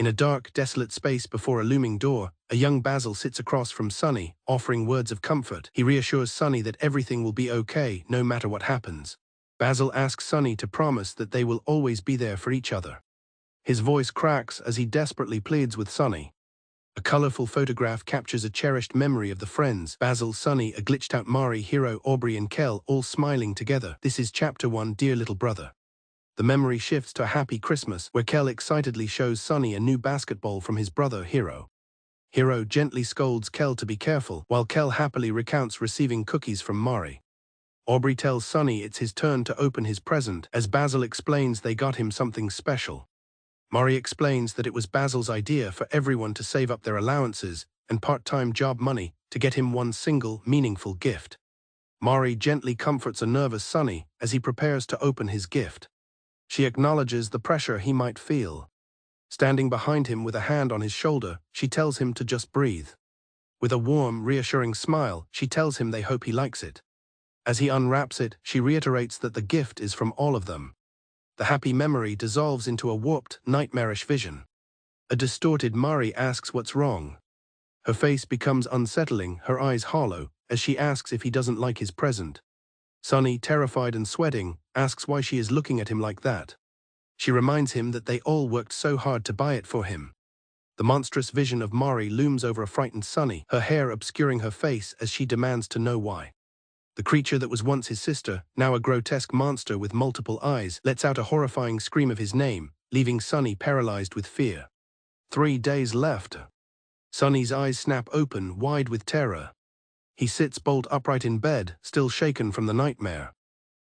In a dark, desolate space before a looming door, a young Basil sits across from Sunny, offering words of comfort. He reassures Sunny that everything will be okay, no matter what happens. Basil asks Sunny to promise that they will always be there for each other. His voice cracks as he desperately pleads with Sunny. A colorful photograph captures a cherished memory of the friends: Basil, Sunny, a glitched-out Mari, Hiro, Aubrey and Kel, all smiling together. This is Chapter 1, Dear Little Brother. The memory shifts to a happy Christmas, where Kel excitedly shows Sunny a new basketball from his brother Hiro. Hiro gently scolds Kel to be careful, while Kel happily recounts receiving cookies from Mari. Aubrey tells Sunny it's his turn to open his present, as Basil explains they got him something special. Mari explains that it was Basil's idea for everyone to save up their allowances and part-time job money to get him one single, meaningful gift. Mari gently comforts a nervous Sunny as he prepares to open his gift. She acknowledges the pressure he might feel. Standing behind him with a hand on his shoulder, she tells him to just breathe. With a warm, reassuring smile, she tells him they hope he likes it. As he unwraps it, she reiterates that the gift is from all of them. The happy memory dissolves into a warped, nightmarish vision. A distorted Mari asks what's wrong. Her face becomes unsettling, her eyes hollow, as she asks if he doesn't like his present. Sunny, terrified and sweating, asks why she is looking at him like that. She reminds him that they all worked so hard to buy it for him. The monstrous vision of Mari looms over a frightened Sunny, her hair obscuring her face as she demands to know why. The creature that was once his sister, now a grotesque monster with multiple eyes, lets out a horrifying scream of his name, leaving Sunny paralyzed with fear. 3 days left. Sunny's eyes snap open, wide with terror. He sits bolt upright in bed, still shaken from the nightmare.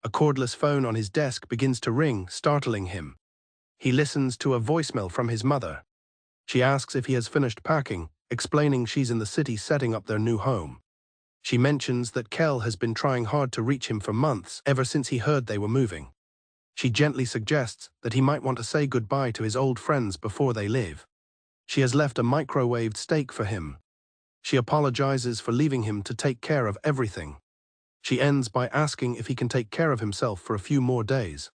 A cordless phone on his desk begins to ring, startling him. He listens to a voicemail from his mother. She asks if he has finished packing, explaining she's in the city setting up their new home. She mentions that Kel has been trying hard to reach him for months, ever since he heard they were moving. She gently suggests that he might want to say goodbye to his old friends before they leave. She has left a microwaved steak for him. She apologizes for leaving him to take care of everything. She ends by asking if he can take care of himself for a few more days.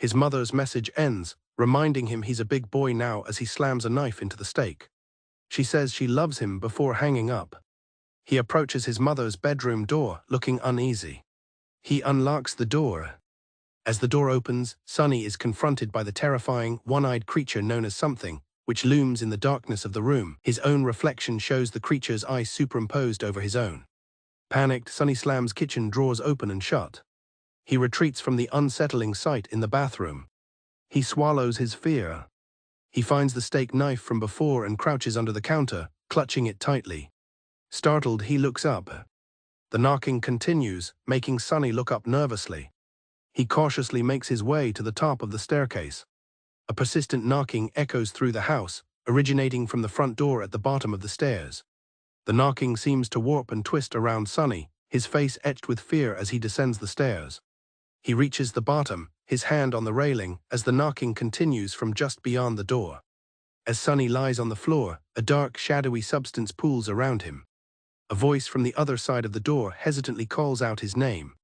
His mother's message ends, reminding him he's a big boy now as he slams a knife into the steak. She says she loves him before hanging up. He approaches his mother's bedroom door, looking uneasy. He unlocks the door. As the door opens, Sunny is confronted by the terrifying, one-eyed creature known as Something, which looms in the darkness of the room. His own reflection shows the creature's eyes superimposed over his own. Panicked, Sunny slams kitchen drawers open and shut. He retreats from the unsettling sight in the bathroom. He swallows his fear. He finds the steak knife from before and crouches under the counter, clutching it tightly. Startled, he looks up. The knocking continues, making Sunny look up nervously. He cautiously makes his way to the top of the staircase. A persistent knocking echoes through the house, originating from the front door at the bottom of the stairs. The knocking seems to warp and twist around Sunny, his face etched with fear as he descends the stairs. He reaches the bottom, his hand on the railing, as the knocking continues from just beyond the door. As Sunny lies on the floor, a dark, shadowy substance pools around him. A voice from the other side of the door hesitantly calls out his name.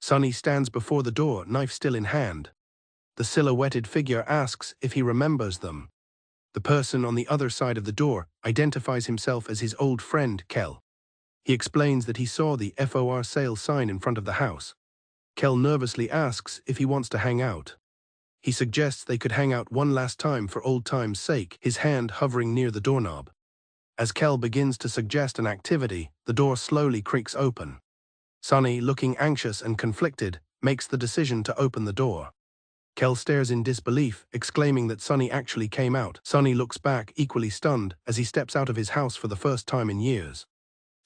Sunny stands before the door, knife still in hand. The silhouetted figure asks if he remembers them. The person on the other side of the door identifies himself as his old friend, Kel. He explains that he saw the FOR sale sign in front of the house. Kel nervously asks if he wants to hang out. He suggests they could hang out one last time for old time's sake, his hand hovering near the doorknob. As Kel begins to suggest an activity, the door slowly creaks open. Sunny, looking anxious and conflicted, makes the decision to open the door. Kel stares in disbelief, exclaiming that Sunny actually came out. Sunny looks back, equally stunned, as he steps out of his house for the first time in years.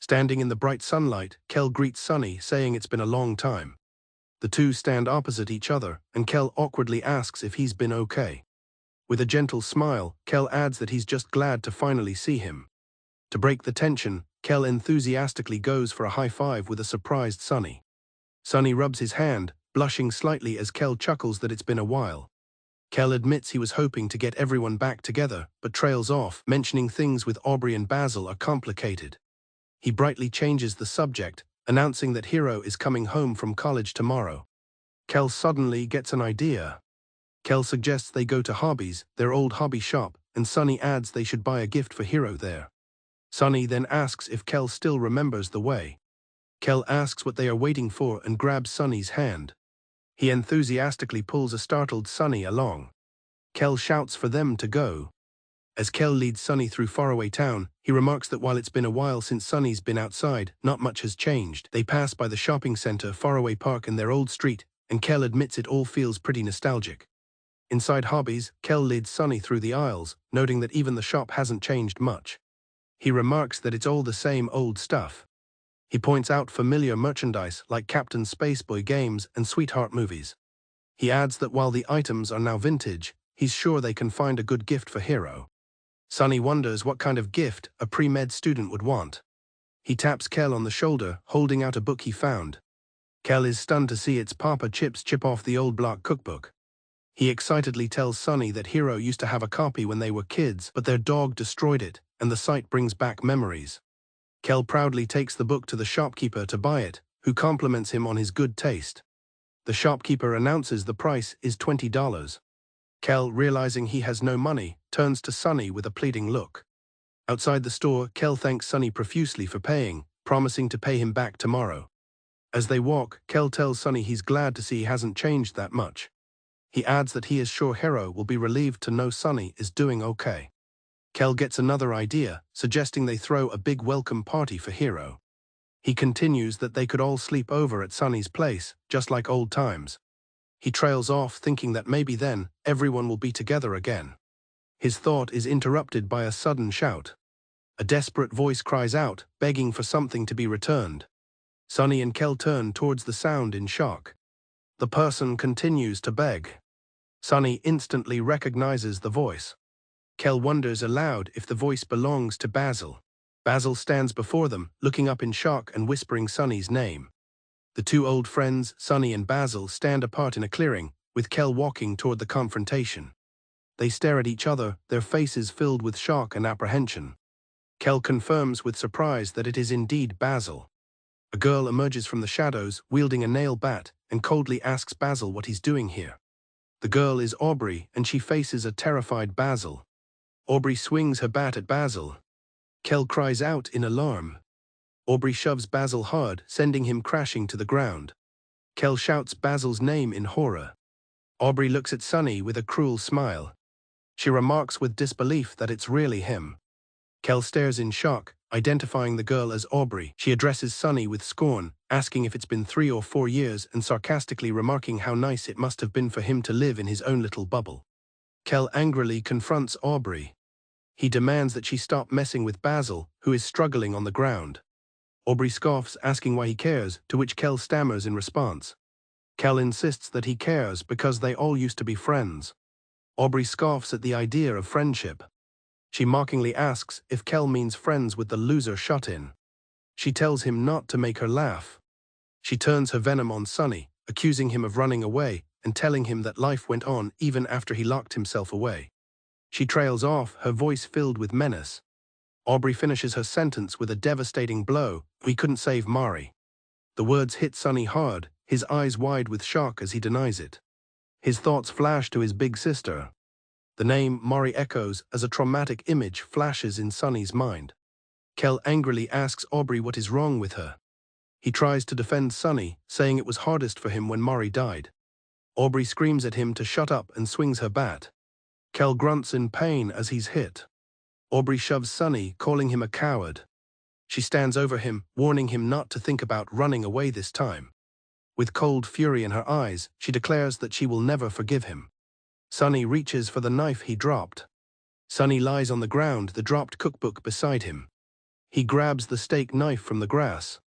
Standing in the bright sunlight, Kel greets Sunny, saying it's been a long time. The two stand opposite each other, and Kel awkwardly asks if he's been okay. With a gentle smile, Kel adds that he's just glad to finally see him. To break the tension, Kel enthusiastically goes for a high five with a surprised Sunny. Sunny rubs his hand, blushing slightly as Kel chuckles that it's been a while. Kel admits he was hoping to get everyone back together, but trails off, mentioning things with Aubrey and Basil are complicated. He brightly changes the subject, announcing that Hiro is coming home from college tomorrow. Kel suddenly gets an idea. Kel suggests they go to Hobbies, their old hobby shop, and Sunny adds they should buy a gift for Hiro there. Sunny then asks if Kel still remembers the way. Kel asks what they are waiting for and grabs Sunny's hand. He enthusiastically pulls a startled Sunny along. Kel shouts for them to go. As Kel leads Sunny through faraway town, he remarks that while it's been a while since Sunny's been outside, not much has changed. They pass by the shopping center, faraway park and their old street, and Kel admits it all feels pretty nostalgic. Inside Hobbies, Kel leads Sunny through the aisles, noting that even the shop hasn't changed much. He remarks that it's all the same old stuff. He points out familiar merchandise like Captain Spaceboy games and Sweetheart movies. He adds that while the items are now vintage, he's sure they can find a good gift for Hiro. Sunny wonders what kind of gift a pre-med student would want. He taps Kel on the shoulder, holding out a book he found. Kel is stunned to see its Papa Chips chip off the old block cookbook. He excitedly tells Sunny that Hiro used to have a copy when they were kids, but their dog destroyed it, and the sight brings back memories. Kel proudly takes the book to the shopkeeper to buy it, who compliments him on his good taste. The shopkeeper announces the price is $20. Kel, realizing he has no money, turns to Sunny with a pleading look. Outside the store, Kel thanks Sunny profusely for paying, promising to pay him back tomorrow. As they walk, Kel tells Sunny he's glad to see he hasn't changed that much. He adds that he is sure Hiro will be relieved to know Sunny is doing okay. Kel gets another idea, suggesting they throw a big welcome party for Hiro. He continues that they could all sleep over at Sunny's place, just like old times. He trails off, thinking that maybe then, everyone will be together again. His thought is interrupted by a sudden shout. A desperate voice cries out, begging for something to be returned. Sunny and Kel turn towards the sound in shock. The person continues to beg. Sunny instantly recognizes the voice. Kel wonders aloud if the voice belongs to Basil. Basil stands before them, looking up in shock and whispering Sunny's name. The two old friends, Sunny and Basil, stand apart in a clearing, with Kel walking toward the confrontation. They stare at each other, their faces filled with shock and apprehension. Kel confirms with surprise that it is indeed Basil. A girl emerges from the shadows, wielding a nail bat, and coldly asks Basil what he's doing here. The girl is Aubrey, and she faces a terrified Basil. Aubrey swings her bat at Basil. Kel cries out in alarm. Aubrey shoves Basil hard, sending him crashing to the ground. Kel shouts Basil's name in horror. Aubrey looks at Sunny with a cruel smile. She remarks with disbelief that it's really him. Kel stares in shock, identifying the girl as Aubrey. She addresses Sunny with scorn, asking if it's been 3 or 4 years and sarcastically remarking how nice it must have been for him to live in his own little bubble. Kel angrily confronts Aubrey. He demands that she stop messing with Basil, who is struggling on the ground. Aubrey scoffs, asking why he cares, to which Kel stammers in response. Kel insists that he cares because they all used to be friends. Aubrey scoffs at the idea of friendship. She mockingly asks if Kel means friends with the loser shut-in. She tells him not to make her laugh. She turns her venom on Sunny, accusing him of running away and telling him that life went on even after he locked himself away. She trails off, her voice filled with menace. Aubrey finishes her sentence with a devastating blow. We couldn't save Mari. The words hit Sunny hard, his eyes wide with shock as he denies it. His thoughts flash to his big sister. The name Mari echoes as a traumatic image flashes in Sunny's mind. Kel angrily asks Aubrey what is wrong with her. He tries to defend Sunny, saying it was hardest for him when Mari died. Aubrey screams at him to shut up and swings her bat. Kel grunts in pain as he's hit. Aubrey shoves Sunny, calling him a coward. She stands over him, warning him not to think about running away this time. With cold fury in her eyes, she declares that she will never forgive him. Sunny reaches for the knife he dropped. Sunny lies on the ground, the dropped cookbook beside him. He grabs the steak knife from the grass.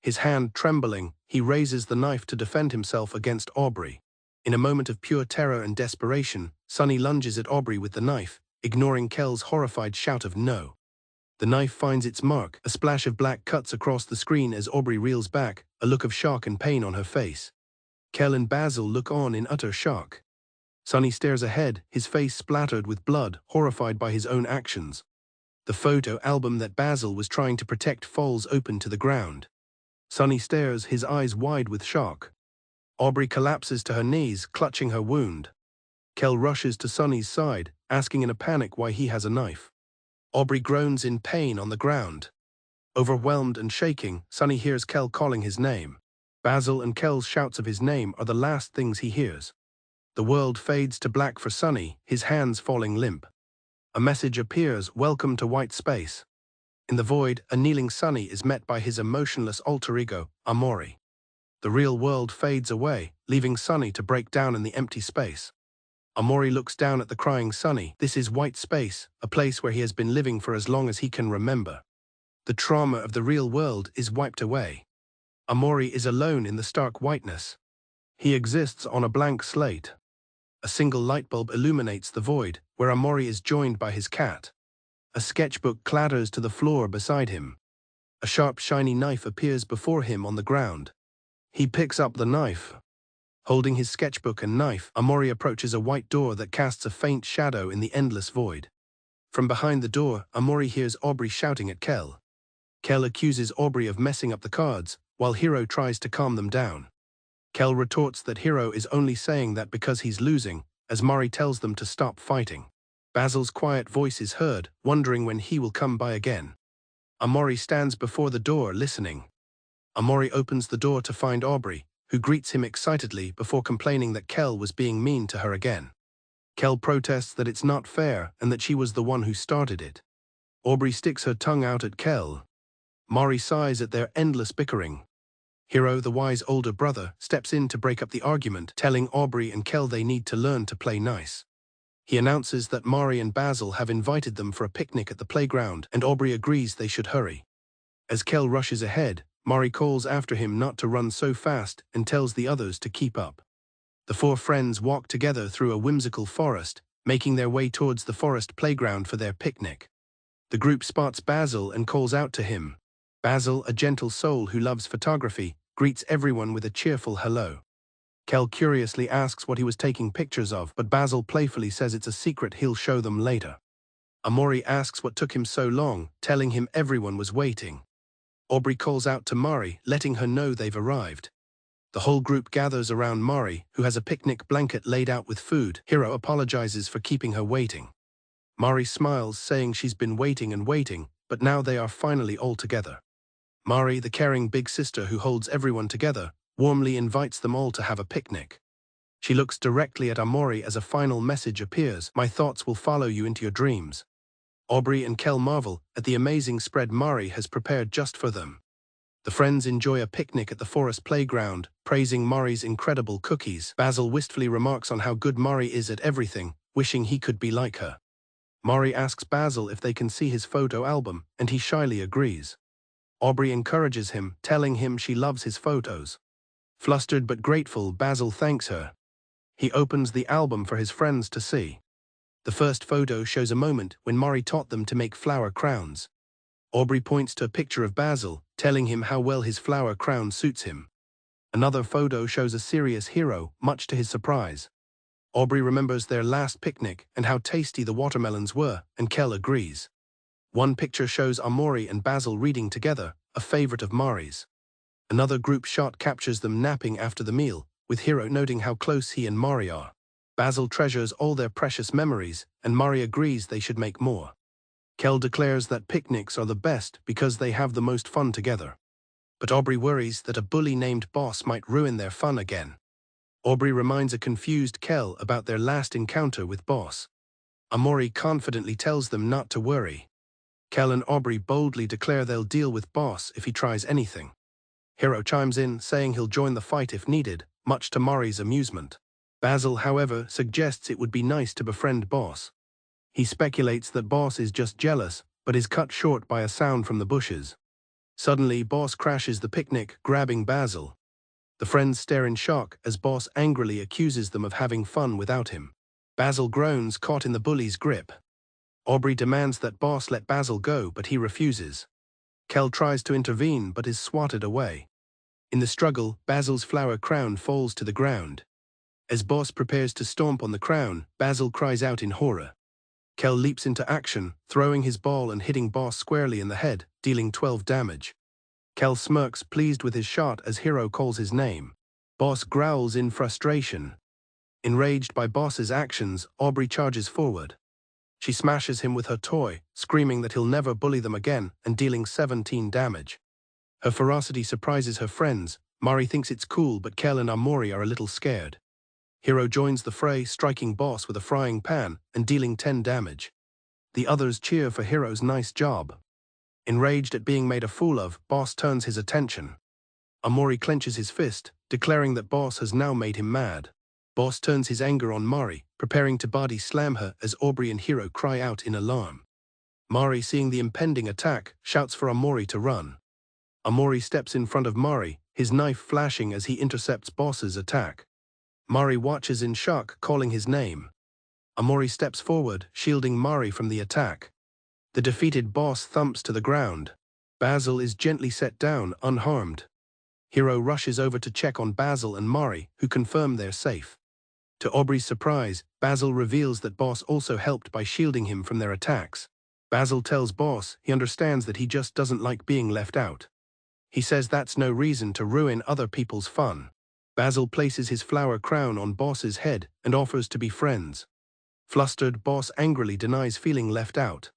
His hand trembling, he raises the knife to defend himself against Aubrey. In a moment of pure terror and desperation, Sunny lunges at Aubrey with the knife, ignoring Kel's horrified shout of no. The knife finds its mark, a splash of black cuts across the screen as Aubrey reels back, a look of shock and pain on her face. Kel and Basil look on in utter shock. Sunny stares ahead, his face splattered with blood, horrified by his own actions. The photo album that Basil was trying to protect falls open to the ground. Sunny stares, his eyes wide with shock. Aubrey collapses to her knees, clutching her wound. Kel rushes to Sunny's side, asking in a panic why he has a knife. Aubrey groans in pain on the ground. Overwhelmed and shaking, Sunny hears Kel calling his name. Basil and Kel's shouts of his name are the last things he hears. The world fades to black for Sunny, his hands falling limp. A message appears, "Welcome to white space." In the void, a kneeling Sunny is met by his emotionless alter ego, Amori. The real world fades away, leaving Sunny to break down in the empty space. Amori looks down at the crying Sunny. This is white space, a place where he has been living for as long as he can remember. The trauma of the real world is wiped away. Amori is alone in the stark whiteness. He exists on a blank slate. A single light bulb illuminates the void, where Amori is joined by his cat. A sketchbook clatters to the floor beside him. A sharp, shiny knife appears before him on the ground. He picks up the knife. Holding his sketchbook and knife, Amori approaches a white door that casts a faint shadow in the endless void. From behind the door, Amori hears Aubrey shouting at Kel. Kel accuses Aubrey of messing up the cards, while Hiro tries to calm them down. Kel retorts that Hiro is only saying that because he's losing, as Mari tells them to stop fighting. Basil's quiet voice is heard, wondering when he will come by again. Amori stands before the door, listening. Amori opens the door to find Aubrey, who greets him excitedly before complaining that Kel was being mean to her again. Kel protests that it's not fair and that she was the one who started it. Aubrey sticks her tongue out at Kel. Mari sighs at their endless bickering. Hiro, the wise older brother, steps in to break up the argument, telling Aubrey and Kel they need to learn to play nice. He announces that Mari and Basil have invited them for a picnic at the playground, and Aubrey agrees they should hurry. As Kel rushes ahead, Mari calls after him not to run so fast and tells the others to keep up. The four friends walk together through a whimsical forest, making their way towards the forest playground for their picnic. The group spots Basil and calls out to him. Basil, a gentle soul who loves photography, greets everyone with a cheerful hello. Kel curiously asks what he was taking pictures of, but Basil playfully says it's a secret he'll show them later. Amori asks what took him so long, telling him everyone was waiting. Aubrey calls out to Mari, letting her know they've arrived. The whole group gathers around Mari, who has a picnic blanket laid out with food. Hiro apologizes for keeping her waiting. Mari smiles, saying she's been waiting and waiting, but now they are finally all together. Mari, the caring big sister who holds everyone together, warmly invites them all to have a picnic. She looks directly at Amori as a final message appears. "My thoughts will follow you into your dreams." Aubrey and Kel marvel at the amazing spread Mari has prepared just for them. The friends enjoy a picnic at the forest playground, praising Mari's incredible cookies. Basil wistfully remarks on how good Mari is at everything, wishing he could be like her. Mari asks Basil if they can see his photo album, and he shyly agrees. Aubrey encourages him, telling him she loves his photos. Flustered but grateful, Basil thanks her. He opens the album for his friends to see. The first photo shows a moment when Mari taught them to make flower crowns. Aubrey points to a picture of Basil, telling him how well his flower crown suits him. Another photo shows a serious Hiro, much to his surprise. Aubrey remembers their last picnic and how tasty the watermelons were, and Kel agrees. One picture shows Amori and Basil reading together, a favorite of Mari's. Another group shot captures them napping after the meal, with Hiro noting how close he and Mari are. Basil treasures all their precious memories, and Mari agrees they should make more. Kel declares that picnics are the best because they have the most fun together. But Aubrey worries that a bully named Boss might ruin their fun again. Aubrey reminds a confused Kel about their last encounter with Boss. Amori confidently tells them not to worry. Kel and Aubrey boldly declare they'll deal with Boss if he tries anything. Hiro chimes in, saying he'll join the fight if needed, much to Mari's amusement. Basil, however, suggests it would be nice to befriend Boss. He speculates that Boss is just jealous, but is cut short by a sound from the bushes. Suddenly, Boss crashes the picnic, grabbing Basil. The friends stare in shock as Boss angrily accuses them of having fun without him. Basil groans, caught in the bully's grip. Aubrey demands that Boss let Basil go, but he refuses. Kel tries to intervene but is swatted away. In the struggle, Basil's flower crown falls to the ground. As Boss prepares to stomp on the crown, Basil cries out in horror. Kel leaps into action, throwing his ball and hitting Boss squarely in the head, dealing 12 damage. Kel smirks, pleased with his shot as Hiro calls his name. Boss growls in frustration. Enraged by Boss's actions, Aubrey charges forward. She smashes him with her toy, screaming that he'll never bully them again and dealing 17 damage. Her ferocity surprises her friends. Mari thinks it's cool, but Kel and Amori are a little scared. Hiro joins the fray, striking Boss with a frying pan and dealing 10 damage. The others cheer for Hiro's nice job. Enraged at being made a fool of, Boss turns his attention. Amori clenches his fist, declaring that Boss has now made him mad. Boss turns his anger on Mari, preparing to body slam her as Aubrey and Hiro cry out in alarm. Mari, seeing the impending attack, shouts for Amori to run. Amori steps in front of Mari, his knife flashing as he intercepts Boss's attack. Mari watches in shock, calling his name. Amori steps forward, shielding Mari from the attack. The defeated Boss thumps to the ground. Basil is gently set down, unharmed. Hiro rushes over to check on Basil and Mari, who confirm they're safe. To Aubrey's surprise, Basil reveals that Boss also helped by shielding him from their attacks. Basil tells Boss he understands that he just doesn't like being left out. He says that's no reason to ruin other people's fun. Basil places his flower crown on Boss's head and offers to be friends. Flustered, Boss angrily denies feeling left out.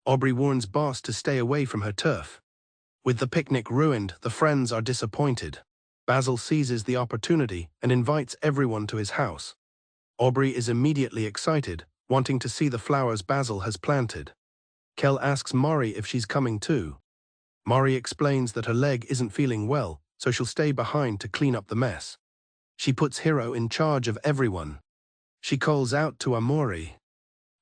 Aubrey warns Boss to stay away from her turf. With the picnic ruined, the friends are disappointed. Basil seizes the opportunity and invites everyone to his house. Aubrey is immediately excited, wanting to see the flowers Basil has planted. Kel asks Mari if she's coming too. Mari explains that her leg isn't feeling well, so she'll stay behind to clean up the mess. She puts Hiro in charge of everyone. She calls out to Amori.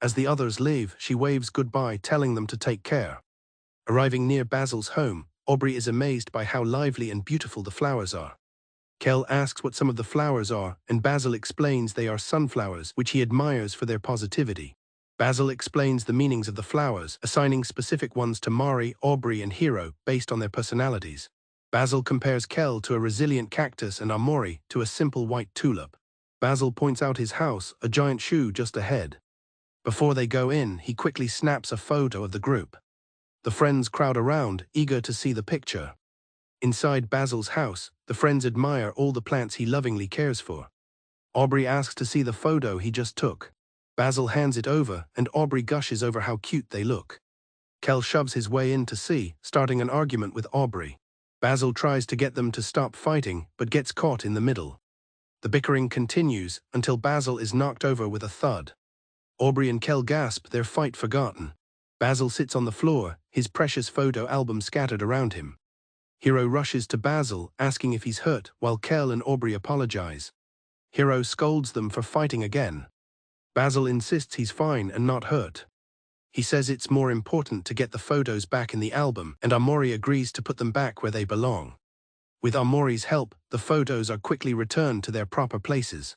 As the others leave, she waves goodbye, telling them to take care. Arriving near Basil's home, Aubrey is amazed by how lively and beautiful the flowers are. Kel asks what some of the flowers are, and Basil explains they are sunflowers, which he admires for their positivity. Basil explains the meanings of the flowers, assigning specific ones to Mari, Aubrey, and Hiro based on their personalities. Basil compares Kel to a resilient cactus and Amori to a simple white tulip. Basil points out his house, a giant shoe just ahead. Before they go in, he quickly snaps a photo of the group. The friends crowd around, eager to see the picture. Inside Basil's house, the friends admire all the plants he lovingly cares for. Aubrey asks to see the photo he just took. Basil hands it over, and Aubrey gushes over how cute they look. Kel shoves his way in to see, starting an argument with Aubrey. Basil tries to get them to stop fighting, but gets caught in the middle. The bickering continues until Basil is knocked over with a thud. Aubrey and Kel gasp, their fight forgotten. Basil sits on the floor, his precious photo album scattered around him. Hiro rushes to Basil, asking if he's hurt, while Kel and Aubrey apologize. Hiro scolds them for fighting again. Basil insists he's fine and not hurt. He says it's more important to get the photos back in the album, and Amori agrees to put them back where they belong. With Amori's help, the photos are quickly returned to their proper places.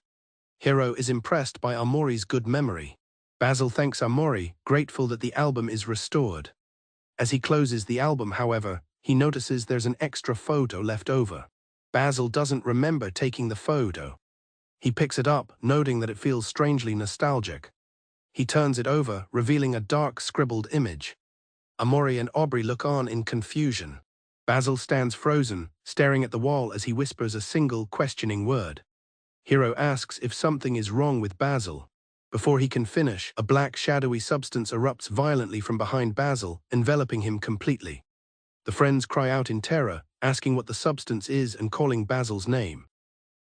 Hiro is impressed by Amori's good memory. Basil thanks Amori, grateful that the album is restored. As he closes the album, however, he notices there's an extra photo left over. Basil doesn't remember taking the photo. He picks it up, noting that it feels strangely nostalgic. He turns it over, revealing a dark, scribbled image. Amori and Aubrey look on in confusion. Basil stands frozen, staring at the wall as he whispers a single, questioning word. Hiro asks if something is wrong with Basil. Before he can finish, a black, shadowy substance erupts violently from behind Basil, enveloping him completely. The friends cry out in terror, asking what the substance is and calling Basil's name.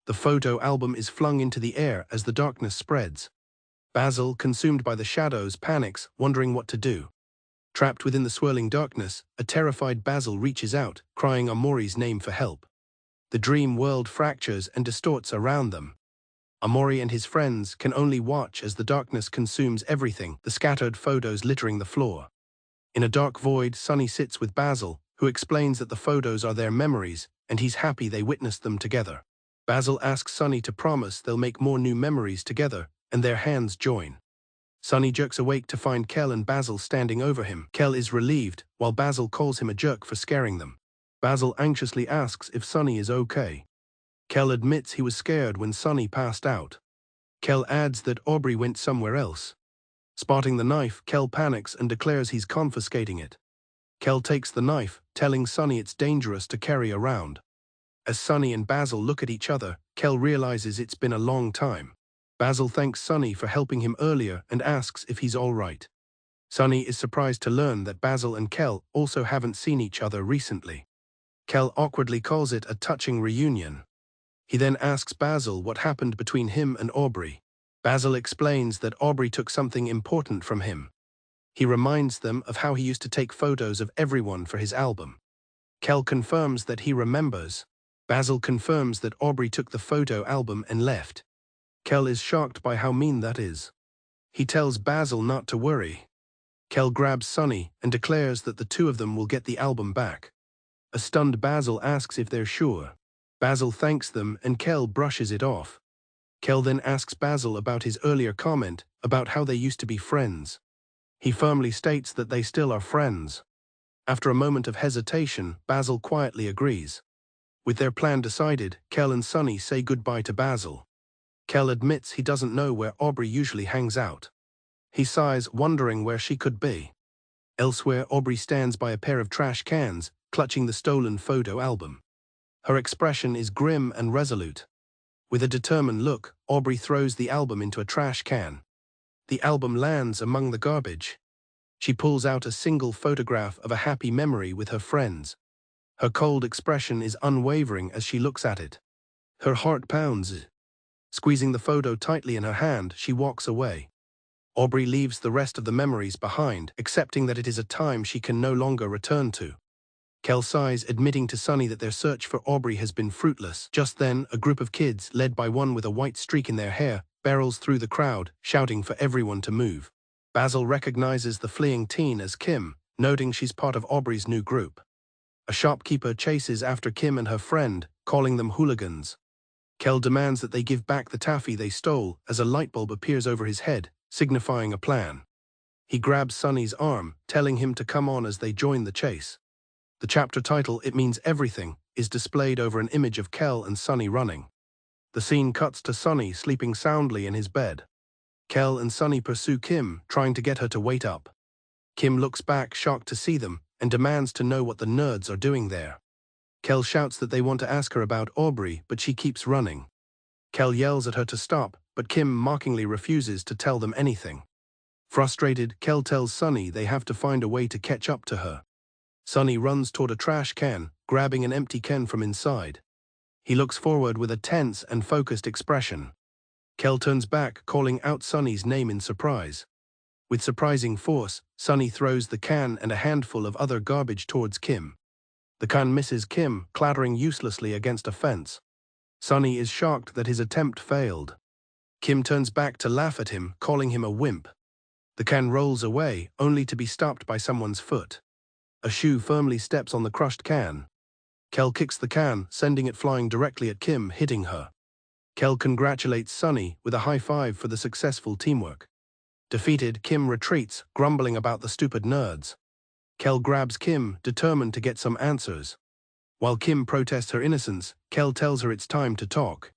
The photo album is flung into the air as the darkness spreads. Basil, consumed by the shadows, panics, wondering what to do. Trapped within the swirling darkness, a terrified Basil reaches out, crying Amori's name for help. The dream world fractures and distorts around them. Amori and his friends can only watch as the darkness consumes everything, the scattered photos littering the floor. In a dark void, Sunny sits with Basil, who explains that the photos are their memories, and he's happy they witnessed them together. Basil asks Sunny to promise they'll make more new memories together, and their hands join. Sunny jerks awake to find Kel and Basil standing over him. Kel is relieved, while Basil calls him a jerk for scaring them. Basil anxiously asks if Sunny is okay. Kel admits he was scared when Sunny passed out. Kel adds that Aubrey went somewhere else. Spotting the knife, Kel panics and declares he's confiscating it. Kel takes the knife, telling Sunny it's dangerous to carry around. As Sunny and Basil look at each other, Kel realizes it's been a long time. Basil thanks Sunny for helping him earlier and asks if he's all right. Sunny is surprised to learn that Basil and Kel also haven't seen each other recently. Kel awkwardly calls it a touching reunion. He then asks Basil what happened between him and Aubrey. Basil explains that Aubrey took something important from him. He reminds them of how he used to take photos of everyone for his album. Kel confirms that he remembers. Basil confirms that Aubrey took the photo album and left. Kel is shocked by how mean that is. He tells Basil not to worry. Kel grabs Sunny and declares that the two of them will get the album back. A stunned Basil asks if they're sure. Basil thanks them and Kel brushes it off. Kel then asks Basil about his earlier comment about how they used to be friends. He firmly states that they still are friends. After a moment of hesitation, Basil quietly agrees. With their plan decided, Kel and Sunny say goodbye to Basil. Kel admits he doesn't know where Aubrey usually hangs out. He sighs, wondering where she could be. Elsewhere, Aubrey stands by a pair of trash cans, clutching the stolen photo album. Her expression is grim and resolute. With a determined look, Aubrey throws the album into a trash can. The album lands among the garbage. She pulls out a single photograph of a happy memory with her friends. Her cold expression is unwavering as she looks at it. Her heart pounds. Squeezing the photo tightly in her hand, she walks away. Aubrey leaves the rest of the memories behind, accepting that it is a time she can no longer return to. Kel sighs, admitting to Sunny that their search for Aubrey has been fruitless. Just then, a group of kids, led by one with a white streak in their hair, barrels through the crowd, shouting for everyone to move. Basil recognizes the fleeing teen as Kim, noting she's part of Aubrey's new group. A shopkeeper chases after Kim and her friend, calling them hooligans. Kel demands that they give back the taffy they stole as a light bulb appears over his head, signifying a plan. He grabs Sunny's arm, telling him to come on as they join the chase. The chapter title, "It Means Everything," is displayed over an image of Kel and Sunny running. The scene cuts to Sunny sleeping soundly in his bed. Kel and Sunny pursue Kim, trying to get her to wait up. Kim looks back, shocked to see them, and demands to know what the nerds are doing there. Kel shouts that they want to ask her about Aubrey, but she keeps running. Kel yells at her to stop, but Kim mockingly refuses to tell them anything. Frustrated, Kel tells Sunny they have to find a way to catch up to her. Sunny runs toward a trash can, grabbing an empty can from inside. He looks forward with a tense and focused expression. Kel turns back, calling out Sunny's name in surprise. With surprising force, Sunny throws the can and a handful of other garbage towards Kim. The can misses Kim, clattering uselessly against a fence. Sunny is shocked that his attempt failed. Kim turns back to laugh at him, calling him a wimp. The can rolls away, only to be stopped by someone's foot. A shoe firmly steps on the crushed can. Kel kicks the can, sending it flying directly at Kim, hitting her. Kel congratulates Sunny with a high five for the successful teamwork. Defeated, Kim retreats, grumbling about the stupid nerds. Kel grabs Kim, determined to get some answers. While Kim protests her innocence, Kel tells her it's time to talk.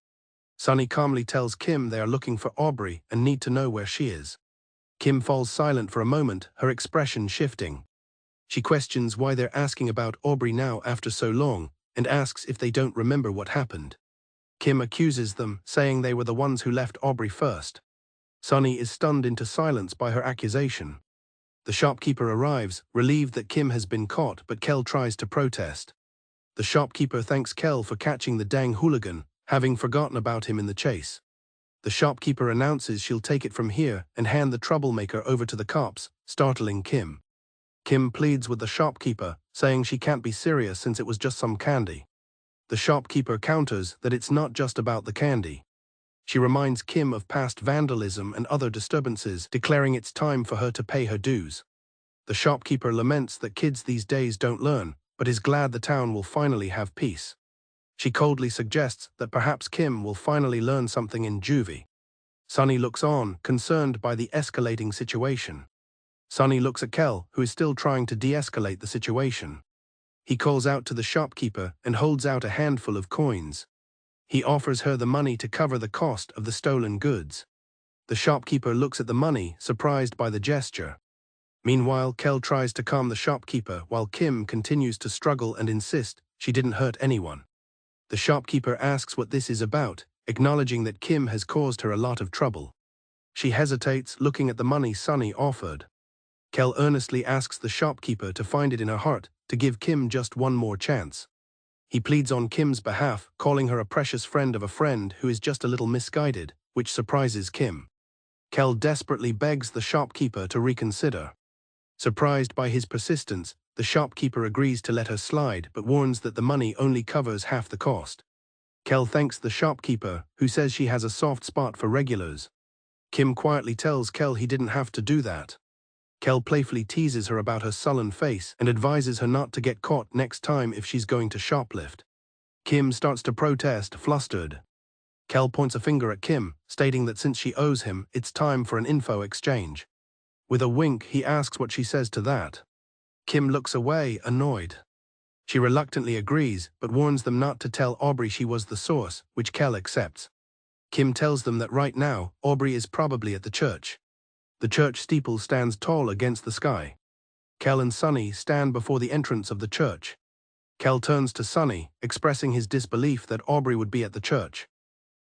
Sunny calmly tells Kim they are looking for Aubrey and need to know where she is. Kim falls silent for a moment, her expression shifting. She questions why they're asking about Aubrey now after so long, and asks if they don't remember what happened. Kim accuses them, saying they were the ones who left Aubrey first. Sunny is stunned into silence by her accusation. The shopkeeper arrives, relieved that Kim has been caught, but Kel tries to protest. The shopkeeper thanks Kel for catching the dang hooligan, having forgotten about him in the chase. The shopkeeper announces she'll take it from here and hand the troublemaker over to the cops, startling Kim. Kim pleads with the shopkeeper, saying she can't be serious since it was just some candy. The shopkeeper counters that it's not just about the candy. She reminds Kim of past vandalism and other disturbances, declaring it's time for her to pay her dues. The shopkeeper laments that kids these days don't learn, but is glad the town will finally have peace. She coldly suggests that perhaps Kim will finally learn something in juvie. Sunny looks on, concerned by the escalating situation. Sunny looks at Kel, who is still trying to de-escalate the situation. He calls out to the shopkeeper and holds out a handful of coins. He offers her the money to cover the cost of the stolen goods. The shopkeeper looks at the money, surprised by the gesture. Meanwhile, Kel tries to calm the shopkeeper while Kim continues to struggle and insist she didn't hurt anyone. The shopkeeper asks what this is about, acknowledging that Kim has caused her a lot of trouble. She hesitates, looking at the money Sunny offered. Kel earnestly asks the shopkeeper to find it in her heart to give Kim just one more chance. He pleads on Kim's behalf, calling her a precious friend of a friend who is just a little misguided, which surprises Kim. Kel desperately begs the shopkeeper to reconsider. Surprised by his persistence, the shopkeeper agrees to let her slide but warns that the money only covers half the cost. Kel thanks the shopkeeper, who says she has a soft spot for regulars. Kim quietly tells Kel he didn't have to do that. Kel playfully teases her about her sullen face and advises her not to get caught next time if she's going to shoplift. Kim starts to protest, flustered. Kel points a finger at Kim, stating that since she owes him, it's time for an info exchange. With a wink, he asks what she says to that. Kim looks away, annoyed. She reluctantly agrees, but warns them not to tell Aubrey she was the source, which Kel accepts. Kim tells them that right now, Aubrey is probably at the church. The church steeple stands tall against the sky. Kel and Sunny stand before the entrance of the church. Kel turns to Sunny, expressing his disbelief that Aubrey would be at the church.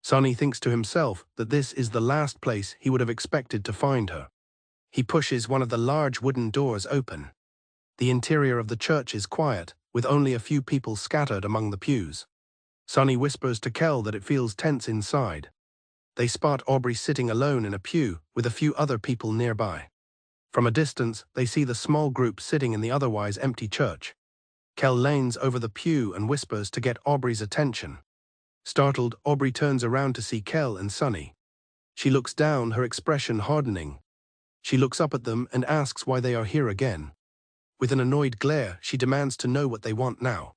Sunny thinks to himself that this is the last place he would have expected to find her. He pushes one of the large wooden doors open. The interior of the church is quiet, with only a few people scattered among the pews. Sunny whispers to Kel that it feels tense inside. They spot Aubrey sitting alone in a pew, with a few other people nearby. From a distance, they see the small group sitting in the otherwise empty church. Kel leans over the pew and whispers to get Aubrey's attention. Startled, Aubrey turns around to see Kel and Sunny. She looks down, her expression hardening. She looks up at them and asks why they are here again. With an annoyed glare, she demands to know what they want now.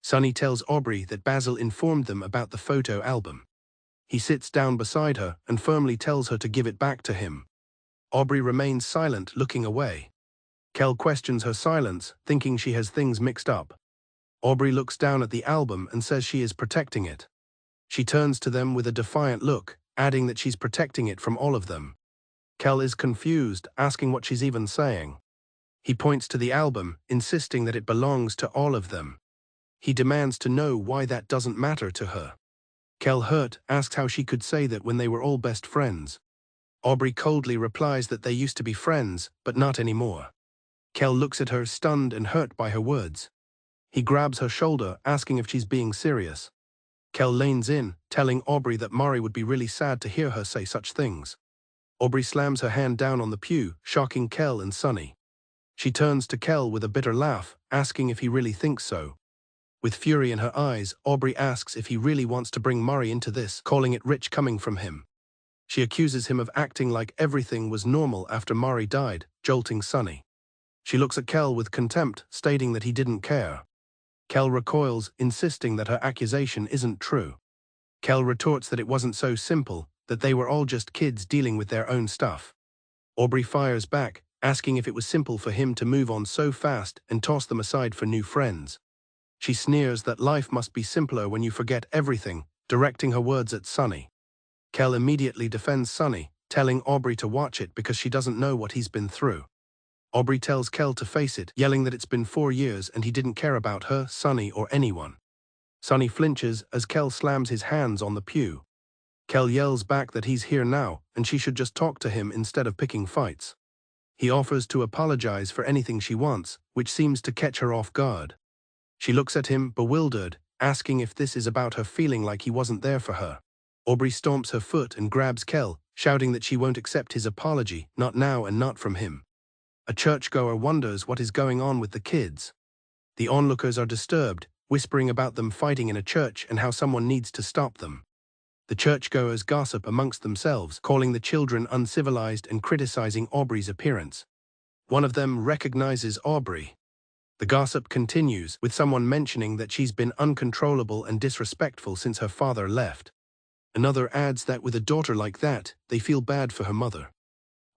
Sunny tells Aubrey that Basil informed them about the photo album. He sits down beside her and firmly tells her to give it back to him. Aubrey remains silent, looking away. Kel questions her silence, thinking she has things mixed up. Aubrey looks down at the album and says she is protecting it. She turns to them with a defiant look, adding that she's protecting it from all of them. Kel is confused, asking what she's even saying. He points to the album, insisting that it belongs to all of them. He demands to know why that doesn't matter to her. Kel, hurt, asks how she could say that when they were all best friends. Aubrey coldly replies that they used to be friends, but not anymore. Kel looks at her, stunned and hurt by her words. He grabs her shoulder, asking if she's being serious. Kel leans in, telling Aubrey that Mari would be really sad to hear her say such things. Aubrey slams her hand down on the pew, shocking Kel and Sunny. She turns to Kel with a bitter laugh, asking if he really thinks so. With fury in her eyes, Aubrey asks if he really wants to bring Mari into this, calling it rich coming from him. She accuses him of acting like everything was normal after Mari died, jolting Sunny. She looks at Kel with contempt, stating that he didn't care. Kel recoils, insisting that her accusation isn't true. Kel retorts that it wasn't so simple, that they were all just kids dealing with their own stuff. Aubrey fires back, asking if it was simple for him to move on so fast and toss them aside for new friends. She sneers that life must be simpler when you forget everything, directing her words at Sunny. Kel immediately defends Sunny, telling Aubrey to watch it because she doesn't know what he's been through. Aubrey tells Kel to face it, yelling that it's been 4 years and he didn't care about her, Sunny, or anyone. Sunny flinches as Kel slams his hands on the pew. Kel yells back that he's here now and she should just talk to him instead of picking fights. He offers to apologize for anything she wants, which seems to catch her off guard. She looks at him, bewildered, asking if this is about her feeling like he wasn't there for her. Aubrey stomps her foot and grabs Kel, shouting that she won't accept his apology, not now and not from him. A churchgoer wonders what is going on with the kids. The onlookers are disturbed, whispering about them fighting in a church and how someone needs to stop them. The churchgoers gossip amongst themselves, calling the children uncivilized and criticizing Aubrey's appearance. One of them recognizes Aubrey. The gossip continues, with someone mentioning that she's been uncontrollable and disrespectful since her father left. Another adds that with a daughter like that, they feel bad for her mother.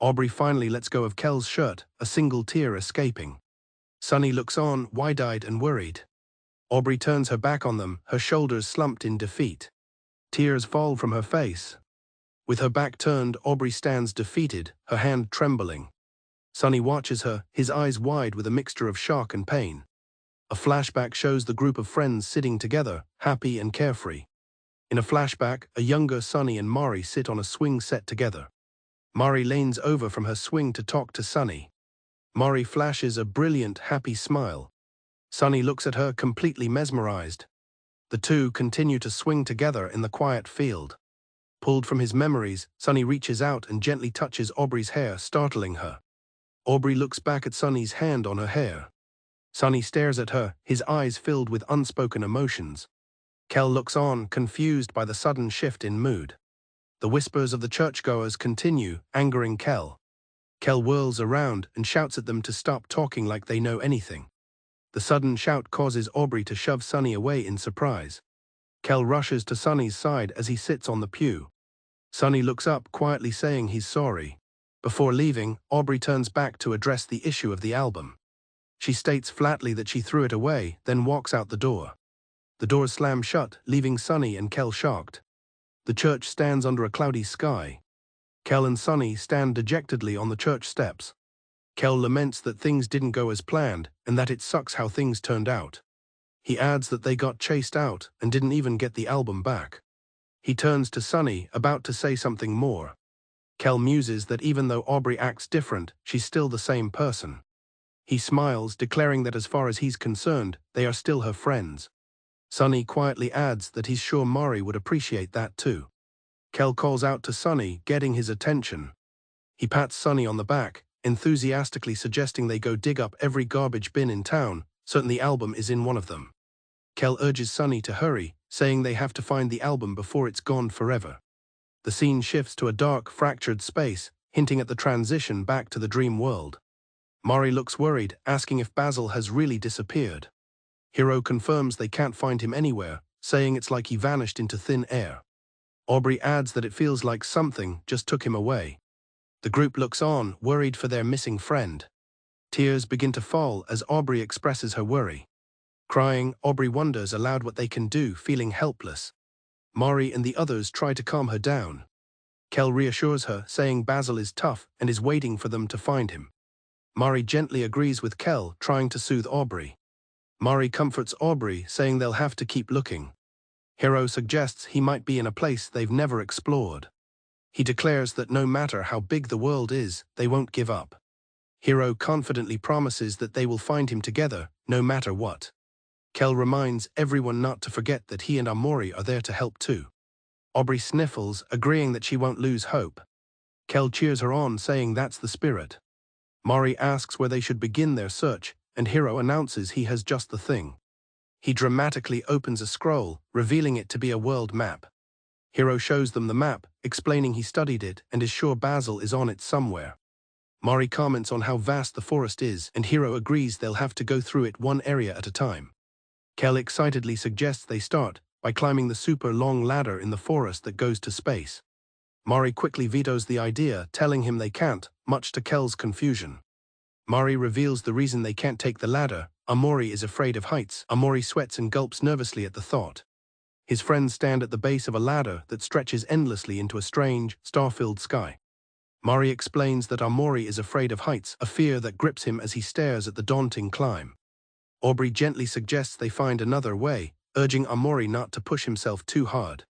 Aubrey finally lets go of Kel's shirt, a single tear escaping. Sunny looks on, wide-eyed and worried. Aubrey turns her back on them, her shoulders slumped in defeat. Tears fall from her face. With her back turned, Aubrey stands defeated, her hand trembling. Sunny watches her, his eyes wide with a mixture of shock and pain. A flashback shows the group of friends sitting together, happy and carefree. In a flashback, a younger Sunny and Mari sit on a swing set together. Mari leans over from her swing to talk to Sunny. Mari flashes a brilliant, happy smile. Sunny looks at her completely mesmerized. The two continue to swing together in the quiet field. Pulled from his memories, Sunny reaches out and gently touches Aubrey's hair, startling her. Aubrey looks back at Sunny's hand on her hair. Sunny stares at her, his eyes filled with unspoken emotions. Kel looks on, confused by the sudden shift in mood. The whispers of the churchgoers continue, angering Kel. Kel whirls around and shouts at them to stop talking like they know anything. The sudden shout causes Aubrey to shove Sunny away in surprise. Kel rushes to Sunny's side as he sits on the pew. Sunny looks up, quietly saying he's sorry. Before leaving, Aubrey turns back to address the issue of the album. She states flatly that she threw it away, then walks out the door. The doors slam shut, leaving Sunny and Kel shocked. The church stands under a cloudy sky. Kel and Sunny stand dejectedly on the church steps. Kel laments that things didn't go as planned and that it sucks how things turned out. He adds that they got chased out and didn't even get the album back. He turns to Sunny, about to say something more. Kel muses that even though Aubrey acts different, she's still the same person. He smiles, declaring that as far as he's concerned, they are still her friends. Sunny quietly adds that he's sure Mari would appreciate that too. Kel calls out to Sunny, getting his attention. He pats Sunny on the back, enthusiastically suggesting they go dig up every garbage bin in town, certain the album is in one of them. Kel urges Sunny to hurry, saying they have to find the album before it's gone forever. The scene shifts to a dark, fractured space, hinting at the transition back to the dream world. Mari looks worried, asking if Basil has really disappeared. Hiro confirms they can't find him anywhere, saying it's like he vanished into thin air. Aubrey adds that it feels like something just took him away. The group looks on, worried for their missing friend. Tears begin to fall as Aubrey expresses her worry. Crying, Aubrey wonders aloud what they can do, feeling helpless. Mari and the others try to calm her down. Kel reassures her, saying Basil is tough and is waiting for them to find him. Mari gently agrees with Kel, trying to soothe Aubrey. Mari comforts Aubrey, saying they'll have to keep looking. Hiro suggests he might be in a place they've never explored. He declares that no matter how big the world is, they won't give up. Hiro confidently promises that they will find him together, no matter what. Kel reminds everyone not to forget that he and Amori are there to help too. Aubrey sniffles, agreeing that she won't lose hope. Kel cheers her on, saying that's the spirit. Mari asks where they should begin their search, and Hiro announces he has just the thing. He dramatically opens a scroll, revealing it to be a world map. Hiro shows them the map, explaining he studied it and is sure Basil is on it somewhere. Mari comments on how vast the forest is, and Hiro agrees they'll have to go through it one area at a time. Kel excitedly suggests they start by climbing the super long ladder in the forest that goes to space. Mari quickly vetoes the idea, telling him they can't, much to Kel's confusion. Mari reveals the reason they can't take the ladder. Amori is afraid of heights. Amori sweats and gulps nervously at the thought. His friends stand at the base of a ladder that stretches endlessly into a strange, star-filled sky. Mari explains that Amori is afraid of heights, a fear that grips him as he stares at the daunting climb. Aubrey gently suggests they find another way, urging Amori not to push himself too hard.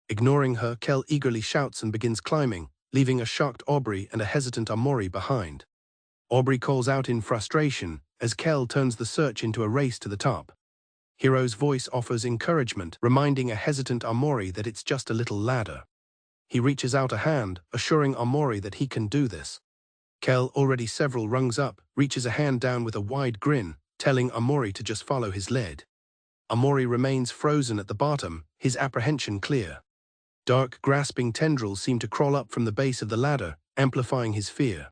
Ignoring her, Kel eagerly shouts and begins climbing, leaving a shocked Aubrey and a hesitant Amori behind. Aubrey calls out in frustration as Kel turns the search into a race to the top. Hiro's voice offers encouragement, reminding a hesitant Amori that it's just a little ladder. He reaches out a hand, assuring Amori that he can do this. Kel, already several rungs up, reaches a hand down with a wide grin, telling Amori to just follow his lead. Amori remains frozen at the bottom, his apprehension clear. Dark, grasping tendrils seem to crawl up from the base of the ladder, amplifying his fear.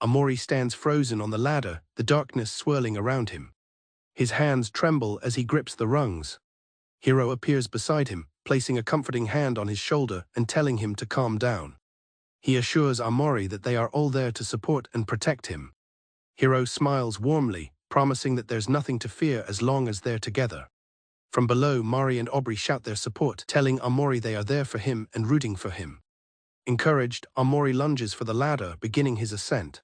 Amori stands frozen on the ladder, the darkness swirling around him. His hands tremble as he grips the rungs. Hiro appears beside him, placing a comforting hand on his shoulder and telling him to calm down. He assures Amori that they are all there to support and protect him. Hiro smiles warmly, promising that there's nothing to fear as long as they're together. From below, Mari and Aubrey shout their support, telling Amori they are there for him and rooting for him. Encouraged, Amori lunges for the ladder, beginning his ascent.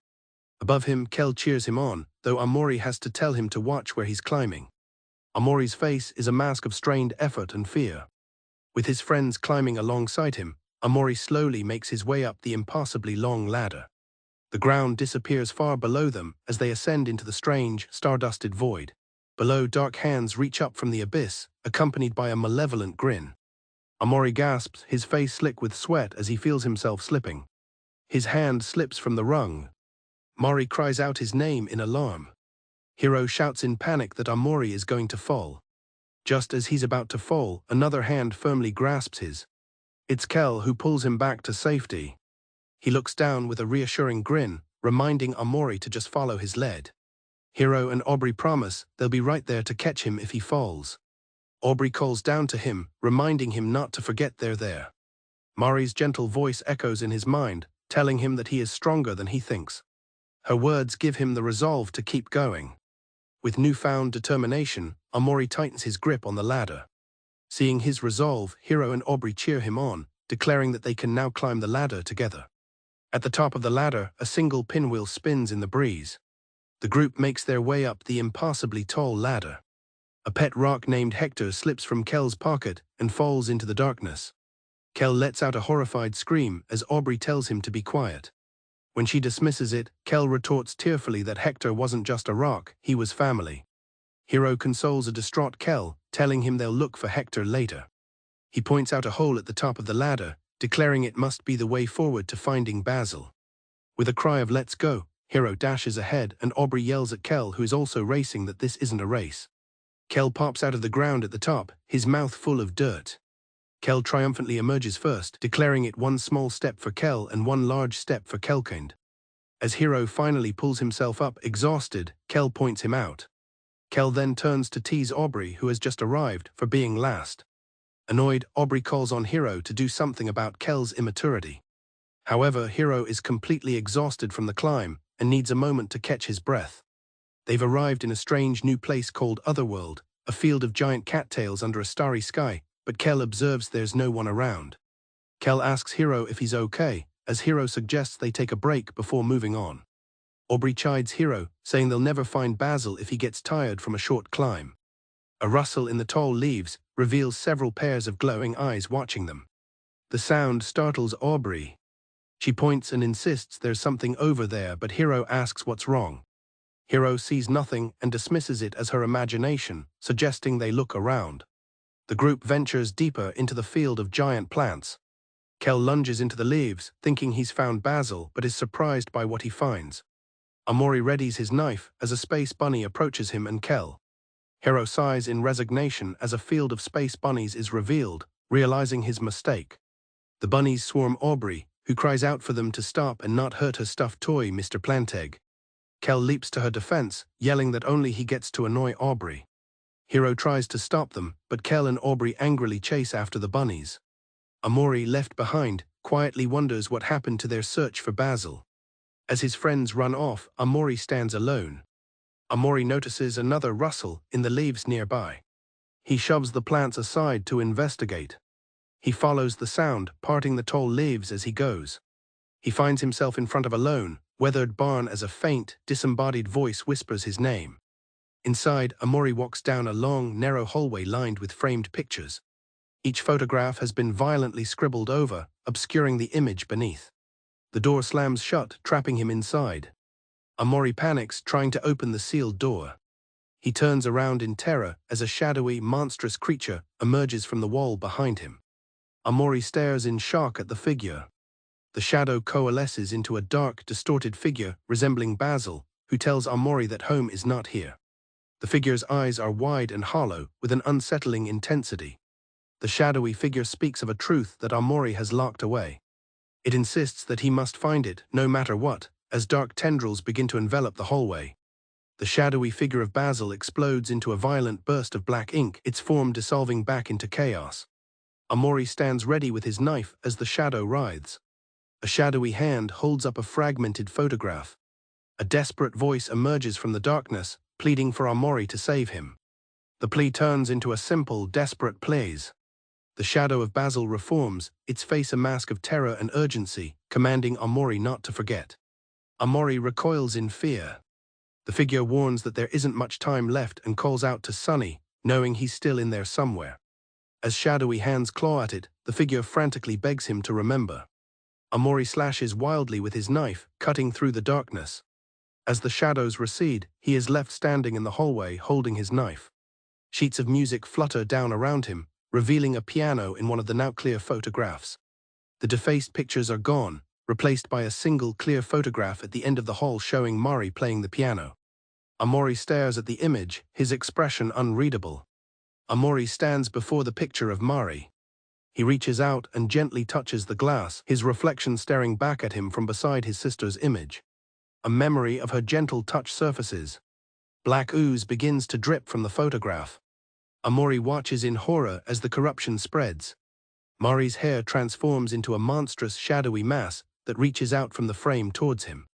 Above him, Kel cheers him on, though Amori has to tell him to watch where he's climbing. Amori's face is a mask of strained effort and fear. With his friends climbing alongside him, Amori slowly makes his way up the impossibly long ladder. The ground disappears far below them as they ascend into the strange, star-dusted void. Below, dark hands reach up from the abyss, accompanied by a malevolent grin. Amori gasps, his face slick with sweat as he feels himself slipping. His hand slips from the rung. Mori cries out his name in alarm. Hiro shouts in panic that Amori is going to fall. Just as he's about to fall, another hand firmly grasps his. It's Kel, who pulls him back to safety. He looks down with a reassuring grin, reminding Amori to just follow his lead. Hiro and Aubrey promise they'll be right there to catch him if he falls. Aubrey calls down to him, reminding him not to forget they're there. Mori's gentle voice echoes in his mind, telling him that he is stronger than he thinks. Her words give him the resolve to keep going. With newfound determination, Amori tightens his grip on the ladder. Seeing his resolve, Hiro and Aubrey cheer him on, declaring that they can now climb the ladder together. At the top of the ladder, a single pinwheel spins in the breeze. The group makes their way up the impossibly tall ladder. A pet rock named Hector slips from Kel's pocket and falls into the darkness. Kel lets out a horrified scream as Aubrey tells him to be quiet. When she dismisses it, Kel retorts tearfully that Hector wasn't just a rock, he was family. Hiro consoles a distraught Kel, telling him they'll look for Hector later. He points out a hole at the top of the ladder, declaring it must be the way forward to finding Basil. With a cry of "Let's go," Hiro dashes ahead and Aubrey yells at Kel, who is also racing, that this isn't a race. Kel pops out of the ground at the top, his mouth full of dirt. Kel triumphantly emerges first, declaring it one small step for Kel and one large step for Kelkind. As Hiro finally pulls himself up, exhausted, Kel points him out. Kel then turns to tease Aubrey, who has just arrived, for being last. Annoyed, Aubrey calls on Hiro to do something about Kel's immaturity. However, Hiro is completely exhausted from the climb and needs a moment to catch his breath. They've arrived in a strange new place called Otherworld, a field of giant cattails under a starry sky, but Kel observes there's no one around. Kel asks Hiro if he's okay, as Hiro suggests they take a break before moving on. Aubrey chides Hiro, saying they'll never find Basil if he gets tired from a short climb. A rustle in the tall leaves reveals several pairs of glowing eyes watching them. The sound startles Aubrey. She points and insists there's something over there, but Hiro asks what's wrong. Hiro sees nothing and dismisses it as her imagination, suggesting they look around. The group ventures deeper into the field of giant plants. Kel lunges into the leaves, thinking he's found Basil, but is surprised by what he finds. Amori readies his knife as a space bunny approaches him and Kel. Hiro sighs in resignation as a field of space bunnies is revealed, realizing his mistake. The bunnies swarm Aubrey, who cries out for them to stop and not hurt her stuffed toy, Mr. Plantegg. Kel leaps to her defense, yelling that only he gets to annoy Aubrey. Hiro tries to stop them, but Kel and Aubrey angrily chase after the bunnies. Amori, left behind, quietly wonders what happened to their search for Basil. As his friends run off, Amori stands alone. Amori notices another rustle in the leaves nearby. He shoves the plants aside to investigate. He follows the sound, parting the tall leaves as he goes. He finds himself in front of a lone, weathered barn as a faint, disembodied voice whispers his name. Inside, Amori walks down a long, narrow hallway lined with framed pictures. Each photograph has been violently scribbled over, obscuring the image beneath. The door slams shut, trapping him inside. Amori panics, trying to open the sealed door. He turns around in terror as a shadowy, monstrous creature emerges from the wall behind him. Amori stares in shock at the figure. The shadow coalesces into a dark, distorted figure resembling Basil, who tells Amori that home is not here. The figure's eyes are wide and hollow, with an unsettling intensity. The shadowy figure speaks of a truth that Amori has locked away. It insists that he must find it, no matter what, as dark tendrils begin to envelop the hallway. The shadowy figure of Basil explodes into a violent burst of black ink, its form dissolving back into chaos. Amori stands ready with his knife as the shadow writhes. A shadowy hand holds up a fragmented photograph. A desperate voice emerges from the darkness, pleading for Amori to save him. The plea turns into a simple, desperate pleas. The shadow of Basil reforms, its face a mask of terror and urgency, commanding Amori not to forget. Amori recoils in fear. The figure warns that there isn't much time left and calls out to Sunny, knowing he's still in there somewhere. As shadowy hands claw at it, the figure frantically begs him to remember. Amori slashes wildly with his knife, cutting through the darkness. As the shadows recede, he is left standing in the hallway holding his knife. Sheets of music flutter down around him, revealing a piano in one of the now clear photographs. The defaced pictures are gone, replaced by a single clear photograph at the end of the hall showing Mari playing the piano. Amori stares at the image, his expression unreadable. Amori stands before the picture of Mari. He reaches out and gently touches the glass, his reflection staring back at him from beside his sister's image. A memory of her gentle touch surfaces. Black ooze begins to drip from the photograph. Amori watches in horror as the corruption spreads. Mari's hair transforms into a monstrous shadowy mass that reaches out from the frame towards him.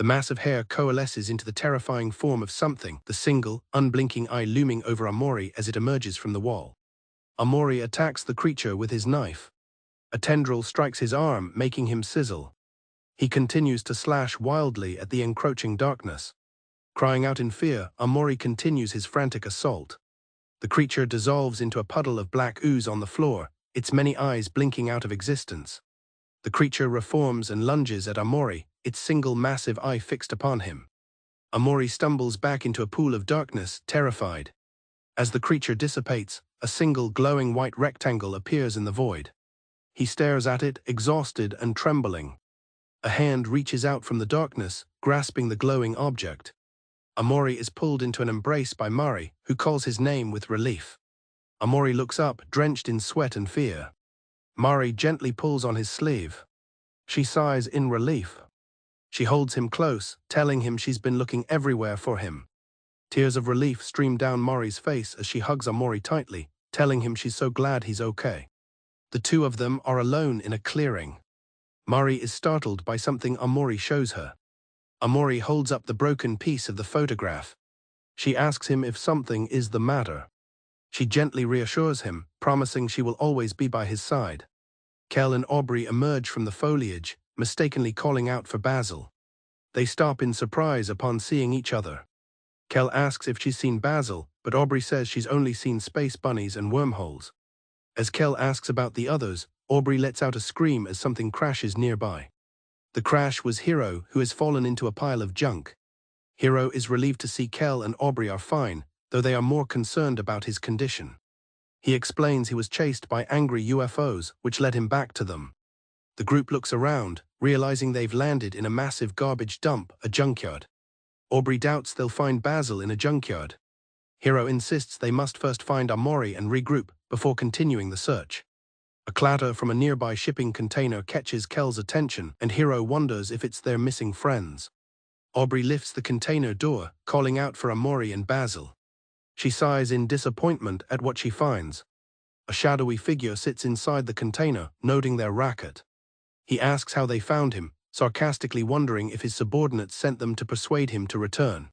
The mass of hair coalesces into the terrifying form of something, the single, unblinking eye looming over Amori as it emerges from the wall. Amori attacks the creature with his knife. A tendril strikes his arm, making him sizzle. He continues to slash wildly at the encroaching darkness. Crying out in fear, Amori continues his frantic assault. The creature dissolves into a puddle of black ooze on the floor, its many eyes blinking out of existence. The creature reforms and lunges at Amori, its single massive eye fixed upon him. Amori stumbles back into a pool of darkness, terrified. As the creature dissipates, a single glowing white rectangle appears in the void. He stares at it, exhausted and trembling. A hand reaches out from the darkness, grasping the glowing object. Amori is pulled into an embrace by Mari, who calls his name with relief. Amori looks up, drenched in sweat and fear. Mari gently pulls on his sleeve. She sighs in relief. She holds him close, telling him she's been looking everywhere for him. Tears of relief stream down Mari's face as she hugs Amori tightly, telling him she's so glad he's okay. The two of them are alone in a clearing. Mari is startled by something Amori shows her. Amori holds up the broken piece of the photograph. She asks him if something is the matter. She gently reassures him, promising she will always be by his side. Kel and Aubrey emerge from the foliage, mistakenly calling out for Basil. They stop in surprise upon seeing each other. Kel asks if she's seen Basil, but Aubrey says she's only seen space bunnies and wormholes. As Kel asks about the others, Aubrey lets out a scream as something crashes nearby. The crash was Hiro, who has fallen into a pile of junk. Hiro is relieved to see Kel and Aubrey are fine, though they are more concerned about his condition. He explains he was chased by angry UFOs, which led him back to them. The group looks around, realizing they've landed in a massive garbage dump, a junkyard. Aubrey doubts they'll find Basil in a junkyard. Hiro insists they must first find Amori and regroup before continuing the search. A clatter from a nearby shipping container catches Kel's attention, and Hiro wonders if it's their missing friends. Aubrey lifts the container door, calling out for Amori and Basil. She sighs in disappointment at what she finds. A shadowy figure sits inside the container, noting their racket. He asks how they found him, sarcastically wondering if his subordinates sent them to persuade him to return.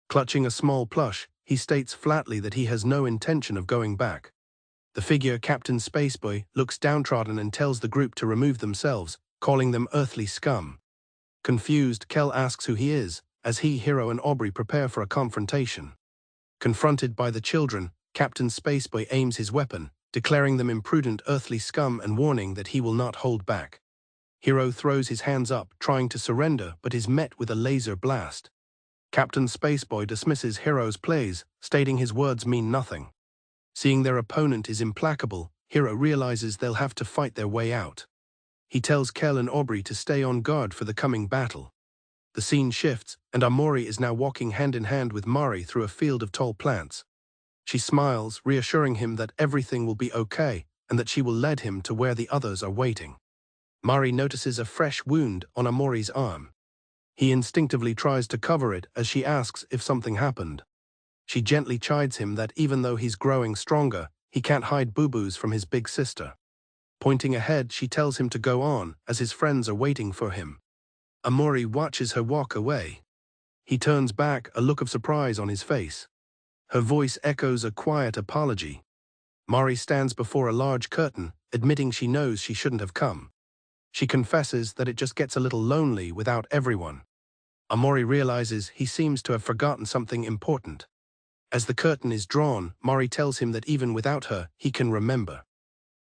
Clutching a small plush, he states flatly that he has no intention of going back. The figure, Captain Spaceboy, looks downtrodden and tells the group to remove themselves, calling them earthly scum. Confused, Kel asks who he is, as he, Hiro, and Aubrey prepare for a confrontation. Confronted by the children, Captain Spaceboy aims his weapon, declaring them imprudent earthly scum and warning that he will not hold back. Hiro throws his hands up, trying to surrender, but is met with a laser blast. Captain Spaceboy dismisses Hiro's plays, stating his words mean nothing. Seeing their opponent is implacable, Hiro realizes they'll have to fight their way out. He tells Kel and Aubrey to stay on guard for the coming battle. The scene shifts, and Amori is now walking hand in hand with Mari through a field of tall plants. She smiles, reassuring him that everything will be okay, and that she will lead him to where the others are waiting. Mari notices a fresh wound on Amori's arm. He instinctively tries to cover it as she asks if something happened. She gently chides him that even though he's growing stronger, he can't hide boo-boos from his big sister. Pointing ahead, she tells him to go on, as his friends are waiting for him. Amori watches her walk away. He turns back, a look of surprise on his face. Her voice echoes a quiet apology. Mari stands before a large curtain, admitting she knows she shouldn't have come. She confesses that it just gets a little lonely without everyone. Amori realizes he seems to have forgotten something important. As the curtain is drawn, Mori tells him that even without her, he can remember.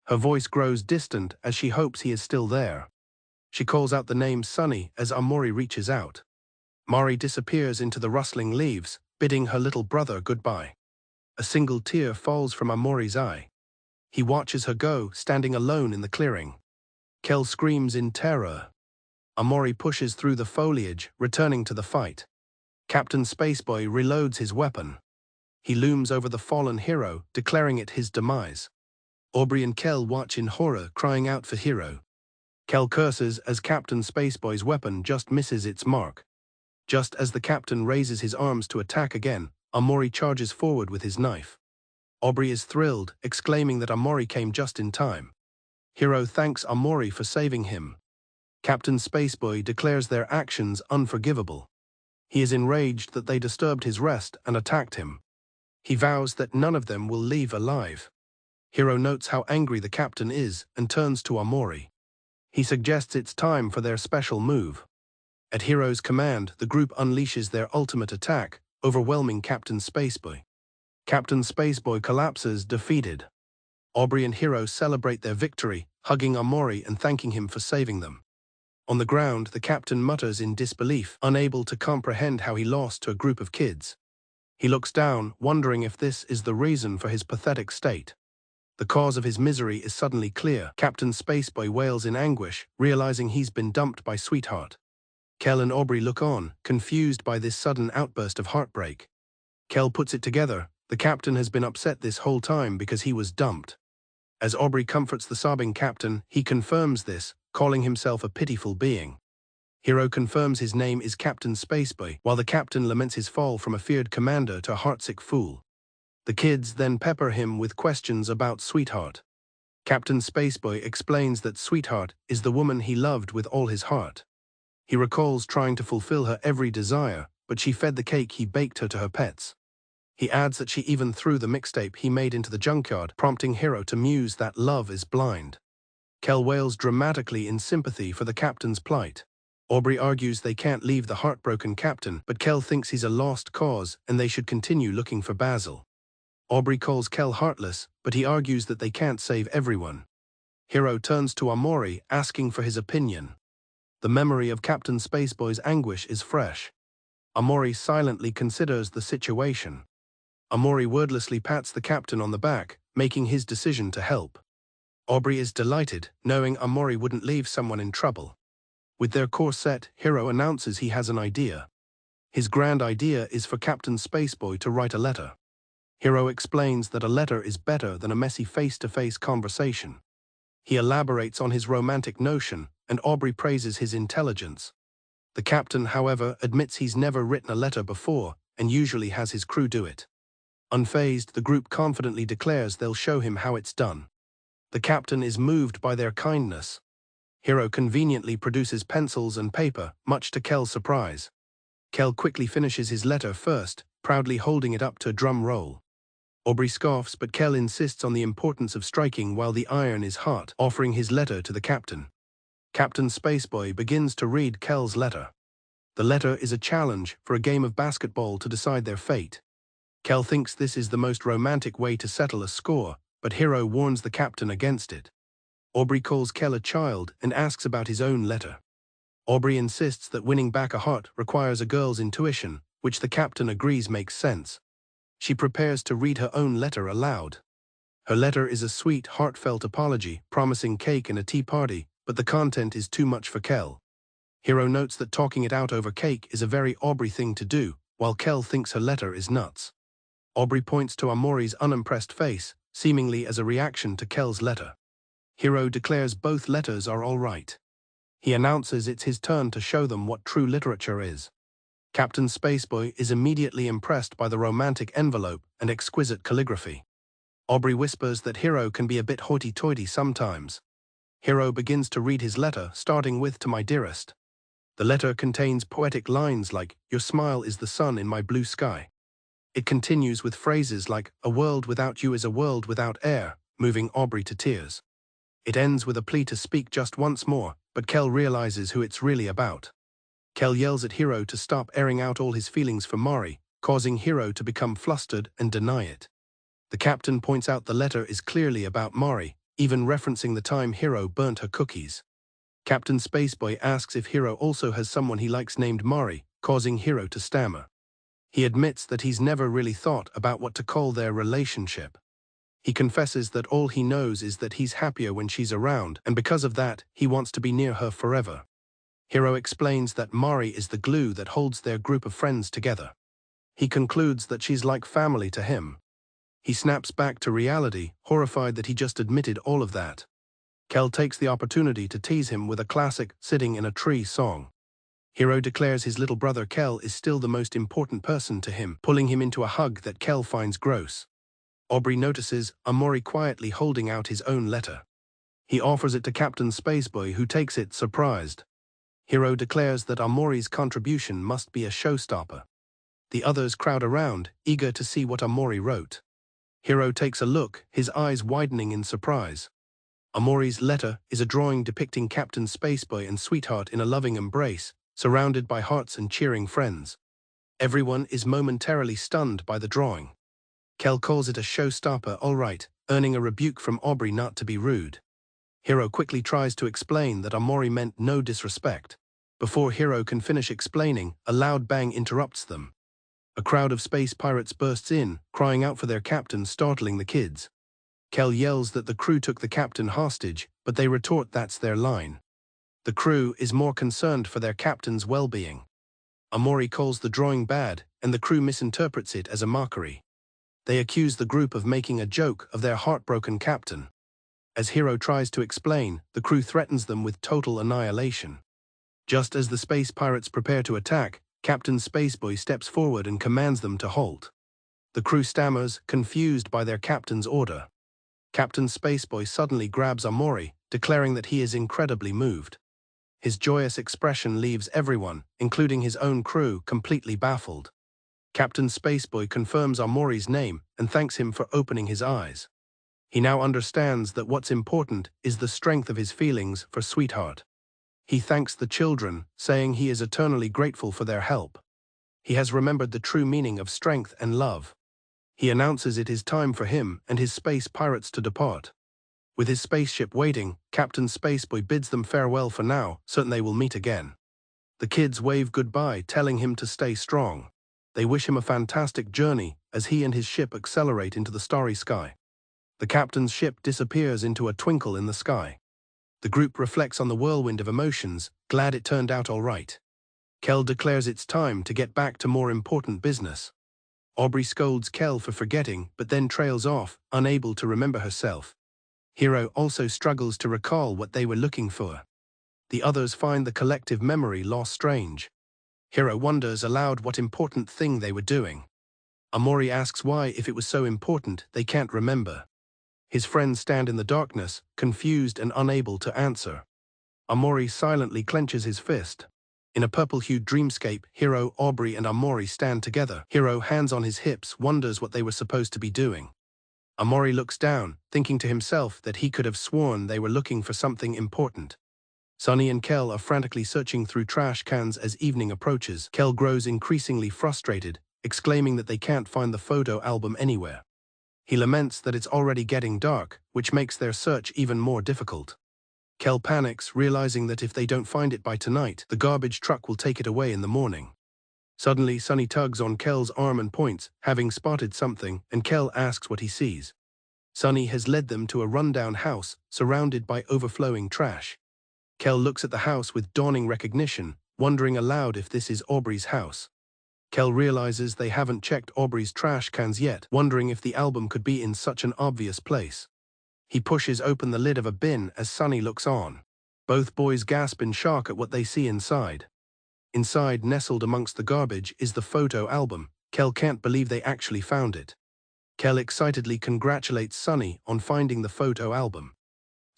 Her voice grows distant as she hopes he is still there. She calls out the name Sunny as Amori reaches out. Mori disappears into the rustling leaves, bidding her little brother goodbye. A single tear falls from Amori's eye. He watches her go, standing alone in the clearing. Kel screams in terror. Amori pushes through the foliage, returning to the fight. Captain Spaceboy reloads his weapon. He looms over the fallen hero, declaring it his demise. Aubrey and Kel watch in horror, crying out for Hero. Kel curses as Captain Spaceboy's weapon just misses its mark. Just as the captain raises his arms to attack again, Amori charges forward with his knife. Aubrey is thrilled, exclaiming that Amori came just in time. Hero thanks Amori for saving him. Captain Spaceboy declares their actions unforgivable. He is enraged that they disturbed his rest and attacked him. He vows that none of them will leave alive. Hero notes how angry the captain is and turns to Amori. He suggests it's time for their special move. At Hero's command, the group unleashes their ultimate attack, overwhelming Captain Spaceboy. Captain Spaceboy collapses, defeated. Aubrey and Hero celebrate their victory, hugging Amori and thanking him for saving them. On the ground, the captain mutters in disbelief, unable to comprehend how he lost to a group of kids. He looks down, wondering if this is the reason for his pathetic state. The cause of his misery is suddenly clear. Captain Spaceboy wails in anguish, realizing he's been dumped by Sweetheart. Kel and Aubrey look on, confused by this sudden outburst of heartbreak. Kel puts it together. The captain has been upset this whole time because he was dumped. As Aubrey comforts the sobbing captain, he confirms this, calling himself a pitiful being. Hero confirms his name is Captain Spaceboy, while the captain laments his fall from a feared commander to a heartsick fool. The kids then pepper him with questions about Sweetheart. Captain Spaceboy explains that Sweetheart is the woman he loved with all his heart. He recalls trying to fulfill her every desire, but she fed the cake he baked her to her pets. He adds that she even threw the mixtape he made into the junkyard, prompting Hero to muse that love is blind. Kel wails dramatically in sympathy for the captain's plight. Aubrey argues they can't leave the heartbroken captain, but Kel thinks he's a lost cause and they should continue looking for Basil. Aubrey calls Kel heartless, but he argues that they can't save everyone. Hero turns to Amori, asking for his opinion. The memory of Captain Spaceboy's anguish is fresh. Amori silently considers the situation. Amori wordlessly pats the captain on the back, making his decision to help. Aubrey is delighted, knowing Amori wouldn't leave someone in trouble. With their course set, Hero announces he has an idea. His grand idea is for Captain Spaceboy to write a letter. Hero explains that a letter is better than a messy face-to-face conversation. He elaborates on his romantic notion, and Aubrey praises his intelligence. The captain, however, admits he's never written a letter before, and usually has his crew do it. Unfazed, the group confidently declares they'll show him how it's done. The captain is moved by their kindness. Hero conveniently produces pencils and paper, much to Kel's surprise. Kel quickly finishes his letter first, proudly holding it up to a drum roll. Aubrey scoffs, but Kel insists on the importance of striking while the iron is hot, offering his letter to the captain. Captain Spaceboy begins to read Kel's letter. The letter is a challenge for a game of basketball to decide their fate. Kel thinks this is the most romantic way to settle a score, but Hero warns the captain against it. Aubrey calls Kel a child and asks about his own letter. Aubrey insists that winning back a heart requires a girl's intuition, which the captain agrees makes sense. She prepares to read her own letter aloud. Her letter is a sweet, heartfelt apology, promising cake and a tea party, but the content is too much for Kel. Hero notes that talking it out over cake is a very Aubrey thing to do, while Kel thinks her letter is nuts. Aubrey points to Amori's unimpressed face, seemingly as a reaction to Kel's letter. Hero declares both letters are all right. He announces it's his turn to show them what true literature is. Captain Spaceboy is immediately impressed by the romantic envelope and exquisite calligraphy. Aubrey whispers that Hero can be a bit hoity-toity sometimes. Hero begins to read his letter, starting with "To my dearest." The letter contains poetic lines like, "Your smile is the sun in my blue sky." It continues with phrases like, "A world without you is a world without air," moving Aubrey to tears. It ends with a plea to speak just once more, but Kel realizes who it's really about. Kel yells at Hero to stop airing out all his feelings for Mori, causing Hiro to become flustered and deny it. The captain points out the letter is clearly about Mari, even referencing the time Hiro burnt her cookies. Captain Spaceboy asks if Hiro also has someone he likes named Mari, causing Hiro to stammer. He admits that he's never really thought about what to call their relationship. He confesses that all he knows is that he's happier when she's around, and because of that, he wants to be near her forever. Hiro explains that Mari is the glue that holds their group of friends together. He concludes that she's like family to him. He snaps back to reality, horrified that he just admitted all of that. Kel takes the opportunity to tease him with a classic "Sitting in a Tree" song. Hiro declares his little brother Kel is still the most important person to him, pulling him into a hug that Kel finds gross. Aubrey notices Amori quietly holding out his own letter. He offers it to Captain Spaceboy, who takes it surprised. Hiro declares that Amori's contribution must be a showstopper. The others crowd around, eager to see what Amori wrote. Hiro takes a look, his eyes widening in surprise. Amori's letter is a drawing depicting Captain Spaceboy and Sweetheart in a loving embrace, surrounded by hearts and cheering friends. Everyone is momentarily stunned by the drawing. Kel calls it a showstopper, all right, earning a rebuke from Aubrey not to be rude. Hiro quickly tries to explain that Amori meant no disrespect. Before Hiro can finish explaining, a loud bang interrupts them. A crowd of space pirates bursts in, crying out for their captain, startling the kids. Kel yells that the crew took the captain hostage, but they retort that's their line. The crew is more concerned for their captain's well-being. Amori calls the drawing bad, and the crew misinterprets it as a mockery. They accuse the group of making a joke of their heartbroken captain. As Hiro tries to explain, the crew threatens them with total annihilation. Just as the space pirates prepare to attack, Captain Spaceboy steps forward and commands them to halt. The crew stammers, confused by their captain's order. Captain Spaceboy suddenly grabs Amori, declaring that he is incredibly moved. His joyous expression leaves everyone, including his own crew, completely baffled. Captain Spaceboy confirms Amori's name and thanks him for opening his eyes. He now understands that what's important is the strength of his feelings for Sweetheart. He thanks the children, saying he is eternally grateful for their help. He has remembered the true meaning of strength and love. He announces it is time for him and his space pirates to depart. With his spaceship waiting, Captain Spaceboy bids them farewell for now, certain they will meet again. The kids wave goodbye, telling him to stay strong. They wish him a fantastic journey as he and his ship accelerate into the starry sky. The captain's ship disappears into a twinkle in the sky. The group reflects on the whirlwind of emotions, glad it turned out all right. Kel declares it's time to get back to more important business. Aubrey scolds Kel for forgetting, but then trails off, unable to remember herself. Hiro also struggles to recall what they were looking for. The others find the collective memory loss strange. Hiro wonders aloud what important thing they were doing. Amori asks why, if it was so important, they can't remember. His friends stand in the darkness, confused and unable to answer. Amori silently clenches his fist. In a purple-hued dreamscape, Hiro, Aubrey and Amori stand together. Hiro, hands on his hips, wonders what they were supposed to be doing. Amori looks down, thinking to himself that he could have sworn they were looking for something important. Sunny and Kel are frantically searching through trash cans as evening approaches. Kel grows increasingly frustrated, exclaiming that they can't find the photo album anywhere. He laments that it's already getting dark, which makes their search even more difficult. Kel panics, realizing that if they don't find it by tonight, the garbage truck will take it away in the morning. Suddenly, Sunny tugs on Kel's arm and points, having spotted something, and Kel asks what he sees. Sunny has led them to a rundown house, surrounded by overflowing trash. Kel looks at the house with dawning recognition, wondering aloud if this is Aubrey's house. Kel realizes they haven't checked Aubrey's trash cans yet, wondering if the album could be in such an obvious place. He pushes open the lid of a bin as Sunny looks on. Both boys gasp in shock at what they see inside. Inside, nestled amongst the garbage, is the photo album. Kel can't believe they actually found it. Kel excitedly congratulates Sunny on finding the photo album.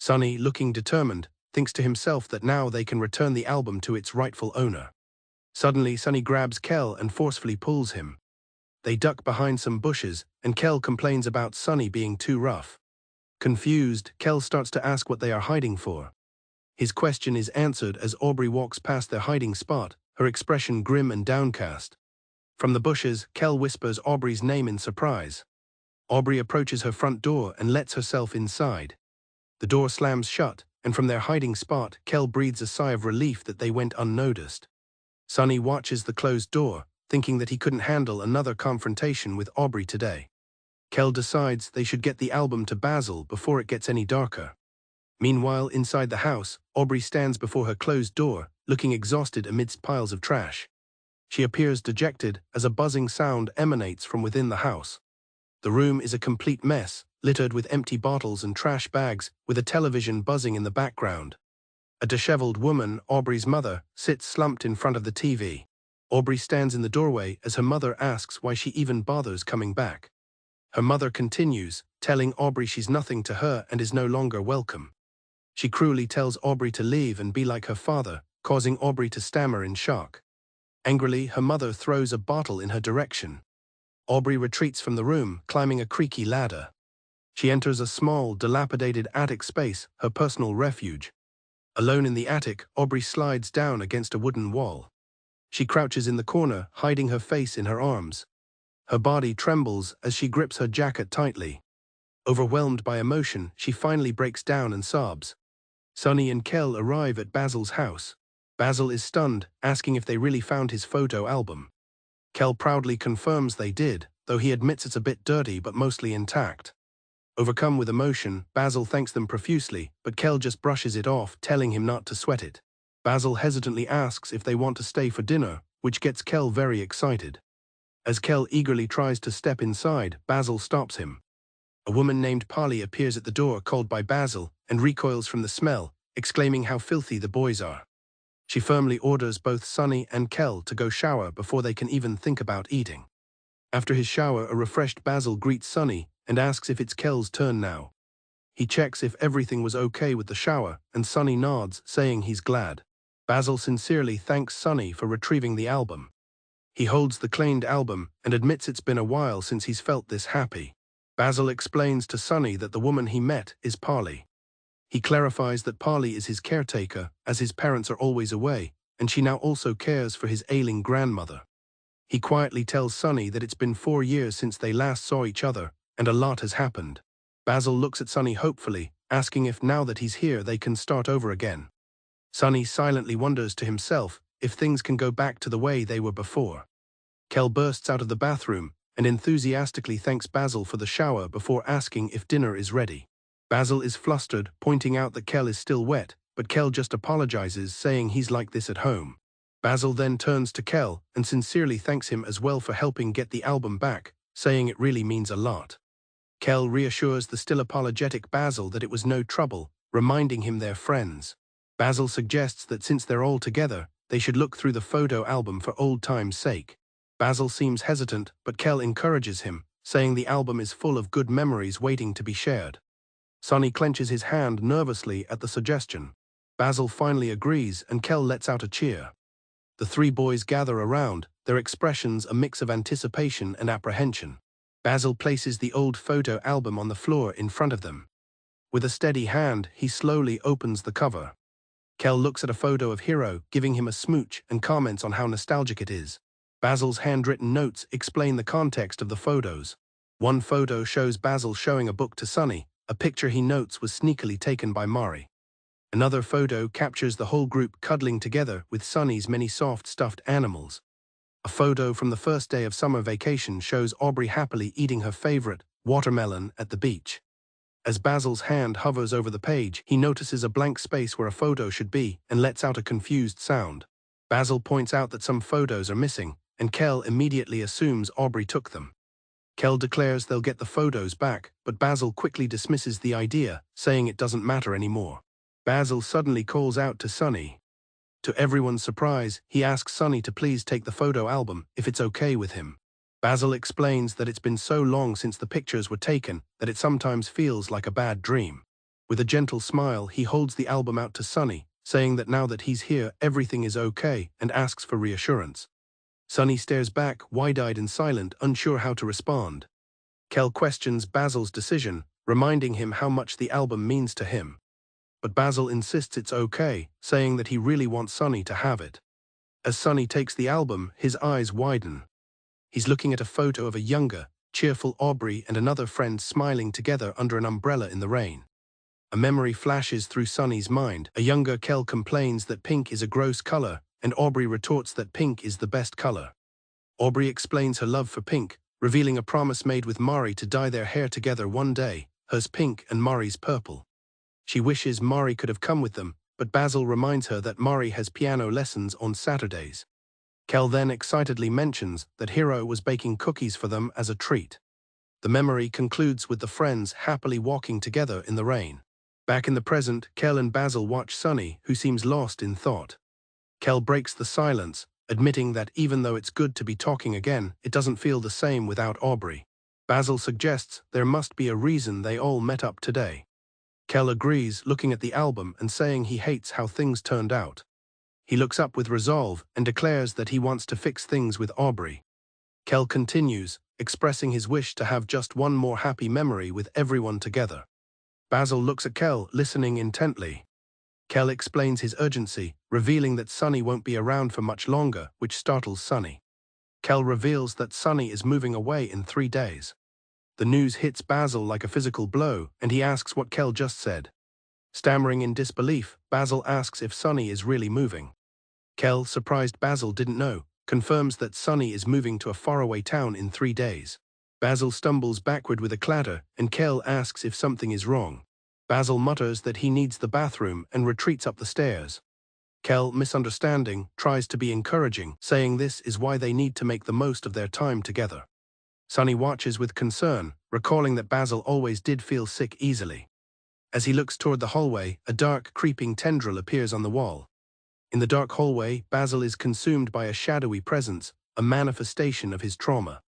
Sunny, looking determined, thinks to himself that now they can return the album to its rightful owner. Suddenly, Sunny grabs Kel and forcefully pulls him. They duck behind some bushes, and Kel complains about Sunny being too rough. Confused, Kel starts to ask what they are hiding for. His question is answered as Aubrey walks past their hiding spot, her expression grim and downcast. From the bushes, Kel whispers Aubrey's name in surprise. Aubrey approaches her front door and lets herself inside. The door slams shut, and from their hiding spot, Kel breathes a sigh of relief that they went unnoticed. Sunny watches the closed door, thinking that he couldn't handle another confrontation with Aubrey today. Kel decides they should get the album to Basil before it gets any darker. Meanwhile, inside the house, Aubrey stands before her closed door, looking exhausted amidst piles of trash. She appears dejected as a buzzing sound emanates from within the house. The room is a complete mess, littered with empty bottles and trash bags, with a television buzzing in the background. A disheveled woman, Aubrey's mother, sits slumped in front of the TV. Aubrey stands in the doorway as her mother asks why she even bothers coming back. Her mother continues, telling Aubrey she's nothing to her and is no longer welcome. She cruelly tells Aubrey to leave and be like her father, causing Aubrey to stammer in shock. Angrily, her mother throws a bottle in her direction. Aubrey retreats from the room, climbing a creaky ladder. She enters a small, dilapidated attic space, her personal refuge. Alone in the attic, Aubrey slides down against a wooden wall. She crouches in the corner, hiding her face in her arms. Her body trembles as she grips her jacket tightly. Overwhelmed by emotion, she finally breaks down and sobs. Sunny and Kel arrive at Basil's house. Basil is stunned, asking if they really found his photo album. Kel proudly confirms they did, though he admits it's a bit dirty but mostly intact. Overcome with emotion, Basil thanks them profusely, but Kel just brushes it off, telling him not to sweat it. Basil hesitantly asks if they want to stay for dinner, which gets Kel very excited. As Kel eagerly tries to step inside, Basil stops him. A woman named Polly appears at the door, called by Basil, and recoils from the smell, exclaiming how filthy the boys are. She firmly orders both Sunny and Kel to go shower before they can even think about eating. After his shower, a refreshed Basil greets Sunny and asks if it's Kel's turn now. He checks if everything was okay with the shower, and Sunny nods, saying he's glad. Basil sincerely thanks Sunny for retrieving the album. He holds the claimed album and admits it's been a while since he's felt this happy. Basil explains to Sunny that the woman he met is Polly. He clarifies that Polly is his caretaker, as his parents are always away, and she now also cares for his ailing grandmother. He quietly tells Sunny that it's been 4 years since they last saw each other, and a lot has happened. Basil looks at Sunny hopefully, asking if now that he's here they can start over again. Sunny silently wonders to himself if things can go back to the way they were before. Kel bursts out of the bathroom and enthusiastically thanks Basil for the shower before asking if dinner is ready. Basil is flustered, pointing out that Kel is still wet, but Kel just apologizes, saying he's like this at home. Basil then turns to Kel and sincerely thanks him as well for helping get the album back, saying it really means a lot. Kel reassures the still apologetic Basil that it was no trouble, reminding him they're friends. Basil suggests that since they're all together, they should look through the photo album for old time's sake. Basil seems hesitant, but Kel encourages him, saying the album is full of good memories waiting to be shared. Sunny clenches his hand nervously at the suggestion. Basil finally agrees and Kel lets out a cheer. The 3 boys gather around, their expressions a mix of anticipation and apprehension. Basil places the old photo album on the floor in front of them. With a steady hand, he slowly opens the cover. Kel looks at a photo of Hiro, giving him a smooch, and comments on how nostalgic it is. Basil's handwritten notes explain the context of the photos. One photo shows Basil showing a book to Sunny, a picture he notes was sneakily taken by Mari. Another photo captures the whole group cuddling together with Sunny's many soft stuffed animals. A photo from the first day of summer vacation shows Aubrey happily eating her favorite, watermelon, at the beach. As Basil's hand hovers over the page, he notices a blank space where a photo should be and lets out a confused sound. Basil points out that some photos are missing, and Kel immediately assumes Aubrey took them. Kel declares they'll get the photos back, but Basil quickly dismisses the idea, saying it doesn't matter anymore. Basil suddenly calls out to Sunny. To everyone's surprise, he asks Sunny to please take the photo album, if it's okay with him. Basil explains that it's been so long since the pictures were taken that it sometimes feels like a bad dream. With a gentle smile, he holds the album out to Sunny, saying that now that he's here, everything is okay, and asks for reassurance. Sunny stares back, wide-eyed and silent, unsure how to respond. Kel questions Basil's decision, reminding him how much the album means to him. But Basil insists it's okay, saying that he really wants Sunny to have it. As Sunny takes the album, his eyes widen. He's looking at a photo of a younger, cheerful Aubrey and another friend smiling together under an umbrella in the rain. A memory flashes through Sunny's mind. A younger Kel complains that pink is a gross color, and Aubrey retorts that pink is the best color. Aubrey explains her love for pink, revealing a promise made with Mari to dye their hair together one day, hers pink and Mari's purple. She wishes Mari could have come with them, but Basil reminds her that Mari has piano lessons on Saturdays. Kel then excitedly mentions that Hiro was baking cookies for them as a treat. The memory concludes with the friends happily walking together in the rain. Back in the present, Kel and Basil watch Sunny, who seems lost in thought. Kel breaks the silence, admitting that even though it's good to be talking again, it doesn't feel the same without Aubrey. Basil suggests there must be a reason they all met up today. Kel agrees, looking at the album and saying he hates how things turned out. He looks up with resolve and declares that he wants to fix things with Aubrey. Kel continues, expressing his wish to have just one more happy memory with everyone together. Basil looks at Kel, listening intently. Kel explains his urgency, revealing that Sunny won't be around for much longer, which startles Sunny. Kel reveals that Sunny is moving away in 3 days. The news hits Basil like a physical blow, and he asks what Kel just said. Stammering in disbelief, Basil asks if Sunny is really moving. Kel, surprised Basil didn't know, confirms that Sunny is moving to a faraway town in 3 days. Basil stumbles backward with a clatter, and Kel asks if something is wrong. Basil mutters that he needs the bathroom and retreats up the stairs. Kel, misunderstanding, tries to be encouraging, saying this is why they need to make the most of their time together. Sunny watches with concern, recalling that Basil always did feel sick easily. As he looks toward the hallway, a dark, creeping tendril appears on the wall. In the dark hallway, Basil is consumed by a shadowy presence, a manifestation of his trauma.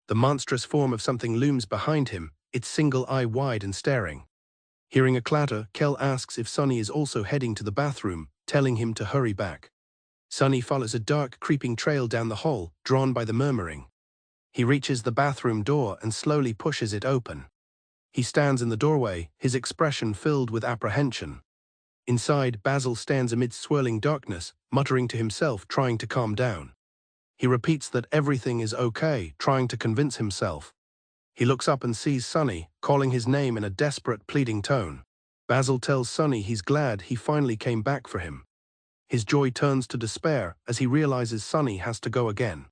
The monstrous form of something looms behind him, its single eye wide and staring. Hearing a clatter, Kel asks if Sunny is also heading to the bathroom, telling him to hurry back. Sunny follows a dark, creeping trail down the hall, drawn by the murmuring. He reaches the bathroom door and slowly pushes it open. He stands in the doorway, his expression filled with apprehension. Inside, Basil stands amid swirling darkness, muttering to himself, trying to calm down. He repeats that everything is okay, trying to convince himself. He looks up and sees Sunny, calling his name in a desperate, pleading tone. Basil tells Sunny he's glad he finally came back for him. His joy turns to despair as he realizes Sunny has to go again.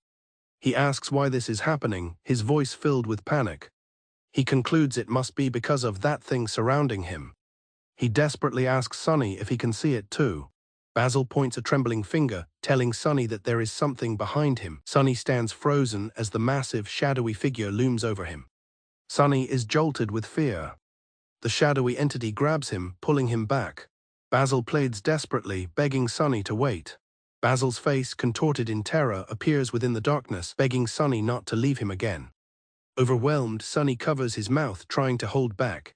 He asks why this is happening, his voice filled with panic. He concludes it must be because of that thing surrounding him. He desperately asks Sunny if he can see it too. Basil points a trembling finger, telling Sunny that there is something behind him. Sunny stands frozen as the massive, shadowy figure looms over him. Sunny is jolted with fear. The shadowy entity grabs him, pulling him back. Basil pleads desperately, begging Sunny to wait. Basil's face, contorted in terror, appears within the darkness, begging Sunny not to leave him again. Overwhelmed, Sunny covers his mouth, trying to hold back.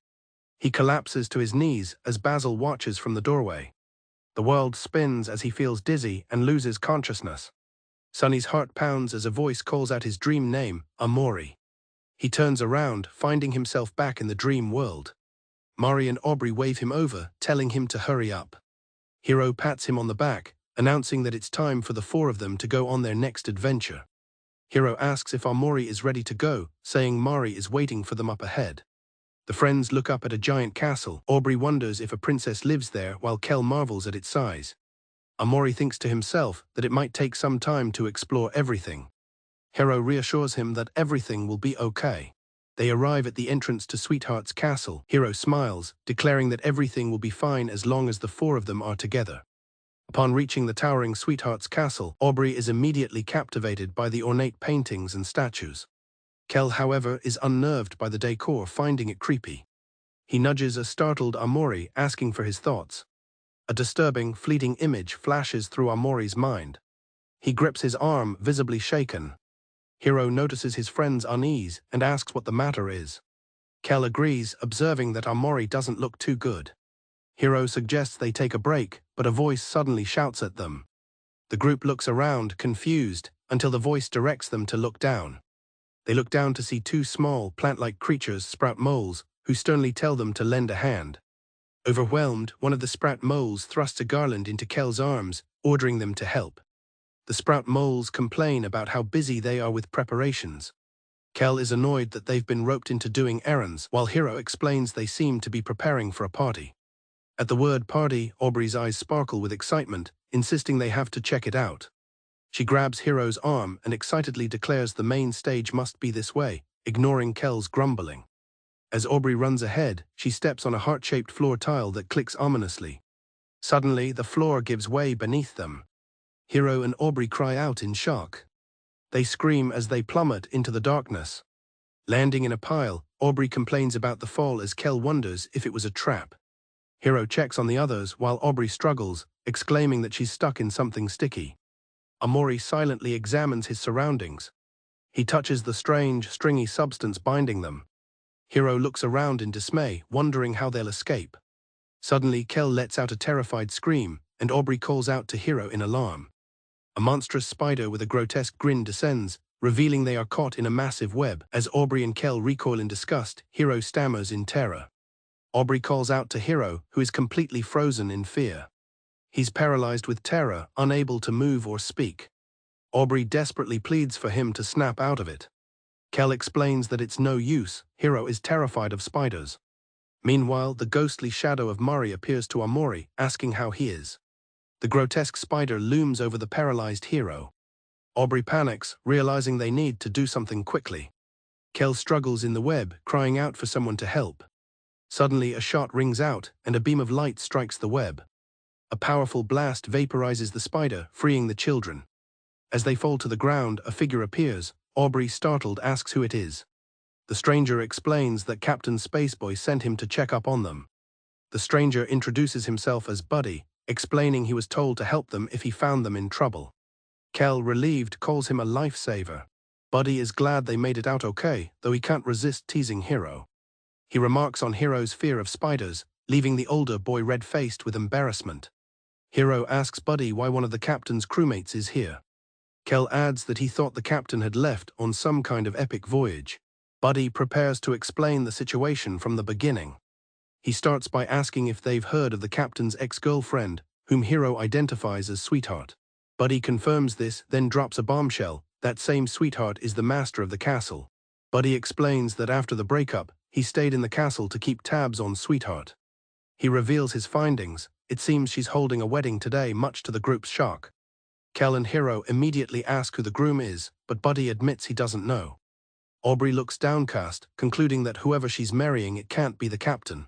He collapses to his knees as Basil watches from the doorway. The world spins as he feels dizzy and loses consciousness. Sunny's heart pounds as a voice calls out his dream name, Amori. He turns around, finding himself back in the dream world. Mari and Aubrey wave him over, telling him to hurry up. Hiro pats him on the back, announcing that it's time for the 4 of them to go on their next adventure. Hiro asks if Amori is ready to go, saying Mari is waiting for them up ahead. The friends look up at a giant castle. Aubrey wonders if a princess lives there, while Kel marvels at its size. Amori thinks to himself that it might take some time to explore everything. Hiro reassures him that everything will be okay. They arrive at the entrance to Sweetheart's castle. Hiro smiles, declaring that everything will be fine as long as the 4 of them are together. Upon reaching the towering Sweetheart's castle, Aubrey is immediately captivated by the ornate paintings and statues. Kel, however, is unnerved by the decor, finding it creepy. He nudges a startled Amori, asking for his thoughts. A disturbing, fleeting image flashes through Amori's mind. He grips his arm, visibly shaken. Hiro notices his friend's unease and asks what the matter is. Kel agrees, observing that Amori doesn't look too good. Hiro suggests they take a break, but a voice suddenly shouts at them. The group looks around, confused, until the voice directs them to look down. They look down to see 2 small, plant-like creatures, sprout moles, who sternly tell them to lend a hand. Overwhelmed, one of the sprout moles thrusts a garland into Kel's arms, ordering them to help. The The sprout moles complain about how busy they are with preparations. Kel is annoyed that they've been roped into doing errands, while Hiro explains they seem to be preparing for a party. At the word party, Aubrey's eyes sparkle with excitement, insisting they have to check it out. She grabs Hiro's arm and excitedly declares the main stage must be this way, ignoring Kel's grumbling. As Aubrey runs ahead, she steps on a heart-shaped floor tile that clicks ominously. Suddenly, the floor gives way beneath them. Hiro and Aubrey cry out in shock. They scream as they plummet into the darkness. Landing in a pile, Aubrey complains about the fall as Kel wonders if it was a trap. Hiro checks on the others while Aubrey struggles, exclaiming that she's stuck in something sticky. Amori silently examines his surroundings. He touches the strange, stringy substance binding them. Hiro looks around in dismay, wondering how they'll escape. Suddenly, Kel lets out a terrified scream, and Aubrey calls out to Hiro in alarm. A monstrous spider with a grotesque grin descends, revealing they are caught in a massive web. As Aubrey and Kel recoil in disgust, Hiro stammers in terror. Aubrey calls out to Hiro, who is completely frozen in fear. He's paralyzed with terror, unable to move or speak. Aubrey desperately pleads for him to snap out of it. Kel explains that it's no use, Hiro is terrified of spiders. Meanwhile, the ghostly shadow of Mari appears to Amori, asking how he is. The grotesque spider looms over the paralyzed Hiro. Aubrey panics, realizing they need to do something quickly. Kel struggles in the web, crying out for someone to help. Suddenly, a shot rings out, and a beam of light strikes the web. A powerful blast vaporizes the spider, freeing the children. As they fall to the ground, a figure appears. Aubrey, startled, asks who it is. The stranger explains that Captain Spaceboy sent him to check up on them. The stranger introduces himself as Buddy, explaining he was told to help them if he found them in trouble. Kel, relieved, calls him a lifesaver. Buddy is glad they made it out okay, though he can't resist teasing Hiro. He remarks on Hiro's fear of spiders, leaving the older boy red-faced with embarrassment. Hiro asks Buddy why one of the captain's crewmates is here. Kel adds that he thought the captain had left on some kind of epic voyage. Buddy prepares to explain the situation from the beginning. He starts by asking if they've heard of the captain's ex-girlfriend, whom Hiro identifies as Sweetheart. Buddy confirms this, then drops a bombshell. That same Sweetheart is the master of the castle. Buddy explains that after the breakup, he stayed in the castle to keep tabs on Sweetheart. He reveals his findings. It seems she's holding a wedding today, much to the group's shock. Kel and Hiro immediately ask who the groom is, but Buddy admits he doesn't know. Aubrey looks downcast, concluding that whoever she's marrying, it can't be the captain.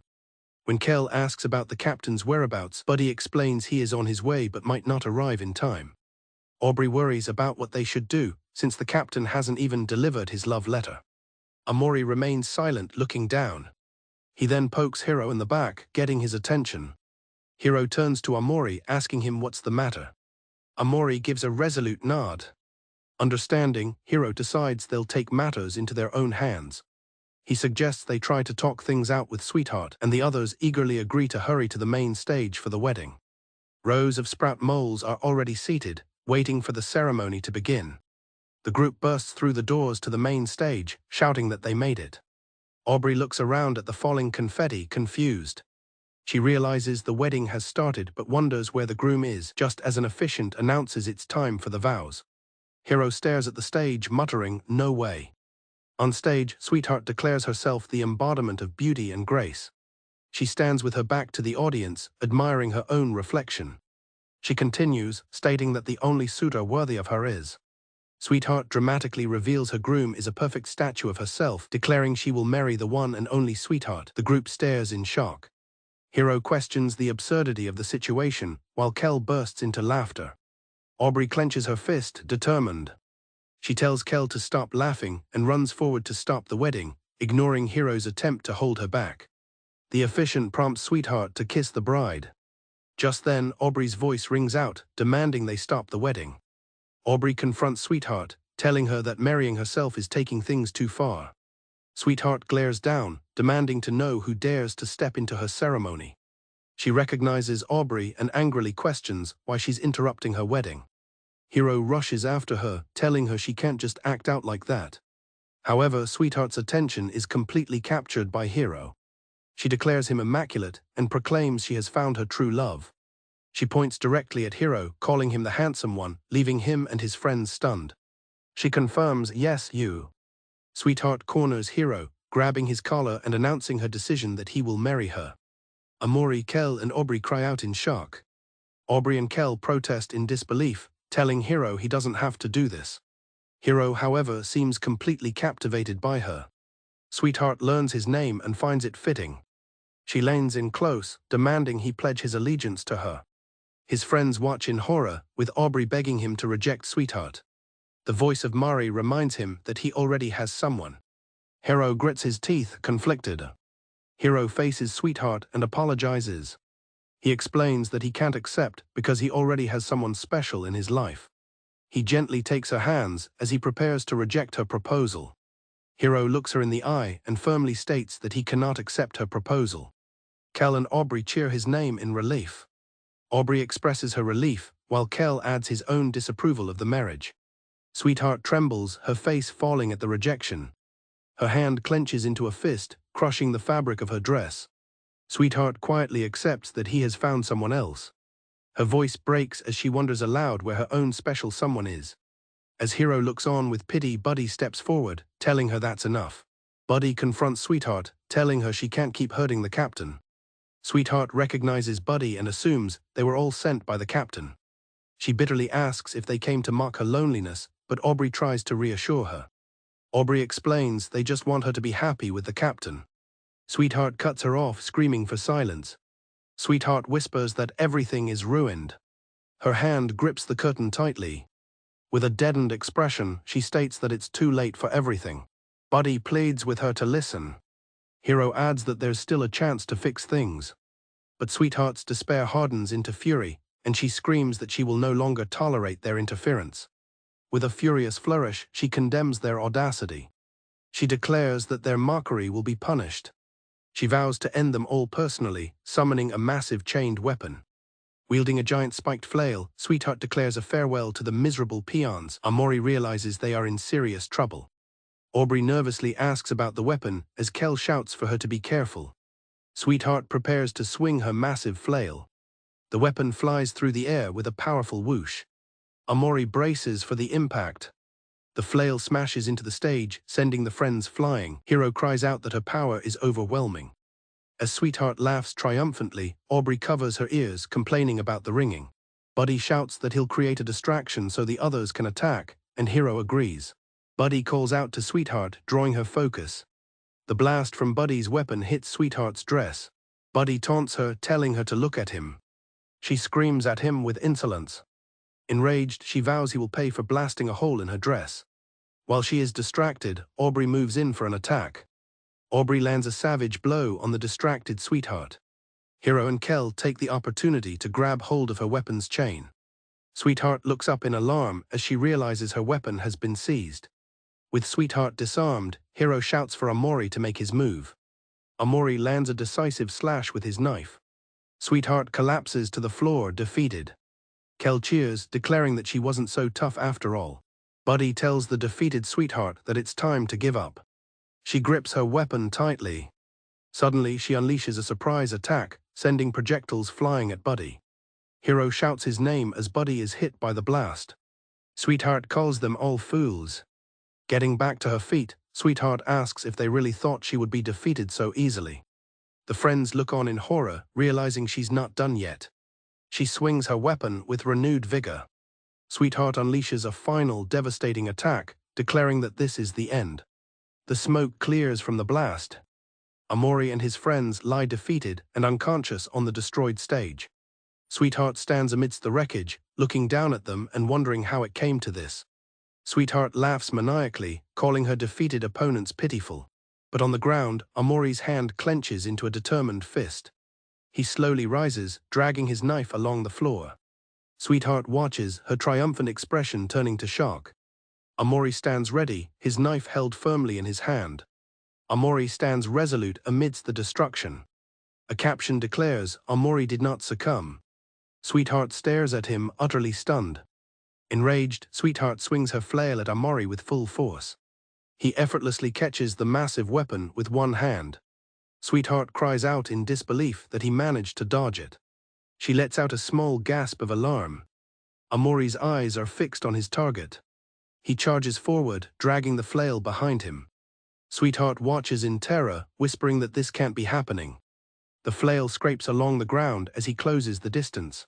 When Kel asks about the captain's whereabouts, Buddy explains he is on his way but might not arrive in time. Aubrey worries about what they should do, since the captain hasn't even delivered his love letter. Amori remains silent, looking down. He then pokes Hiro in the back, getting his attention. Hiro turns to Amori, asking him what's the matter. Amori gives a resolute nod. Understanding, Hiro decides they'll take matters into their own hands. He suggests they try to talk things out with Sweetheart, and the others eagerly agree to hurry to the main stage for the wedding. Rows of sprout moles are already seated, waiting for the ceremony to begin. The group bursts through the doors to the main stage, shouting that they made it. Aubrey looks around at the falling confetti, confused. She realizes the wedding has started but wonders where the groom is, just as an officiant announces it's time for the vows. Hiro stares at the stage, muttering, "No way." On stage, Sweetheart declares herself the embodiment of beauty and grace. She stands with her back to the audience, admiring her own reflection. She continues, stating that the only suitor worthy of her is. Sweetheart dramatically reveals her groom is a perfect statue of herself, declaring she will marry the one and only Sweetheart. The group stares in shock. Hiro questions the absurdity of the situation, while Kel bursts into laughter. Aubrey clenches her fist, determined. She tells Kel to stop laughing and runs forward to stop the wedding, ignoring Hiro's attempt to hold her back. The officiant prompts Sweetheart to kiss the bride. Just then, Aubrey's voice rings out, demanding they stop the wedding. Aubrey confronts Sweetheart, telling her that marrying herself is taking things too far. Sweetheart glares down, demanding to know who dares to step into her ceremony. She recognizes Aubrey and angrily questions why she's interrupting her wedding. Hiro rushes after her, telling her she can't just act out like that. However, Sweetheart's attention is completely captured by Hiro. She declares him immaculate and proclaims she has found her true love. She points directly at Hiro, calling him the handsome one, leaving him and his friends stunned. She confirms, "Yes, you." Sweetheart corners Hiro, grabbing his collar and announcing her decision that he will marry her. Amori, Kel, and Aubrey cry out in shock. Aubrey and Kel protest in disbelief, telling Hiro he doesn't have to do this. Hiro, however, seems completely captivated by her. Sweetheart learns his name and finds it fitting. She leans in close, demanding he pledge his allegiance to her. His friends watch in horror, with Aubrey begging him to reject Sweetheart. The voice of Mari reminds him that he already has someone. Hiro grits his teeth, conflicted. Hiro faces Sweetheart and apologizes. He explains that he can't accept because he already has someone special in his life. He gently takes her hands as he prepares to reject her proposal. Hiro looks her in the eye and firmly states that he cannot accept her proposal. Kel and Aubrey cheer his name in relief. Aubrey expresses her relief, while Kel adds his own disapproval of the marriage. Sweetheart trembles, her face falling at the rejection. Her hand clenches into a fist, crushing the fabric of her dress. Sweetheart quietly accepts that he has found someone else. Her voice breaks as she wonders aloud where her own special someone is. As Hiro looks on with pity, Buddy steps forward, telling her that's enough. Buddy confronts Sweetheart, telling her she can't keep hurting the captain. Sweetheart recognizes Buddy and assumes they were all sent by the captain. She bitterly asks if they came to mock her loneliness, but Aubrey tries to reassure her. Aubrey explains they just want her to be happy with the captain. Sweetheart cuts her off, screaming for silence. Sweetheart whispers that everything is ruined. Her hand grips the curtain tightly. With a deadened expression, she states that it's too late for everything. Buddy pleads with her to listen. Hiro adds that there's still a chance to fix things. But Sweetheart's despair hardens into fury, and she screams that she will no longer tolerate their interference. With a furious flourish, she condemns their audacity. She declares that their mockery will be punished. She vows to end them all personally, summoning a massive chained weapon. Wielding a giant spiked flail, Sweetheart declares a farewell to the miserable peons. Amori realizes they are in serious trouble. Aubrey nervously asks about the weapon as Kel shouts for her to be careful. Sweetheart prepares to swing her massive flail. The weapon flies through the air with a powerful whoosh. Amori braces for the impact. The flail smashes into the stage, sending the friends flying. Hiro cries out that her power is overwhelming. As Sweetheart laughs triumphantly, Aubrey covers her ears, complaining about the ringing. Buddy shouts that he'll create a distraction so the others can attack, and Hiro agrees. Buddy calls out to Sweetheart, drawing her focus. The blast from Buddy's weapon hits Sweetheart's dress. Buddy taunts her, telling her to look at him. She screams at him with insolence. Enraged, she vows he will pay for blasting a hole in her dress. While she is distracted, Aubrey moves in for an attack. Aubrey lands a savage blow on the distracted Sweetheart. Hiro and Kel take the opportunity to grab hold of her weapon's chain. Sweetheart looks up in alarm as she realizes her weapon has been seized. With Sweetheart disarmed, Hiro shouts for Amori to make his move. Amori lands a decisive slash with his knife. Sweetheart collapses to the floor, defeated. Kel cheers, declaring that she wasn't so tough after all. Buddy tells the defeated Sweetheart that it's time to give up. She grips her weapon tightly. Suddenly, she unleashes a surprise attack, sending projectiles flying at Buddy. Hiro shouts his name as Buddy is hit by the blast. Sweetheart calls them all fools. Getting back to her feet, Sweetheart asks if they really thought she would be defeated so easily. The friends look on in horror, realizing she's not done yet. She swings her weapon with renewed vigor. Sweetheart unleashes a final devastating attack, declaring that this is the end. The smoke clears from the blast. Amori and his friends lie defeated and unconscious on the destroyed stage. Sweetheart stands amidst the wreckage, looking down at them and wondering how it came to this. Sweetheart laughs maniacally, calling her defeated opponents pitiful. But on the ground, Amori's hand clenches into a determined fist. He slowly rises, dragging his knife along the floor. Sweetheart watches, her triumphant expression turning to shock. Amori stands ready, his knife held firmly in his hand. Amori stands resolute amidst the destruction. A caption declares, Amori did not succumb. Sweetheart stares at him, utterly stunned. Enraged, Sweetheart swings her flail at Amori with full force. He effortlessly catches the massive weapon with one hand. Sweetheart cries out in disbelief that he managed to dodge it. She lets out a small gasp of alarm. Amori's eyes are fixed on his target. He charges forward, dragging the flail behind him. Sweetheart watches in terror, whispering that this can't be happening. The flail scrapes along the ground as he closes the distance.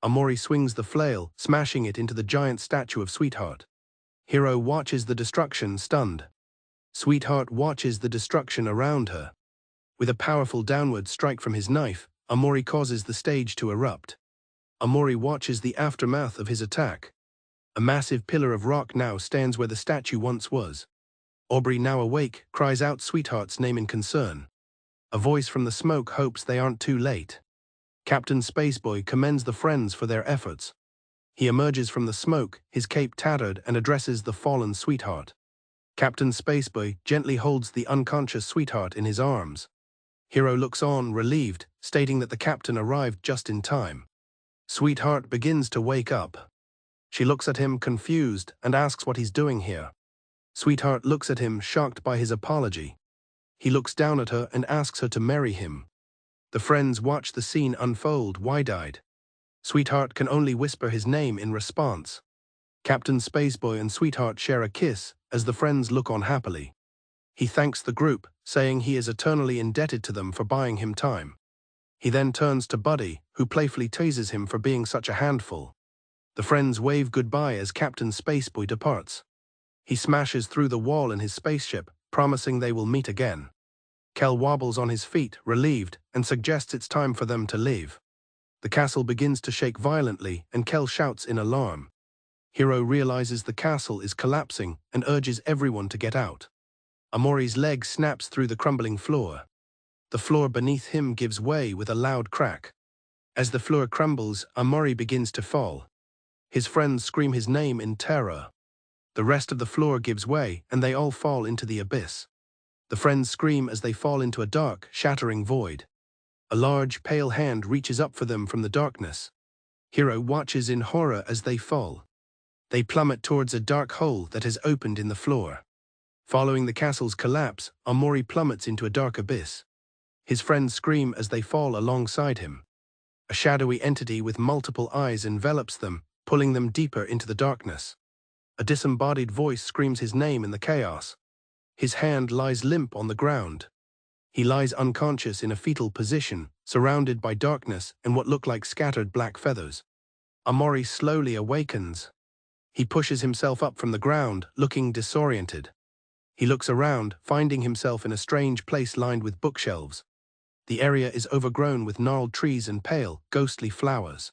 Amori swings the flail, smashing it into the giant statue of Sweetheart. Hiro watches the destruction, stunned. Sweetheart watches the destruction around her. With a powerful downward strike from his knife, Amori causes the stage to erupt. Amori watches the aftermath of his attack. A massive pillar of rock now stands where the statue once was. Aubrey, now awake, cries out Sweetheart's name in concern. A voice from the smoke hopes they aren't too late. Captain Spaceboy commends the friends for their efforts. He emerges from the smoke, his cape tattered, and addresses the fallen Sweetheart. Captain Spaceboy gently holds the unconscious Sweetheart in his arms. Hiro looks on, relieved, stating that the captain arrived just in time. Sweetheart begins to wake up. She looks at him, confused, and asks what he's doing here. Sweetheart looks at him, shocked by his apology. He looks down at her and asks her to marry him. The friends watch the scene unfold, wide-eyed. Sweetheart can only whisper his name in response. Captain Spaceboy and Sweetheart share a kiss as the friends look on happily. He thanks the group, saying he is eternally indebted to them for buying him time. He then turns to Buddy, who playfully teases him for being such a handful. The friends wave goodbye as Captain Spaceboy departs. He smashes through the wall in his spaceship, promising they will meet again. Kel wobbles on his feet, relieved, and suggests it's time for them to leave. The castle begins to shake violently, and Kel shouts in alarm. Hiro realizes the castle is collapsing and urges everyone to get out. Amori's leg snaps through the crumbling floor. The floor beneath him gives way with a loud crack. As the floor crumbles, Amori begins to fall. His friends scream his name in terror. The rest of the floor gives way, and they all fall into the abyss. The friends scream as they fall into a dark, shattering void. A large, pale hand reaches up for them from the darkness. Hiro watches in horror as they fall. They plummet towards a dark hole that has opened in the floor. Following the castle's collapse, Amori plummets into a dark abyss. His friends scream as they fall alongside him. A shadowy entity with multiple eyes envelops them, pulling them deeper into the darkness. A disembodied voice screams his name in the chaos. His hand lies limp on the ground. He lies unconscious in a fetal position, surrounded by darkness and what look like scattered black feathers. Amori slowly awakens. He pushes himself up from the ground, looking disoriented. He looks around, finding himself in a strange place lined with bookshelves. The area is overgrown with gnarled trees and pale, ghostly flowers.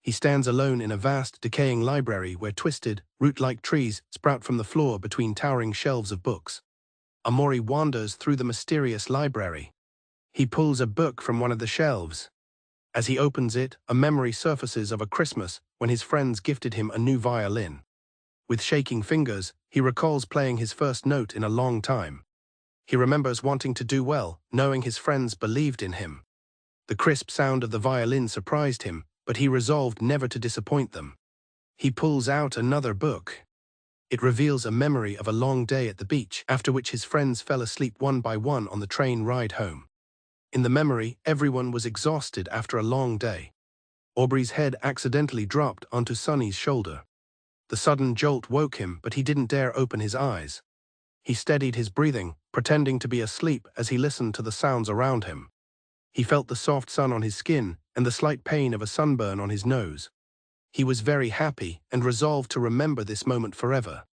He stands alone in a vast, decaying library where twisted, root-like trees sprout from the floor between towering shelves of books. Amori wanders through the mysterious library. He pulls a book from one of the shelves. As he opens it, a memory surfaces of a Christmas when his friends gifted him a new violin. With shaking fingers, he recalls playing his first note in a long time. He remembers wanting to do well, knowing his friends believed in him. The crisp sound of the violin surprised him, but he resolved never to disappoint them. He pulls out another book. It reveals a memory of a long day at the beach, after which his friends fell asleep one by one on the train ride home. In the memory, everyone was exhausted after a long day. Aubrey's head accidentally dropped onto Sunny's shoulder. The sudden jolt woke him, but he didn't dare open his eyes. He steadied his breathing, pretending to be asleep as he listened to the sounds around him. He felt the soft sun on his skin and the slight pain of a sunburn on his nose. He was very happy and resolved to remember this moment forever.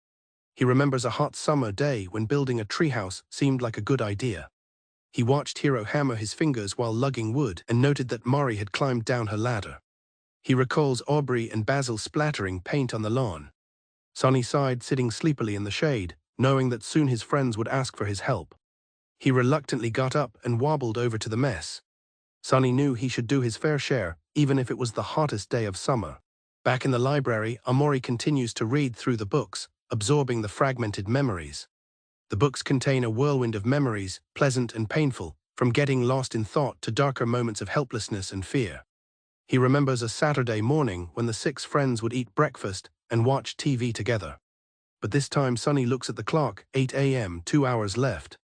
He remembers a hot summer day when building a treehouse seemed like a good idea. He watched Hiro hammer his fingers while lugging wood and noted that Mari had climbed down her ladder. He recalls Aubrey and Basil splattering paint on the lawn. Sunny sighed, sitting sleepily in the shade, knowing that soon his friends would ask for his help. He reluctantly got up and wobbled over to the mess. Sunny knew he should do his fair share, even if it was the hottest day of summer. Back in the library, Amori continues to read through the books, absorbing the fragmented memories. The books contain a whirlwind of memories, pleasant and painful, from getting lost in thought to darker moments of helplessness and fear. He remembers a Saturday morning when the 6 friends would eat breakfast and watch TV together. But this time Sunny looks at the clock, 8 a.m., 2 hours left.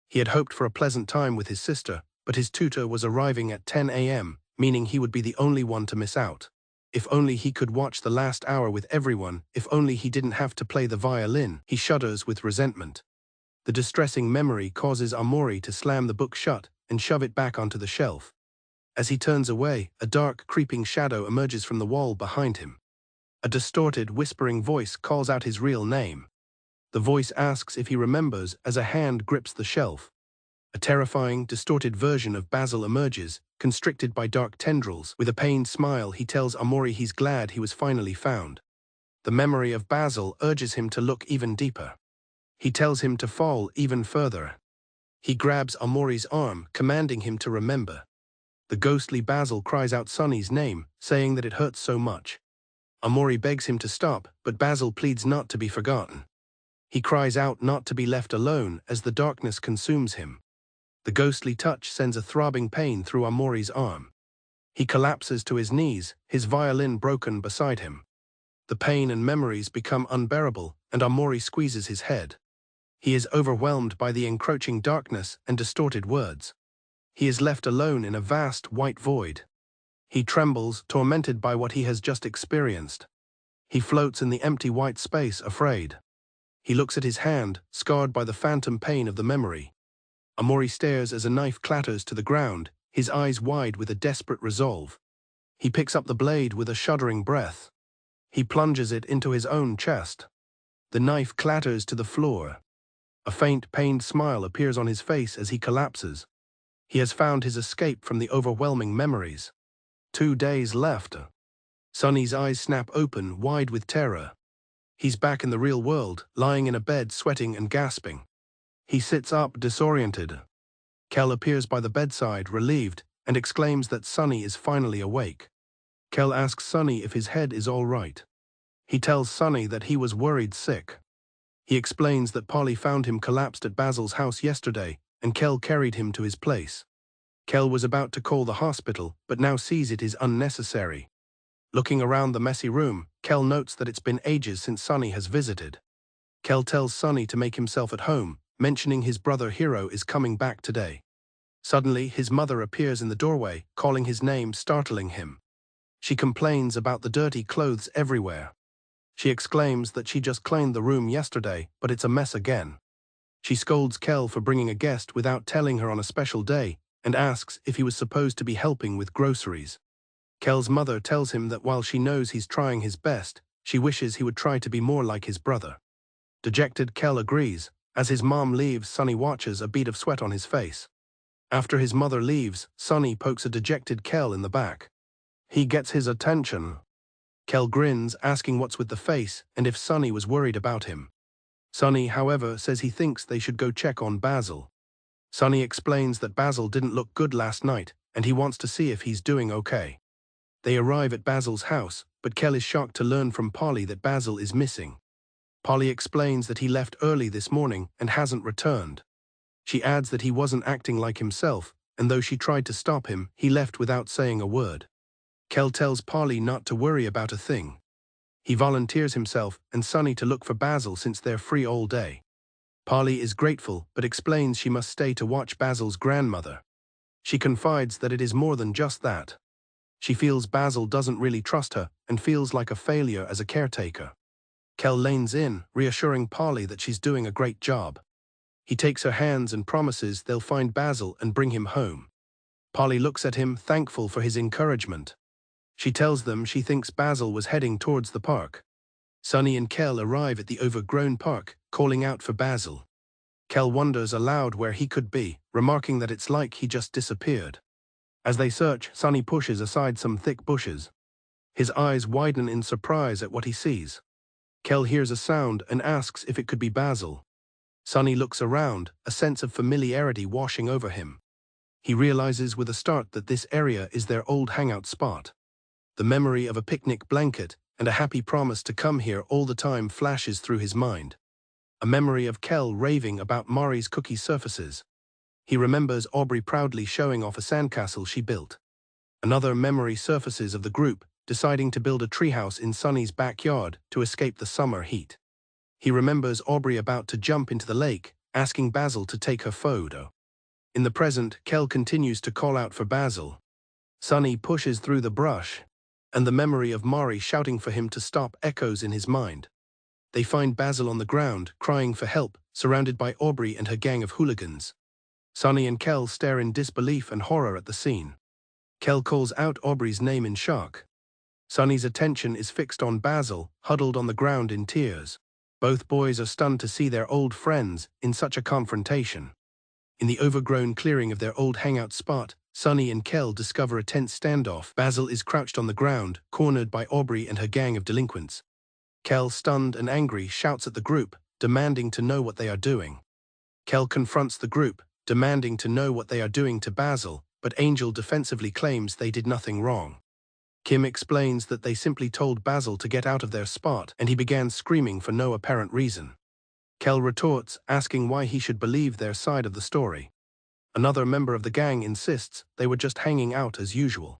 He had hoped for a pleasant time with his sister, but his tutor was arriving at 10 a.m., meaning he would be the only one to miss out. If only he could watch the last hour with everyone, if only he didn't have to play the violin. He shudders with resentment. The distressing memory causes Amori to slam the book shut and shove it back onto the shelf. As he turns away, a dark, creeping shadow emerges from the wall behind him. A distorted, whispering voice calls out his real name. The voice asks if he remembers as a hand grips the shelf. A terrifying, distorted version of Basil emerges, constricted by dark tendrils. With a pained smile, he tells Amori he's glad he was finally found. The memory of Basil urges him to look even deeper. He tells him to fall even further. He grabs Amori's arm, commanding him to remember. The ghostly Basil cries out Sunny's name, saying that it hurts so much. Amori begs him to stop, but Basil pleads not to be forgotten. He cries out not to be left alone as the darkness consumes him. The ghostly touch sends a throbbing pain through Amori's arm. He collapses to his knees, his violin broken beside him. The pain and memories become unbearable, and Amori squeezes his head. He is overwhelmed by the encroaching darkness and distorted words. He is left alone in a vast white void. He trembles, tormented by what he has just experienced. He floats in the empty white space, afraid. He looks at his hand, scarred by the phantom pain of the memory. Amori stares as a knife clatters to the ground, his eyes wide with a desperate resolve. He picks up the blade with a shuddering breath. He plunges it into his own chest. The knife clatters to the floor. A faint, pained smile appears on his face as he collapses. He has found his escape from the overwhelming memories. 2 days left. Sunny's eyes snap open, wide with terror. He's back in the real world, lying in a bed, sweating and gasping. He sits up, disoriented. Kel appears by the bedside, relieved, and exclaims that Sunny is finally awake. Kel asks Sunny if his head is all right. He tells Sunny that he was worried sick. He explains that Polly found him collapsed at Basil's house yesterday, and Kel carried him to his place. Kel was about to call the hospital, but now sees it is unnecessary. Looking around the messy room, Kel notes that it's been ages since Sunny has visited. Kel tells Sunny to make himself at home, mentioning his brother Hiro is coming back today. Suddenly, his mother appears in the doorway, calling his name, startling him. She complains about the dirty clothes everywhere. She exclaims that she just cleaned the room yesterday, but it's a mess again. She scolds Kel for bringing a guest without telling her on a special day, and asks if he was supposed to be helping with groceries. Kel's mother tells him that while she knows he's trying his best, she wishes he would try to be more like his brother. Dejected, Kel agrees. As his mom leaves, Sunny watches, a bead of sweat on his face. After his mother leaves, Sunny pokes a dejected Kel in the back. He gets his attention. Kel grins, asking what's with the face and if Sunny was worried about him. Sunny, however, says he thinks they should go check on Basil. Sunny explains that Basil didn't look good last night, and he wants to see if he's doing okay. They arrive at Basil's house, but Kel is shocked to learn from Polly that Basil is missing. Polly explains that he left early this morning and hasn't returned. She adds that he wasn't acting like himself, and though she tried to stop him, he left without saying a word. Kel tells Polly not to worry about a thing. He volunteers himself and Sunny to look for Basil since they're free all day. Polly is grateful, but explains she must stay to watch Basil's grandmother. She confides that it is more than just that. She feels Basil doesn't really trust her and feels like a failure as a caretaker. Kel leans in, reassuring Polly that she's doing a great job. He takes her hands and promises they'll find Basil and bring him home. Polly looks at him, thankful for his encouragement. She tells them she thinks Basil was heading towards the park. Sunny and Kel arrive at the overgrown park, calling out for Basil. Kel wonders aloud where he could be, remarking that it's like he just disappeared. As they search, Sunny pushes aside some thick bushes. His eyes widen in surprise at what he sees. Kel hears a sound and asks if it could be Basil. Sunny looks around, a sense of familiarity washing over him. He realizes with a start that this area is their old hangout spot. The memory of a picnic blanket and a happy promise to come here all the time flashes through his mind. A memory of Kel raving about Mari's cookie surfaces. He remembers Aubrey proudly showing off a sandcastle she built. Another memory surfaces of the group deciding to build a treehouse in Sunny's backyard to escape the summer heat. He remembers Aubrey about to jump into the lake, asking Basil to take her photo. In the present, Kel continues to call out for Basil. Sunny pushes through the brush, and the memory of Mari shouting for him to stop echoes in his mind. They find Basil on the ground, crying for help, surrounded by Aubrey and her gang of hooligans. Sunny and Kel stare in disbelief and horror at the scene. Kel calls out Aubrey's name in shock. Sunny's attention is fixed on Basil, huddled on the ground in tears. Both boys are stunned to see their old friends in such a confrontation. In the overgrown clearing of their old hangout spot, Sunny and Kel discover a tense standoff. Basil is crouched on the ground, cornered by Aubrey and her gang of delinquents. Kel, stunned and angry, shouts at the group, demanding to know what they are doing. Kel confronts the group, demanding to know what they are doing to Basil, but Angel defensively claims they did nothing wrong. Kim explains that they simply told Basil to get out of their spot, and he began screaming for no apparent reason. Kel retorts, asking why he should believe their side of the story. Another member of the gang insists they were just hanging out as usual.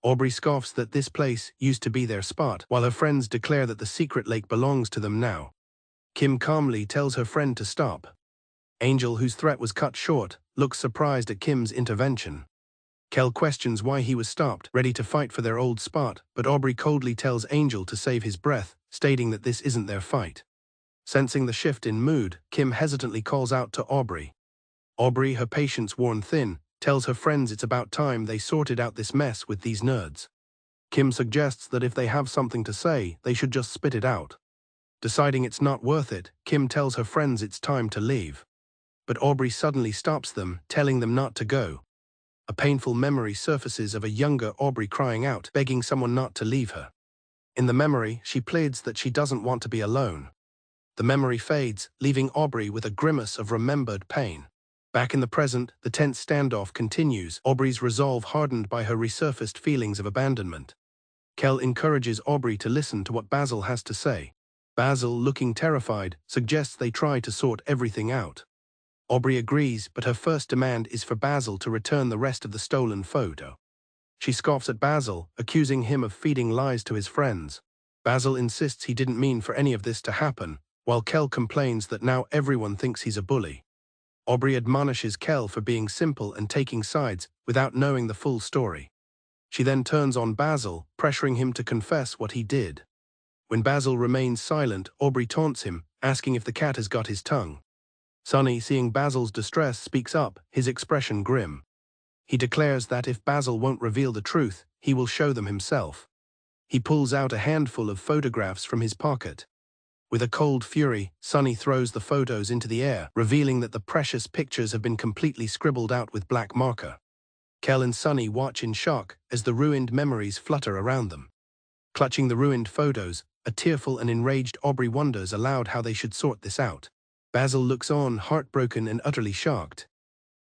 Aubrey scoffs that this place used to be their spot, while her friends declare that the secret lake belongs to them now. Kim calmly tells her friend to stop. Angel, whose threat was cut short, looks surprised at Kim's intervention. Kel questions why he was stopped, ready to fight for their old spot, but Aubrey coldly tells Angel to save his breath, stating that this isn't their fight. Sensing the shift in mood, Kim hesitantly calls out to Aubrey. Aubrey, her patience worn thin, tells her friends it's about time they sorted out this mess with these nerds. Kim suggests that if they have something to say, they should just spit it out. Deciding it's not worth it, Kim tells her friends it's time to leave. But Aubrey suddenly stops them, telling them not to go. A painful memory surfaces of a younger Aubrey crying out, begging someone not to leave her. In the memory, she pleads that she doesn't want to be alone. The memory fades, leaving Aubrey with a grimace of remembered pain. Back in the present, the tense standoff continues, Aubrey's resolve hardened by her resurfaced feelings of abandonment. Kel encourages Aubrey to listen to what Basil has to say. Basil, looking terrified, suggests they try to sort everything out. Aubrey agrees, but her first demand is for Basil to return the rest of the stolen photo. She scoffs at Basil, accusing him of feeding lies to his friends. Basil insists he didn't mean for any of this to happen, while Kel complains that now everyone thinks he's a bully. Aubrey admonishes Kel for being simple and taking sides without knowing the full story. She then turns on Basil, pressuring him to confess what he did. When Basil remains silent, Aubrey taunts him, asking if the cat has got his tongue. Sunny, seeing Basil's distress, speaks up, his expression grim. He declares that if Basil won't reveal the truth, he will show them himself. He pulls out a handful of photographs from his pocket. With a cold fury, Sunny throws the photos into the air, revealing that the precious pictures have been completely scribbled out with black marker. Kel and Sunny watch in shock as the ruined memories flutter around them. Clutching the ruined photos, a tearful and enraged Aubrey wonders aloud how they should sort this out. Basil looks on, heartbroken and utterly shocked.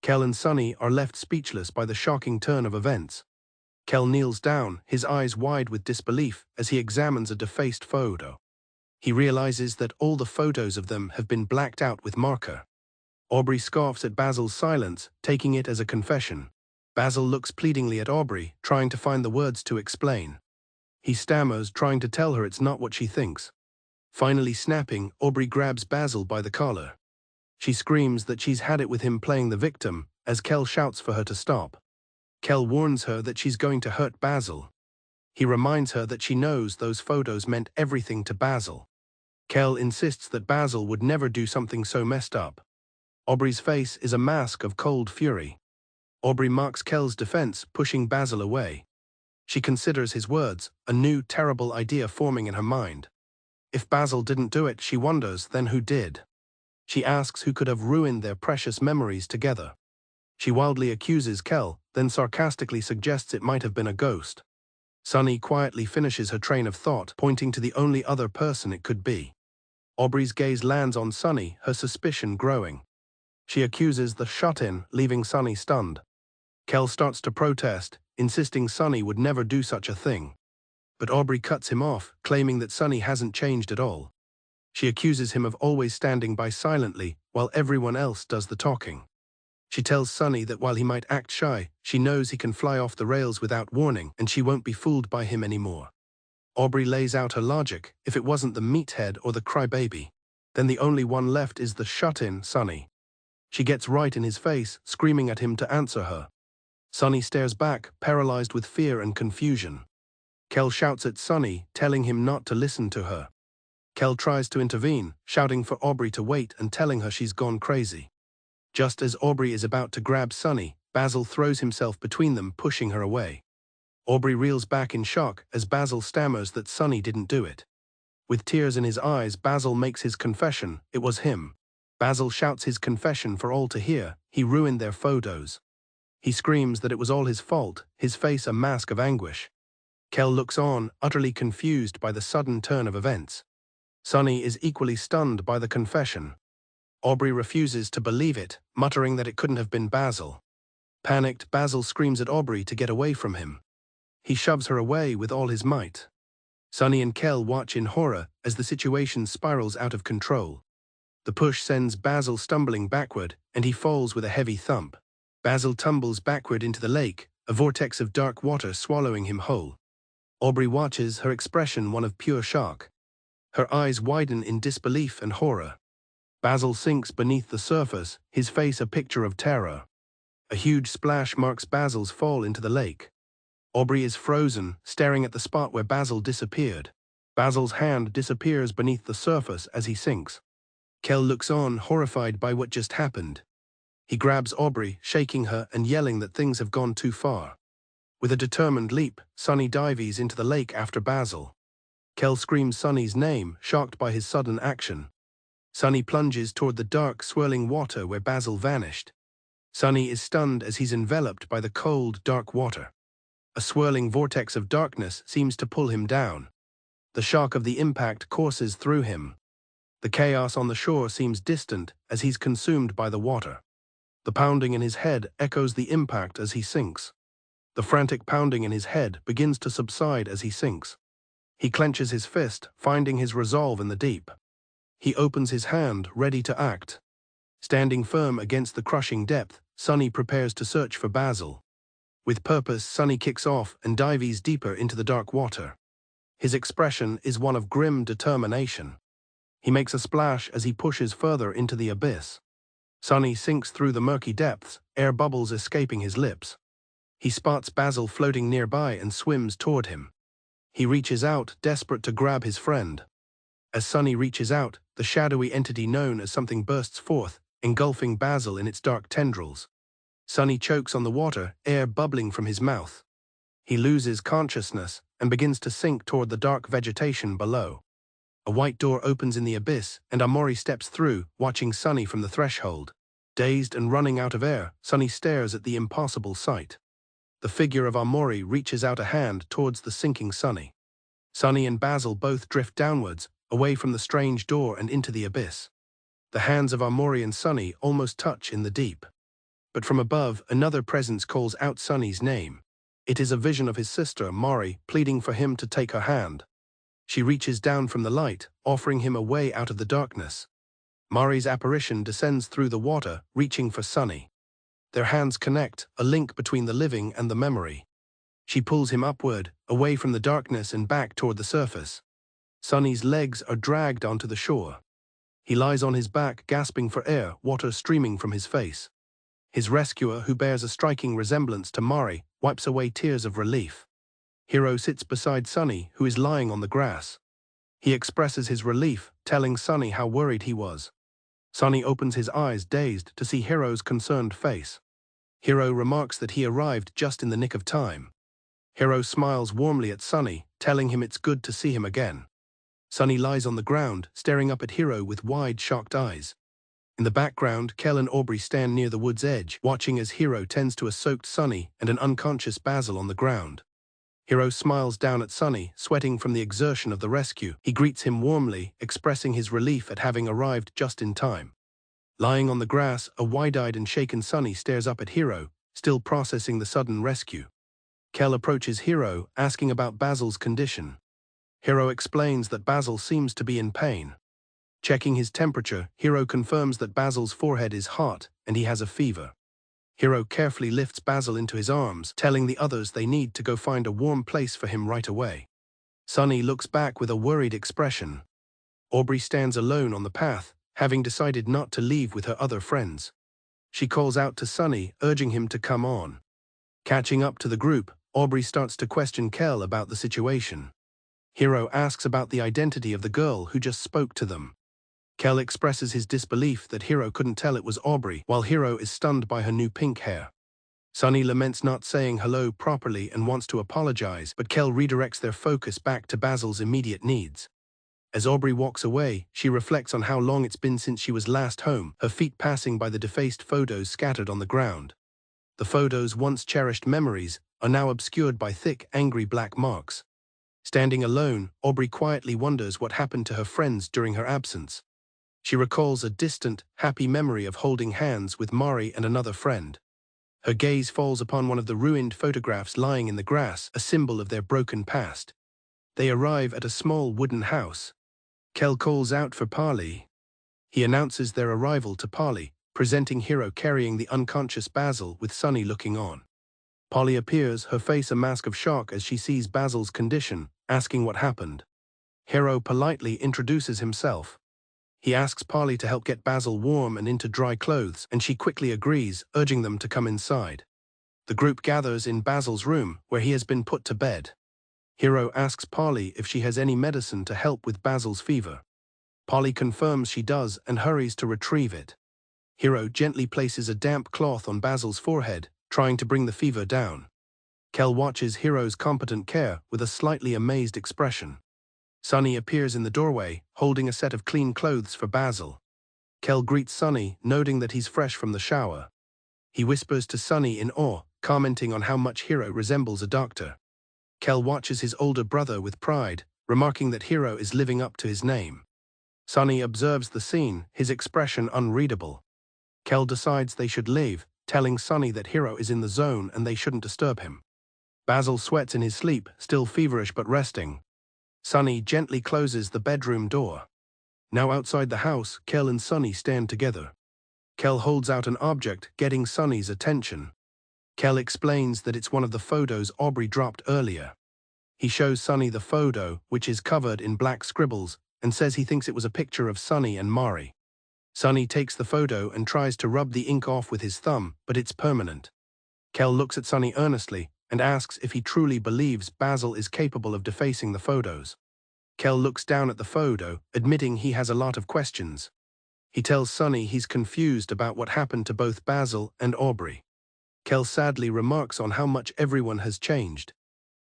Kel and Sunny are left speechless by the shocking turn of events. Kel kneels down, his eyes wide with disbelief, as he examines a defaced photo. He realizes that all the photos of them have been blacked out with marker. Aubrey scoffs at Basil's silence, taking it as a confession. Basil looks pleadingly at Aubrey, trying to find the words to explain. He stammers, trying to tell her it's not what she thinks. Finally snapping, Aubrey grabs Basil by the collar. She screams that she's had it with him playing the victim, as Kel shouts for her to stop. Kel warns her that she's going to hurt Basil. He reminds her that she knows those photos meant everything to Basil. Kel insists that Basil would never do something so messed up. Aubrey's face is a mask of cold fury. Aubrey mocks Kel's defense, pushing Basil away. She considers his words, a new, terrible idea forming in her mind. If Basil didn't do it, she wonders, then who did? She asks who could have ruined their precious memories together. She wildly accuses Kel, then sarcastically suggests it might have been a ghost. Sunny quietly finishes her train of thought, pointing to the only other person it could be. Aubrey's gaze lands on Sunny, her suspicion growing. She accuses the shut-in, leaving Sunny stunned. Kel starts to protest, insisting Sunny would never do such a thing. But Aubrey cuts him off, claiming that Sunny hasn't changed at all. She accuses him of always standing by silently, while everyone else does the talking. She tells Sunny that while he might act shy, she knows he can fly off the rails without warning, and she won't be fooled by him anymore. Aubrey lays out her logic. If it wasn't the meathead or the crybaby, then the only one left is the shut-in, Sunny. She gets right in his face, screaming at him to answer her. Sunny stares back, paralyzed with fear and confusion. Kel shouts at Sunny, telling him not to listen to her. Kel tries to intervene, shouting for Aubrey to wait and telling her she's gone crazy. Just as Aubrey is about to grab Sunny, Basil throws himself between them, pushing her away. Aubrey reels back in shock as Basil stammers that Sunny didn't do it. With tears in his eyes, Basil makes his confession. It was him. Basil shouts his confession for all to hear. He ruined their photos. He screams that it was all his fault, his face a mask of anguish. Kel looks on, utterly confused by the sudden turn of events. Sunny is equally stunned by the confession. Aubrey refuses to believe it, muttering that it couldn't have been Basil. Panicked, Basil screams at Aubrey to get away from him. He shoves her away with all his might. Sunny and Kel watch in horror as the situation spirals out of control. The push sends Basil stumbling backward, and he falls with a heavy thump. Basil tumbles backward into the lake, a vortex of dark water swallowing him whole. Aubrey watches, her expression one of pure shock. Her eyes widen in disbelief and horror. Basil sinks beneath the surface, his face a picture of terror. A huge splash marks Basil's fall into the lake. Aubrey is frozen, staring at the spot where Basil disappeared. Basil's hand disappears beneath the surface as he sinks. Kel looks on, horrified by what just happened. He grabs Aubrey, shaking her and yelling that things have gone too far. With a determined leap, Sunny dives into the lake after Basil. Kel screams Sunny's name, shocked by his sudden action. Sunny plunges toward the dark, swirling water where Basil vanished. Sunny is stunned as he's enveloped by the cold, dark water. A swirling vortex of darkness seems to pull him down. The shock of the impact courses through him. The chaos on the shore seems distant as he's consumed by the water. The pounding in his head echoes the impact as he sinks. The frantic pounding in his head begins to subside as he sinks. He clenches his fist, finding his resolve in the deep. He opens his hand, ready to act. Standing firm against the crushing depth, Sunny prepares to search for Basil. With purpose, Sunny kicks off and dives deeper into the dark water. His expression is one of grim determination. He makes a splash as he pushes further into the abyss. Sunny sinks through the murky depths, air bubbles escaping his lips. He spots Basil floating nearby and swims toward him. He reaches out, desperate to grab his friend. As Sunny reaches out, the shadowy entity known as something bursts forth, engulfing Basil in its dark tendrils. Sunny chokes on the water, air bubbling from his mouth. He loses consciousness and begins to sink toward the dark vegetation below. A white door opens in the abyss, and Amori steps through, watching Sunny from the threshold. Dazed and running out of air, Sunny stares at the impossible sight. The figure of Amori reaches out a hand towards the sinking Sunny. Sunny and Basil both drift downwards, away from the strange door and into the abyss. The hands of Amori and Sunny almost touch in the deep. But from above, another presence calls out Sunny's name. It is a vision of his sister, Mari, pleading for him to take her hand. She reaches down from the light, offering him a way out of the darkness. Mari's apparition descends through the water, reaching for Sunny. Their hands connect, a link between the living and the memory. She pulls him upward, away from the darkness and back toward the surface. Sunny's legs are dragged onto the shore. He lies on his back, gasping for air, water streaming from his face. His rescuer, who bears a striking resemblance to Mari, wipes away tears of relief. Hiro sits beside Sunny, who is lying on the grass. He expresses his relief, telling Sunny how worried he was. Sunny opens his eyes, dazed, to see Hiro's concerned face. Hiro remarks that he arrived just in the nick of time. Hiro smiles warmly at Sunny, telling him it's good to see him again. Sunny lies on the ground, staring up at Hiro with wide, shocked eyes. In the background, Kel and Aubrey stand near the wood's edge, watching as Hiro tends to a soaked Sunny and an unconscious Basil on the ground. Hiro smiles down at Sunny, sweating from the exertion of the rescue. He greets him warmly, expressing his relief at having arrived just in time. Lying on the grass, a wide-eyed and shaken Sunny stares up at Hiro, still processing the sudden rescue. Kel approaches Hiro, asking about Basil's condition. Hiro explains that Basil seems to be in pain. Checking his temperature, Hiro confirms that Basil's forehead is hot and he has a fever. Hiro carefully lifts Basil into his arms, telling the others they need to go find a warm place for him right away. Sunny looks back with a worried expression. Aubrey stands alone on the path, having decided not to leave with her other friends. She calls out to Sunny, urging him to come on. Catching up to the group, Aubrey starts to question Kel about the situation. Hiro asks about the identity of the girl who just spoke to them. Kel expresses his disbelief that Hiro couldn't tell it was Aubrey, while Hiro is stunned by her new pink hair. Sunny laments not saying hello properly and wants to apologize, but Kel redirects their focus back to Basil's immediate needs. As Aubrey walks away, she reflects on how long it's been since she was last home, her feet passing by the defaced photos scattered on the ground. The photos' once cherished memories are now obscured by thick, angry black marks. Standing alone, Aubrey quietly wonders what happened to her friends during her absence. She recalls a distant, happy memory of holding hands with Mari and another friend. Her gaze falls upon one of the ruined photographs lying in the grass, a symbol of their broken past. They arrive at a small wooden house. Kel calls out for Pali. He announces their arrival to Pali, presenting Hiro carrying the unconscious Basil with Sunny looking on. Polly appears, her face a mask of shock as she sees Basil's condition, asking what happened. Hiro politely introduces himself. He asks Polly to help get Basil warm and into dry clothes, and she quickly agrees, urging them to come inside. The group gathers in Basil's room, where he has been put to bed. Hiro asks Polly if she has any medicine to help with Basil's fever. Polly confirms she does and hurries to retrieve it. Hiro gently places a damp cloth on Basil's forehead, trying to bring the fever down. Kel watches Hiro's competent care with a slightly amazed expression. Sunny appears in the doorway, holding a set of clean clothes for Basil. Kel greets Sunny, noting that he's fresh from the shower. He whispers to Sunny in awe, commenting on how much Hiro resembles a doctor. Kel watches his older brother with pride, remarking that Hiro is living up to his name. Sunny observes the scene, his expression unreadable. Kel decides they should leave, telling Sunny that Hiro is in the zone and they shouldn't disturb him. Basil sweats in his sleep, still feverish but resting. Sunny gently closes the bedroom door. Now outside the house, Kel and Sunny stand together. Kel holds out an object, getting Sunny's attention. Kel explains that it's one of the photos Aubrey dropped earlier. He shows Sunny the photo, which is covered in black scribbles, and says he thinks it was a picture of Sunny and Mari. Sunny takes the photo and tries to rub the ink off with his thumb, but it's permanent. Kel looks at Sunny earnestly and asks if he truly believes Basil is capable of defacing the photos. Kel looks down at the photo, admitting he has a lot of questions. He tells Sunny he's confused about what happened to both Basil and Aubrey. Kel sadly remarks on how much everyone has changed.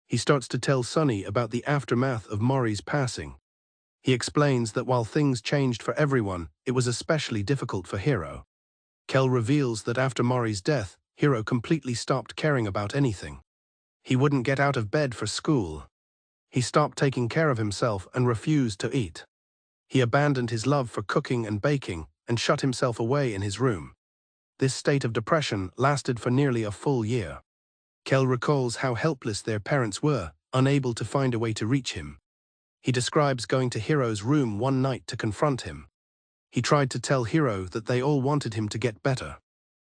He starts to tell Sunny about the aftermath of Mari's passing. He explains that while things changed for everyone, it was especially difficult for Hiro. Kel reveals that after Mari's death, Hiro completely stopped caring about anything. He wouldn't get out of bed for school. He stopped taking care of himself and refused to eat. He abandoned his love for cooking and baking and shut himself away in his room. This state of depression lasted for nearly a full year. Kel recalls how helpless their parents were, unable to find a way to reach him. He describes going to Hiro's room one night to confront him. He tried to tell Hiro that they all wanted him to get better.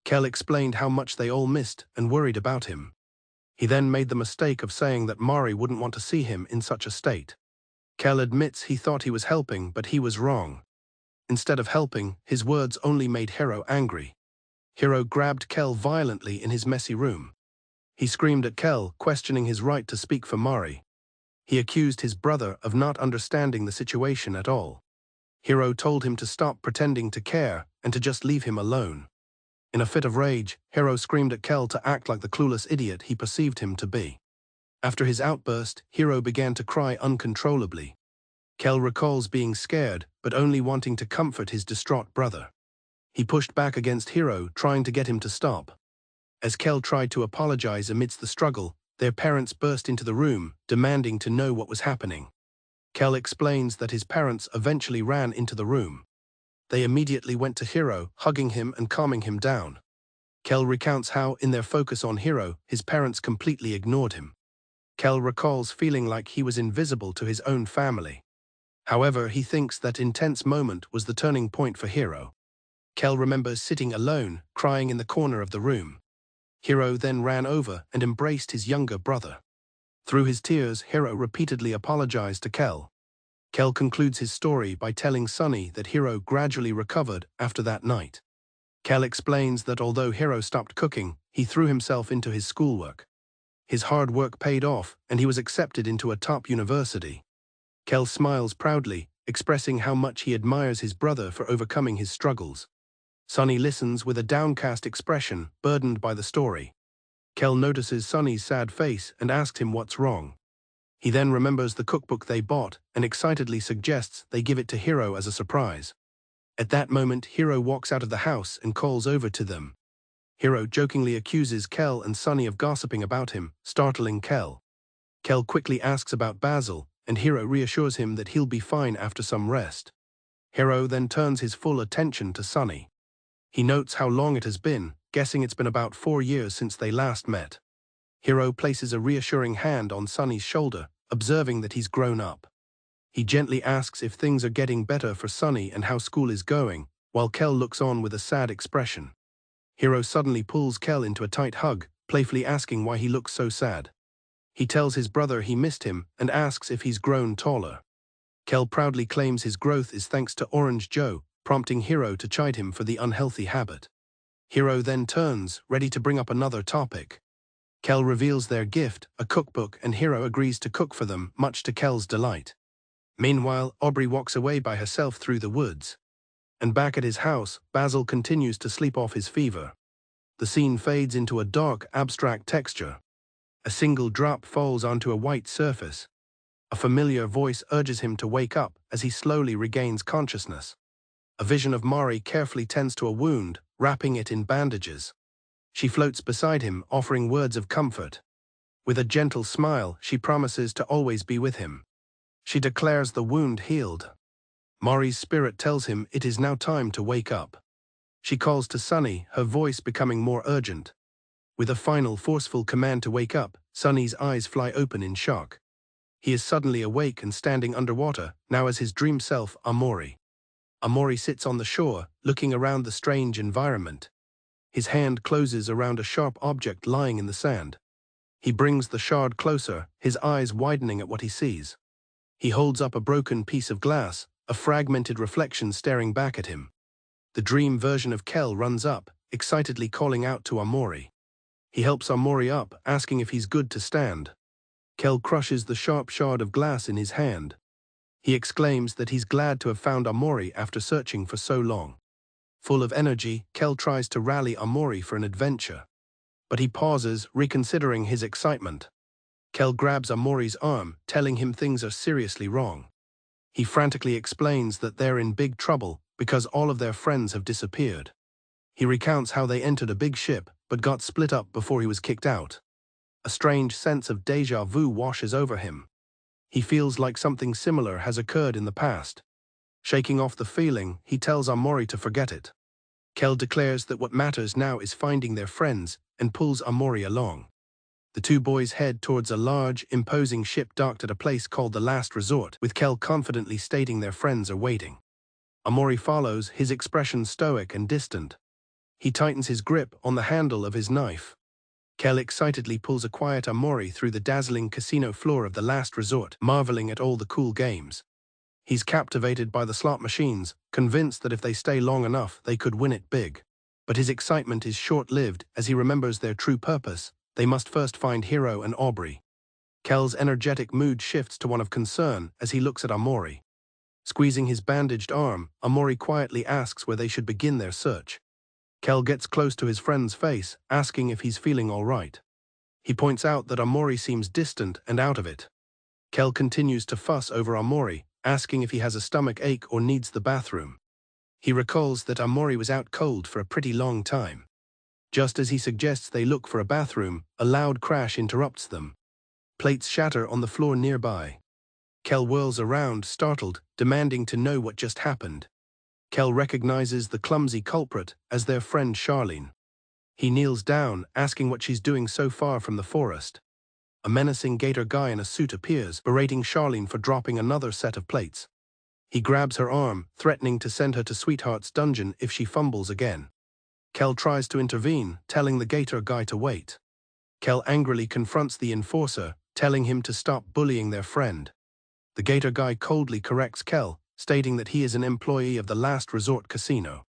Kel explained how much they all missed and worried about him. He then made the mistake of saying that Mari wouldn't want to see him in such a state. Kel admits he thought he was helping, but he was wrong. Instead of helping, his words only made Hiro angry. Hiro grabbed Kel violently in his messy room. He screamed at Kel, questioning his right to speak for Mari. He accused his brother of not understanding the situation at all. Hiro told him to stop pretending to care and to just leave him alone. In a fit of rage, Hiro screamed at Kel to act like the clueless idiot he perceived him to be. After his outburst, Hiro began to cry uncontrollably. Kel recalls being scared, but only wanting to comfort his distraught brother. He pushed back against Hiro, trying to get him to stop. As Kel tried to apologize amidst the struggle, their parents burst into the room, demanding to know what was happening. Kel explains that his parents eventually ran into the room. They immediately went to Hiro, hugging him and calming him down. Kel recounts how, in their focus on Hiro, his parents completely ignored him. Kel recalls feeling like he was invisible to his own family. However, he thinks that intense moment was the turning point for Hiro. Kel remembers sitting alone, crying in the corner of the room. Hiro then ran over and embraced his younger brother. Through his tears, Hiro repeatedly apologized to Kel. Kel concludes his story by telling Sunny that Hiro gradually recovered after that night. Kel explains that although Hiro stopped cooking, he threw himself into his schoolwork. His hard work paid off, and he was accepted into a top university. Kel smiles proudly, expressing how much he admires his brother for overcoming his struggles. Sunny listens with a downcast expression, burdened by the story. Kel notices Sunny's sad face and asks him what's wrong. He then remembers the cookbook they bought and excitedly suggests they give it to Hiro as a surprise. At that moment, Hiro walks out of the house and calls over to them. Hiro jokingly accuses Kel and Sunny of gossiping about him, startling Kel. Kel quickly asks about Basil, and Hiro reassures him that he'll be fine after some rest. Hiro then turns his full attention to Sunny. He notes how long it has been, guessing it's been about 4 years since they last met. Hiro places a reassuring hand on Sunny's shoulder, observing that he's grown up. He gently asks if things are getting better for Sunny and how school is going, while Kel looks on with a sad expression. Hiro suddenly pulls Kel into a tight hug, playfully asking why he looks so sad. He tells his brother he missed him and asks if he's grown taller. Kel proudly claims his growth is thanks to Orange Joe, prompting Hiro to chide him for the unhealthy habit. Hiro then turns, ready to bring up another topic. Kel reveals their gift, a cookbook, and Hiro agrees to cook for them, much to Kel's delight. Meanwhile, Aubrey walks away by herself through the woods. And back at his house, Basil continues to sleep off his fever. The scene fades into a dark, abstract texture. A single drop falls onto a white surface. A familiar voice urges him to wake up as he slowly regains consciousness. A vision of Mari carefully tends to a wound, wrapping it in bandages. She floats beside him, offering words of comfort. With a gentle smile, she promises to always be with him. She declares the wound healed. Mari's spirit tells him it is now time to wake up. She calls to Sunny, her voice becoming more urgent. With a final forceful command to wake up, Sunny's eyes fly open in shock. He is suddenly awake and standing underwater, now as his dream self, Amori. Amori sits on the shore, looking around the strange environment. His hand closes around a sharp object lying in the sand. He brings the shard closer, his eyes widening at what he sees. He holds up a broken piece of glass, a fragmented reflection staring back at him. The dream version of Kel runs up, excitedly calling out to Amori. He helps Amori up, asking if he's good to stand. Kel crushes the sharp shard of glass in his hand. He exclaims that he's glad to have found Amori after searching for so long. Full of energy, Kel tries to rally Amori for an adventure. But he pauses, reconsidering his excitement. Kel grabs Amori's arm, telling him things are seriously wrong. He frantically explains that they're in big trouble because all of their friends have disappeared. He recounts how they entered a big ship but got split up before he was kicked out. A strange sense of déjà vu washes over him. He feels like something similar has occurred in the past. Shaking off the feeling, he tells Amori to forget it. Kel declares that what matters now is finding their friends and pulls Amori along. The two boys head towards a large, imposing ship docked at a place called the Last Resort, with Kel confidently stating their friends are waiting. Amori follows, his expression stoic and distant. He tightens his grip on the handle of his knife. Kel excitedly pulls a quiet Amori through the dazzling casino floor of the Last Resort, marveling at all the cool games. He's captivated by the slot machines, convinced that if they stay long enough, they could win it big. But his excitement is short-lived as he remembers their true purpose. They must first find Hiro and Aubrey. Kel's energetic mood shifts to one of concern as he looks at Amori. Squeezing his bandaged arm, Amori quietly asks where they should begin their search. Kel gets close to his friend's face, asking if he's feeling all right. He points out that Amori seems distant and out of it. Kel continues to fuss over Amori, asking if he has a stomach ache or needs the bathroom. He recalls that Amori was out cold for a pretty long time. Just as he suggests they look for a bathroom, a loud crash interrupts them. Plates shatter on the floor nearby. Kel whirls around, startled, demanding to know what just happened. Kel recognizes the clumsy culprit as their friend Charlene. He kneels down, asking what she's doing so far from the forest. A menacing gator guy in a suit appears, berating Charlene for dropping another set of plates. He grabs her arm, threatening to send her to Sweetheart's dungeon if she fumbles again. Kel tries to intervene, telling the gator guy to wait. Kel angrily confronts the enforcer, telling him to stop bullying their friend. The gator guy coldly corrects Kel, stating that he is an employee of the Last Resort Casino.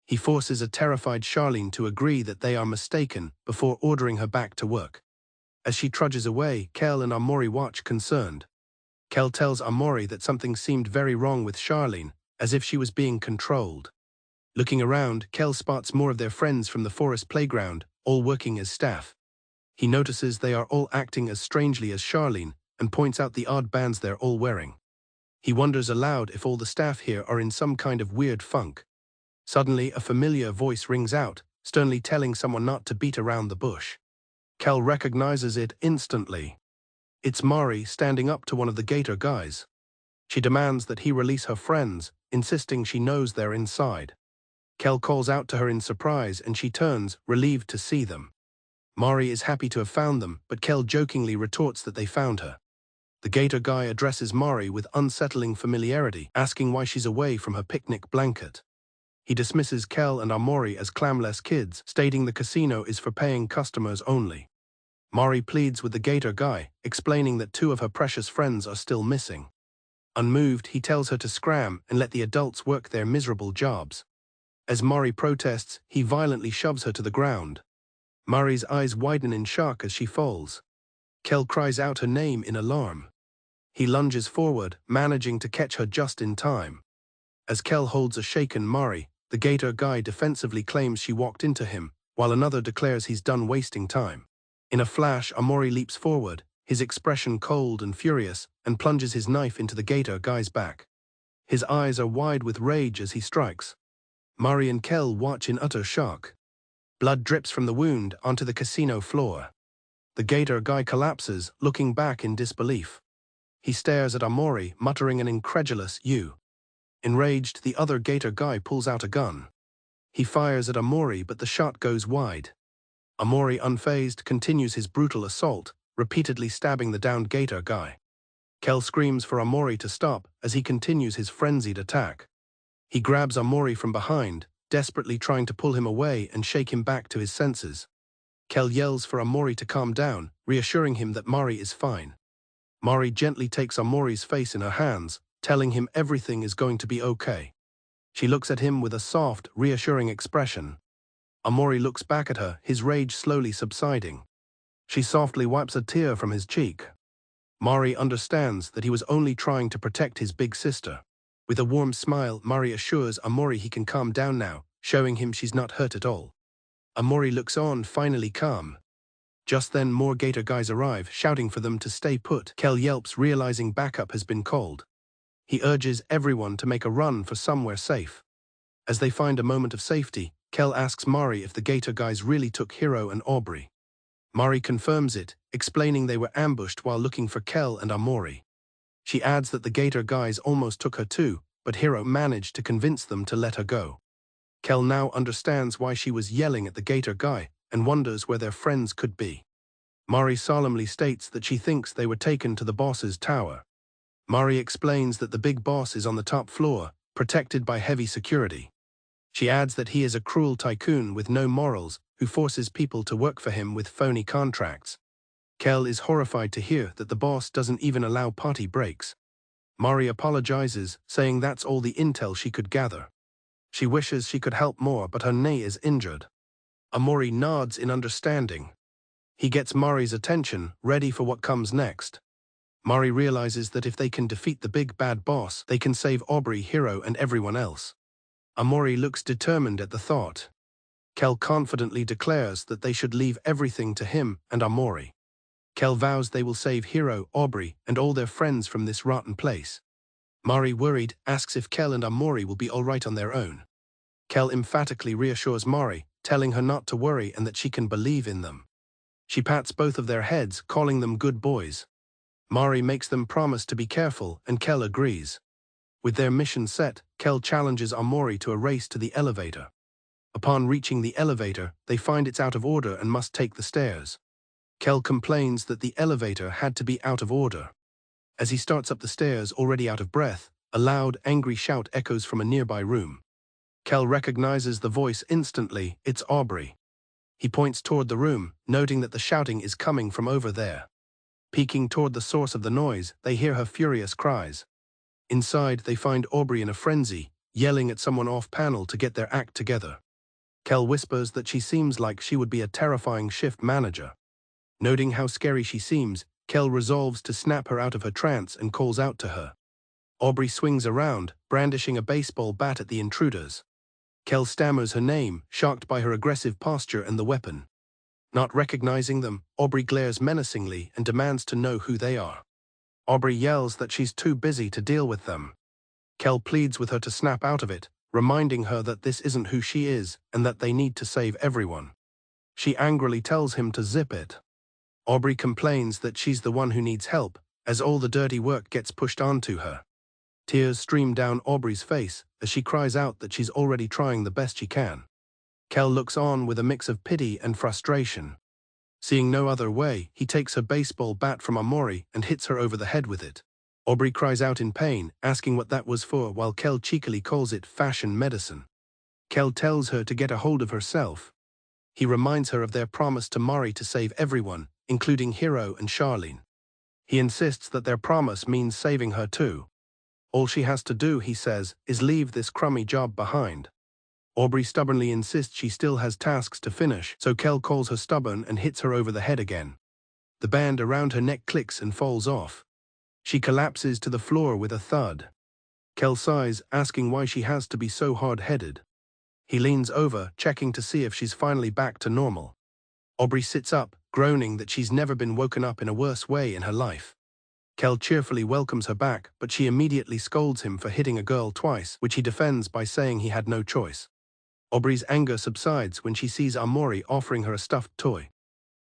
He forces a terrified Charlene to agree that they are mistaken before ordering her back to work. As she trudges away, Kel and Amori watch concerned. Kel tells Amori that something seemed very wrong with Charlene, as if she was being controlled. Looking around, Kel spots more of their friends from the forest playground, all working as staff. He notices they are all acting as strangely as Charlene, and points out the odd bands they're all wearing. He wonders aloud if all the staff here are in some kind of weird funk. Suddenly, a familiar voice rings out, sternly telling someone not to beat around the bush. Kel recognizes it instantly. It's Mari standing up to one of the Gator guys. She demands that he release her friends, insisting she knows they're inside. Kel calls out to her in surprise and she turns, relieved to see them. Mari is happy to have found them, but Kel jokingly retorts that they found her. The Gator guy addresses Mari with unsettling familiarity, asking why she's away from her picnic blanket. He dismisses Kel and Amori as clamless kids, stating the casino is for paying customers only. Mari pleads with the Gator guy, explaining that 2 of her precious friends are still missing. Unmoved, he tells her to scram and let the adults work their miserable jobs. As Mari protests, he violently shoves her to the ground. Mari's eyes widen in shock as she falls. Kel cries out her name in alarm. He lunges forward, managing to catch her just in time. As Kel holds a shaken Mari, the Gator guy defensively claims she walked into him, while another declares he's done wasting time. In a flash, Amori leaps forward, his expression cold and furious, and plunges his knife into the Gator guy's back. His eyes are wide with rage as he strikes. Mari and Kel watch in utter shock. Blood drips from the wound onto the casino floor. The Gator guy collapses, looking back in disbelief. He stares at Amori, muttering an incredulous "you." Enraged, the other Gator guy pulls out a gun. He fires at Amori, but the shot goes wide. Amori, unfazed, continues his brutal assault, repeatedly stabbing the downed Gator guy. Kel screams for Amori to stop as he continues his frenzied attack. He grabs Amori from behind, desperately trying to pull him away and shake him back to his senses. Kel yells for Amori to calm down, reassuring him that Mari is fine. Mari gently takes Amori's face in her hands, telling him everything is going to be okay. She looks at him with a soft, reassuring expression. Amori looks back at her, his rage slowly subsiding. She softly wipes a tear from his cheek. Mari understands that he was only trying to protect his big sister. With a warm smile, Mari assures Amori he can calm down now, showing him she's not hurt at all. Amori looks on, finally calm. Just then more Gator guys arrive, shouting for them to stay put. Kel yelps, realizing backup has been called. He urges everyone to make a run for somewhere safe. As they find a moment of safety, Kel asks Mari if the Gator guys really took Hiro and Aubrey. Mari confirms it, explaining they were ambushed while looking for Kel and Amori. She adds that the Gator guys almost took her too, but Hiro managed to convince them to let her go. Kel now understands why she was yelling at the Gator guy and wonders where their friends could be. Mari solemnly states that she thinks they were taken to the boss's tower. Mari explains that the big boss is on the top floor, protected by heavy security. She adds that he is a cruel tycoon with no morals who forces people to work for him with phony contracts. Kel is horrified to hear that the boss doesn't even allow party breaks. Mari apologizes, saying that's all the intel she could gather. She wishes she could help more, but her knee is injured. Amori nods in understanding. He gets Mari's attention, ready for what comes next. Mari realizes that if they can defeat the big bad boss, they can save Aubrey, Hiro, and everyone else. Amori looks determined at the thought. Kel confidently declares that they should leave everything to him and Amori. Kel vows they will save Hiro, Aubrey, and all their friends from this rotten place. Mari, worried, asks if Kel and Amori will be all right on their own. Kel emphatically reassures Mari, telling her not to worry and that she can believe in them. She pats both of their heads, calling them good boys. Mari makes them promise to be careful, and Kel agrees. With their mission set, Kel challenges Amori to a race to the elevator. Upon reaching the elevator, they find it's out of order and must take the stairs. Kel complains that the elevator had to be out of order. As he starts up the stairs, already out of breath, a loud, angry shout echoes from a nearby room. Kel recognizes the voice instantly. It's Aubrey. He points toward the room, noting that the shouting is coming from over there. Peeking toward the source of the noise, they hear her furious cries. Inside, they find Aubrey in a frenzy, yelling at someone off-panel to get their act together. Kel whispers that she seems like she would be a terrifying shift manager. Noting how scary she seems, Kel resolves to snap her out of her trance and calls out to her. Aubrey swings around, brandishing a baseball bat at the intruders. Kel stammers her name, shocked by her aggressive posture and the weapon. Not recognizing them, Aubrey glares menacingly and demands to know who they are. Aubrey yells that she's too busy to deal with them. Kel pleads with her to snap out of it, reminding her that this isn't who she is and that they need to save everyone. She angrily tells him to zip it. Aubrey complains that she's the one who needs help, as all the dirty work gets pushed onto her. Tears stream down Aubrey's face as she cries out that she's already trying the best she can. Kel looks on with a mix of pity and frustration. Seeing no other way, he takes her baseball bat from Amori and hits her over the head with it. Aubrey cries out in pain, asking what that was for, while Kel cheekily calls it fashion medicine. Kel tells her to get a hold of herself. He reminds her of their promise to Mari to save everyone, including Hiro and Charlene. He insists that their promise means saving her too. All she has to do, he says, is leave this crummy job behind. Aubrey stubbornly insists she still has tasks to finish, so Kel calls her stubborn and hits her over the head again. The band around her neck clicks and falls off. She collapses to the floor with a thud. Kel sighs, asking why she has to be so hard-headed. He leans over, checking to see if she's finally back to normal. Aubrey sits up, groaning that she's never been woken up in a worse way in her life. Kel cheerfully welcomes her back, but she immediately scolds him for hitting a girl twice, which he defends by saying he had no choice. Aubrey's anger subsides when she sees Amori offering her a stuffed toy.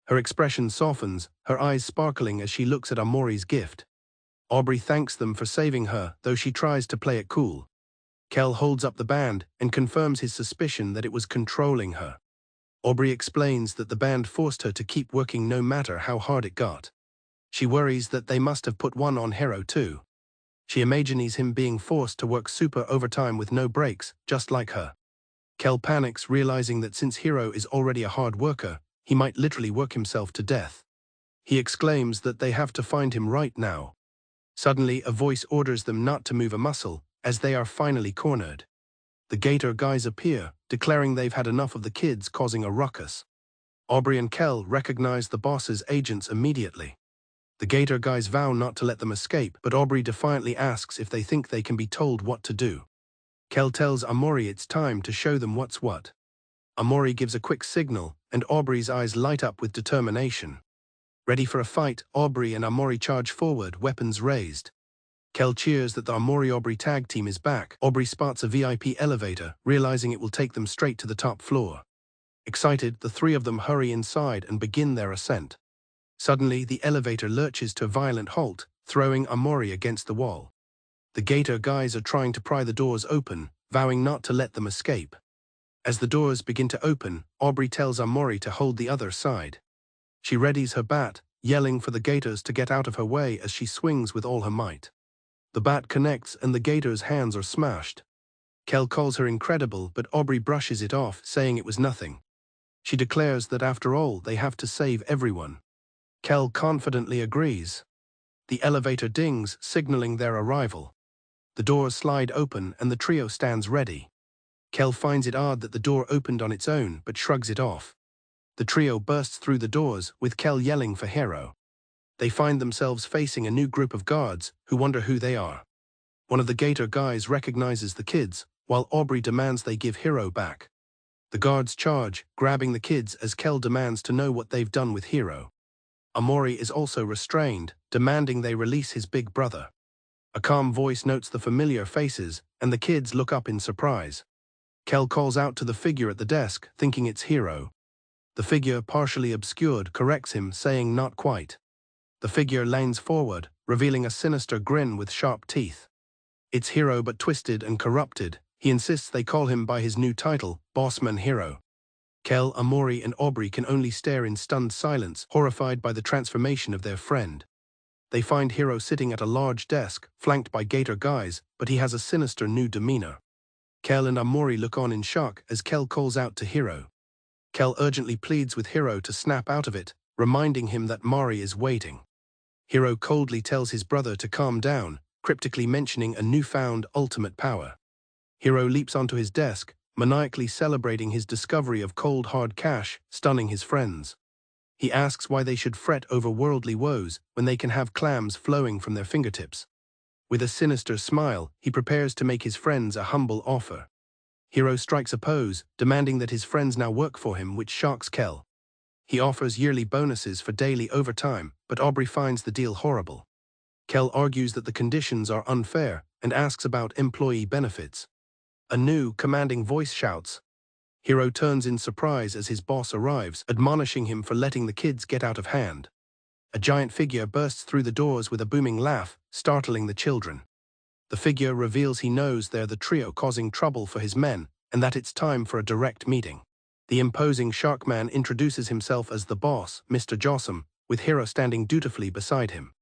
Her expression softens, her eyes sparkling as she looks at Amori's gift. Aubrey thanks them for saving her, though she tries to play it cool. Kel holds up the band and confirms his suspicion that it was controlling her. Aubrey explains that the band forced her to keep working no matter how hard it got. She worries that they must have put one on Hiro too. She imagines him being forced to work super overtime with no breaks, just like her. Kel panics, realizing that since Hiro is already a hard worker, he might literally work himself to death. He exclaims that they have to find him right now. Suddenly, a voice orders them not to move a muscle, as they are finally cornered. The Gator guys appear, declaring they've had enough of the kids causing a ruckus. Aubrey and Kel recognize the boss's agents immediately. The Gator guys vow not to let them escape, but Aubrey defiantly asks if they think they can be told what to do. Kel tells Amori it's time to show them what's what. Amori gives a quick signal, and Aubrey's eyes light up with determination. Ready for a fight, Aubrey and Amori charge forward, weapons raised. Kel cheers that the Amori-Aubrey tag team is back. Aubrey spots a VIP elevator, realizing it will take them straight to the top floor. Excited, the three of them hurry inside and begin their ascent. Suddenly, the elevator lurches to a violent halt, throwing Amori against the wall. The Gator guys are trying to pry the doors open, vowing not to let them escape. As the doors begin to open, Aubrey tells Amori to hold the other side. She readies her bat, yelling for the Gators to get out of her way as she swings with all her might. The bat connects and the Gator's hands are smashed. Kel calls her incredible, but Aubrey brushes it off, saying it was nothing. She declares that after all, they have to save everyone. Kel confidently agrees. The elevator dings, signaling their arrival. The doors slide open and the trio stands ready. Kel finds it odd that the door opened on its own, but shrugs it off. The trio bursts through the doors, with Kel yelling for Hiro. They find themselves facing a new group of guards, who wonder who they are. One of the Gator guys recognizes the kids, while Aubrey demands they give Hiro back. The guards charge, grabbing the kids as Kel demands to know what they've done with Hiro. Amori is also restrained, demanding they release his big brother. A calm voice notes the familiar faces, and the kids look up in surprise. Kel calls out to the figure at the desk, thinking it's Hiro. The figure, partially obscured, corrects him, saying not quite. The figure leans forward, revealing a sinister grin with sharp teeth. It's Hiro, but twisted and corrupted. He insists they call him by his new title, Bossman Hiro. Kel, Amori, and Aubrey can only stare in stunned silence, horrified by the transformation of their friend. They find Hiro sitting at a large desk, flanked by Gator guys, but he has a sinister new demeanor. Kel and Amori look on in shock as Kel calls out to Hiro. Kel urgently pleads with Hiro to snap out of it, reminding him that Mari is waiting. Hiro coldly tells his brother to calm down, cryptically mentioning a newfound ultimate power. Hiro leaps onto his desk, maniacally celebrating his discovery of cold hard cash, stunning his friends. He asks why they should fret over worldly woes when they can have clams flowing from their fingertips. With a sinister smile, he prepares to make his friends a humble offer. Hiro strikes a pose, demanding that his friends now work for him, which shocks Kel. He offers yearly bonuses for daily overtime, but Aubrey finds the deal horrible. Kel argues that the conditions are unfair and asks about employee benefits. A new, commanding voice shouts. Hiro turns in surprise as his boss arrives, admonishing him for letting the kids get out of hand. A giant figure bursts through the doors with a booming laugh, startling the children. The figure reveals he knows they're the trio causing trouble for his men, and that it's time for a direct meeting. The imposing Sharkman introduces himself as the boss, Mr. Jossum, with Hiro standing dutifully beside him.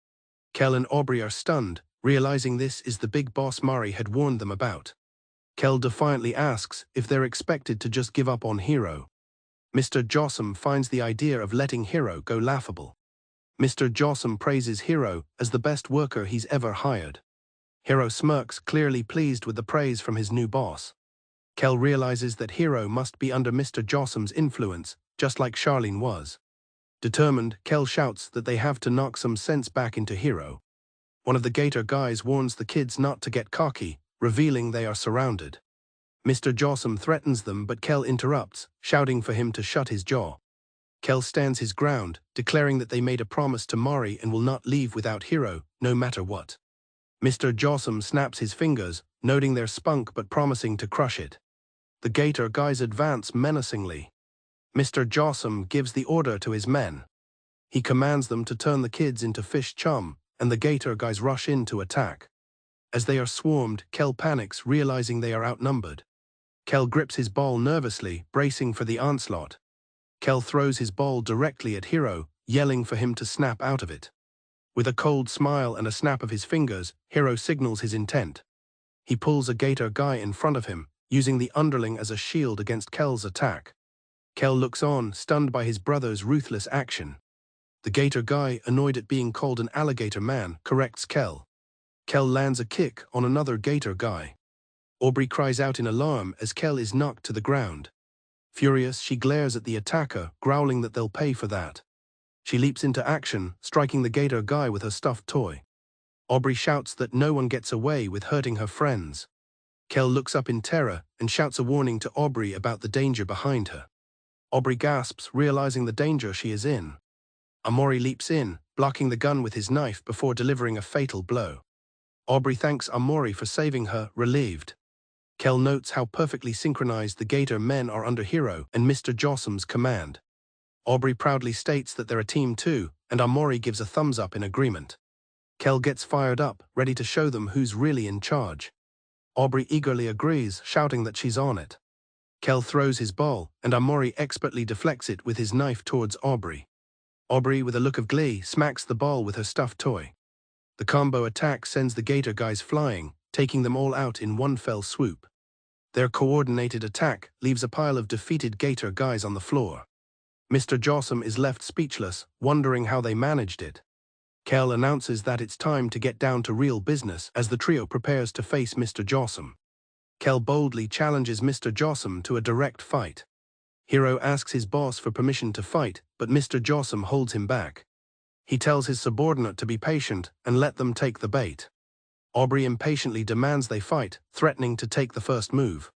Kel and Aubrey are stunned, realizing this is the big boss Mari had warned them about. Kel defiantly asks if they're expected to just give up on Hiro. Mr. Jossum finds the idea of letting Hiro go laughable. Mr. Jossum praises Hiro as the best worker he's ever hired. Hiro smirks, clearly pleased with the praise from his new boss. Kel realizes that Hiro must be under Mr. Jossum's influence, just like Charlene was. Determined, Kel shouts that they have to knock some sense back into Hiro. One of the Gator guys warns the kids not to get cocky, revealing they are surrounded. Mr. Jossum threatens them, but Kel interrupts, shouting for him to shut his jaw. Kel stands his ground, declaring that they made a promise to Mari and will not leave without Hiro, no matter what. Mr. Jossum snaps his fingers, noting their spunk but promising to crush it. The Gator guys advance menacingly. Mr. Jossum gives the order to his men. He commands them to turn the kids into fish chum, and the Gator guys rush in to attack. As they are swarmed, Kel panics, realizing they are outnumbered. Kel grips his ball nervously, bracing for the onslaught. Kel throws his ball directly at Hiro, yelling for him to snap out of it. With a cold smile and a snap of his fingers, Hiro signals his intent. He pulls a Gator guy in front of him, using the underling as a shield against Kel's attack. Kel looks on, stunned by his brother's ruthless action. The Gator guy, annoyed at being called an alligator man, corrects Kel. Kel lands a kick on another Gator guy. Aubrey cries out in alarm as Kel is knocked to the ground. Furious, she glares at the attacker, growling that they'll pay for that. She leaps into action, striking the Gator guy with her stuffed toy. Aubrey shouts that no one gets away with hurting her friends. Kel looks up in terror and shouts a warning to Aubrey about the danger behind her. Aubrey gasps, realizing the danger she is in. Amori leaps in, blocking the gun with his knife before delivering a fatal blow. Aubrey thanks Amori for saving her, relieved. Kel notes how perfectly synchronized the Gator men are under Hiro and Mr. Jossum's command. Aubrey proudly states that they're a team too, and Amori gives a thumbs up in agreement. Kel gets fired up, ready to show them who's really in charge. Aubrey eagerly agrees, shouting that she's on it. Kel throws his ball, and Amori expertly deflects it with his knife towards Aubrey. Aubrey, with a look of glee, smacks the ball with her stuffed toy. The combo attack sends the Gator guys flying, taking them all out in one fell swoop. Their coordinated attack leaves a pile of defeated Gator guys on the floor. Mr. Jossum is left speechless, wondering how they managed it. Kel announces that it's time to get down to real business as the trio prepares to face Mr. Jossum. Kel boldly challenges Mr. Jossum to a direct fight. Hiro asks his boss for permission to fight, but Mr. Jossum holds him back. He tells his subordinate to be patient and let them take the bait. Aubrey impatiently demands they fight, threatening to take the first move.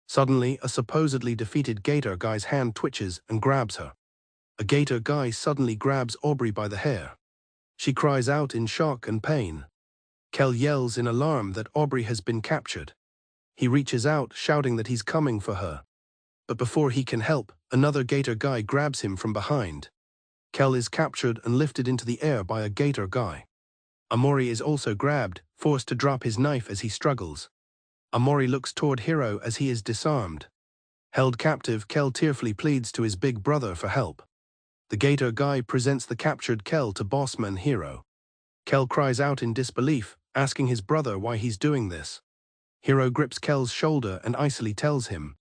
Suddenly, a supposedly defeated Gator guy's hand twitches and grabs her. A Gator guy suddenly grabs Aubrey by the hair. She cries out in shock and pain. Kel yells in alarm that Aubrey has been captured. He reaches out, shouting that he's coming for her. But before he can help, another Gator guy grabs him from behind. Kel is captured and lifted into the air by a Gator guy. Amori is also grabbed, forced to drop his knife as he struggles. Amori looks toward Hiro as he is disarmed. Held captive, Kel tearfully pleads to his big brother for help. The Gator guy presents the captured Kel to bossman Hiro. Kel cries out in disbelief, asking his brother why he's doing this. Hiro grips Kel's shoulder and icily tells him.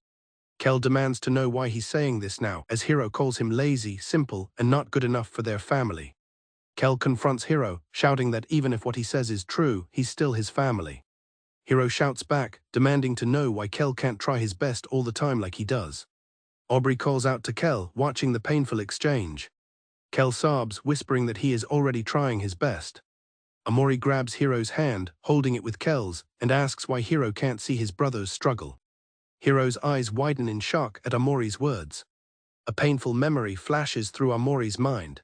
Kel demands to know why he's saying this now, as Hiro calls him lazy, simple, and not good enough for their family. Kel confronts Hiro, shouting that even if what he says is true, he's still his family. Hiro shouts back, demanding to know why Kel can't try his best all the time like he does. Aubrey calls out to Kel, watching the painful exchange. Kel sobs, whispering that he is already trying his best. Amori grabs Hiro's hand, holding it with Kel's, and asks why Hiro can't see his brother's struggle. Hiro's eyes widen in shock at Amori's words. A painful memory flashes through Amori's mind.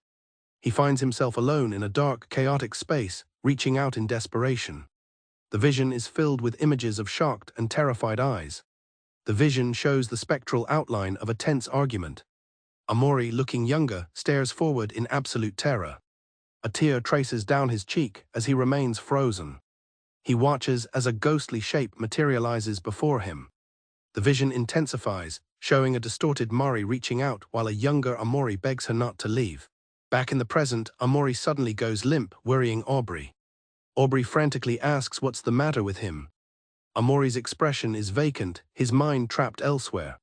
He finds himself alone in a dark, chaotic space, reaching out in desperation. The vision is filled with images of shocked and terrified eyes. The vision shows the spectral outline of a tense argument. Amori, looking younger, stares forward in absolute terror. A tear traces down his cheek as he remains frozen. He watches as a ghostly shape materializes before him. The vision intensifies, showing a distorted Mari reaching out while a younger Amori begs her not to leave. Back in the present, Amori suddenly goes limp, worrying Aubrey. Aubrey frantically asks what's the matter with him. Amori's expression is vacant, his mind trapped elsewhere.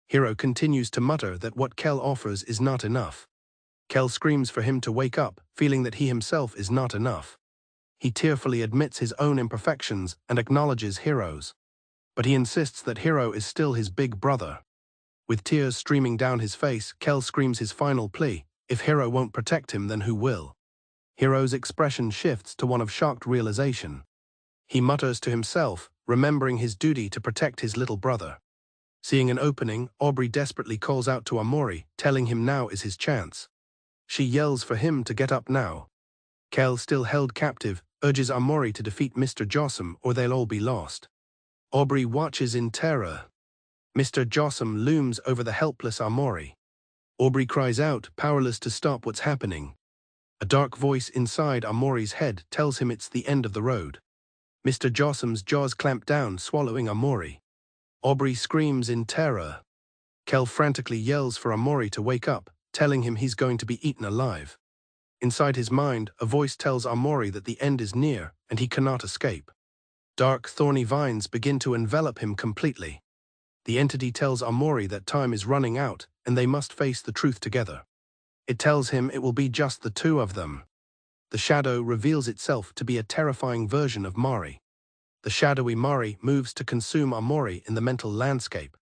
Hiro continues to mutter that what Kel offers is not enough. Kel screams for him to wake up, feeling that he himself is not enough. He tearfully admits his own imperfections and acknowledges Hiro's. But he insists that Hiro is still his big brother. With tears streaming down his face, Kel screams his final plea: if Hiro won't protect him, then who will? Hiro's expression shifts to one of shocked realization. He mutters to himself, remembering his duty to protect his little brother. Seeing an opening, Aubrey desperately calls out to Amori, telling him now is his chance. She yells for him to get up now. Kel, still held captive, urges Amori to defeat Mr. Jossum or they'll all be lost. Aubrey watches in terror. Mr. Jossum looms over the helpless Amori. Aubrey cries out, powerless to stop what's happening. A dark voice inside Amori's head tells him it's the end of the road. Mr. Jossum's jaws clamp down, swallowing Amori. Aubrey screams in terror. Kel frantically yells for Amori to wake up, telling him he's going to be eaten alive. Inside his mind, a voice tells Amori that the end is near and he cannot escape. Dark, thorny vines begin to envelop him completely. The entity tells Amori that time is running out and they must face the truth together. It tells him it will be just the two of them. The shadow reveals itself to be a terrifying version of Mari. The shadowy Mari moves to consume Amori in the mental landscape.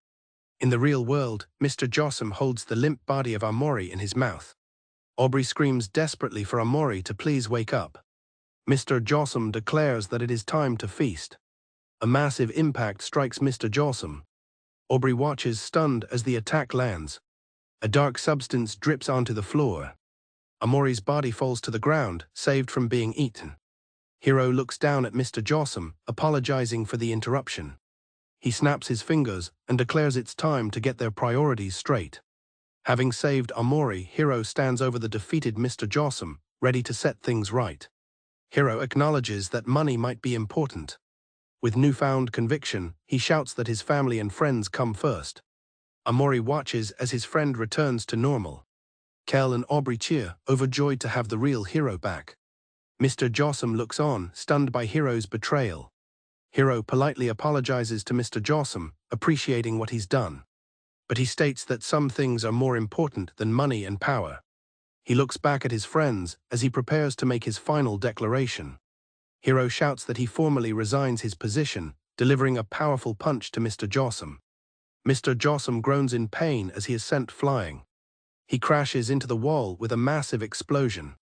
In the real world, Mr. Jossum holds the limp body of Amori in his mouth. Aubrey screams desperately for Amori to please wake up. Mr. Jossum declares that it is time to feast. A massive impact strikes Mr. Jossum. Aubrey watches stunned as the attack lands. A dark substance drips onto the floor. Amori's body falls to the ground, saved from being eaten. Hiro looks down at Mr. Jossum, apologizing for the interruption. He snaps his fingers and declares it's time to get their priorities straight. Having saved Amori, Hiro stands over the defeated Mr. Jossum, ready to set things right. Hiro acknowledges that money might be important. With newfound conviction, he shouts that his family and friends come first. Amori watches as his friend returns to normal. Kel and Aubrey cheer, overjoyed to have the real Hiro back. Mr. Jossum looks on, stunned by Hiro's betrayal. Hiro politely apologizes to Mr. Jossum, appreciating what he's done. But he states that some things are more important than money and power. He looks back at his friends as he prepares to make his final declaration. Hiro shouts that he formally resigns his position, delivering a powerful punch to Mr. Jossum. Mr. Jossum groans in pain as he is sent flying. He crashes into the wall with a massive explosion.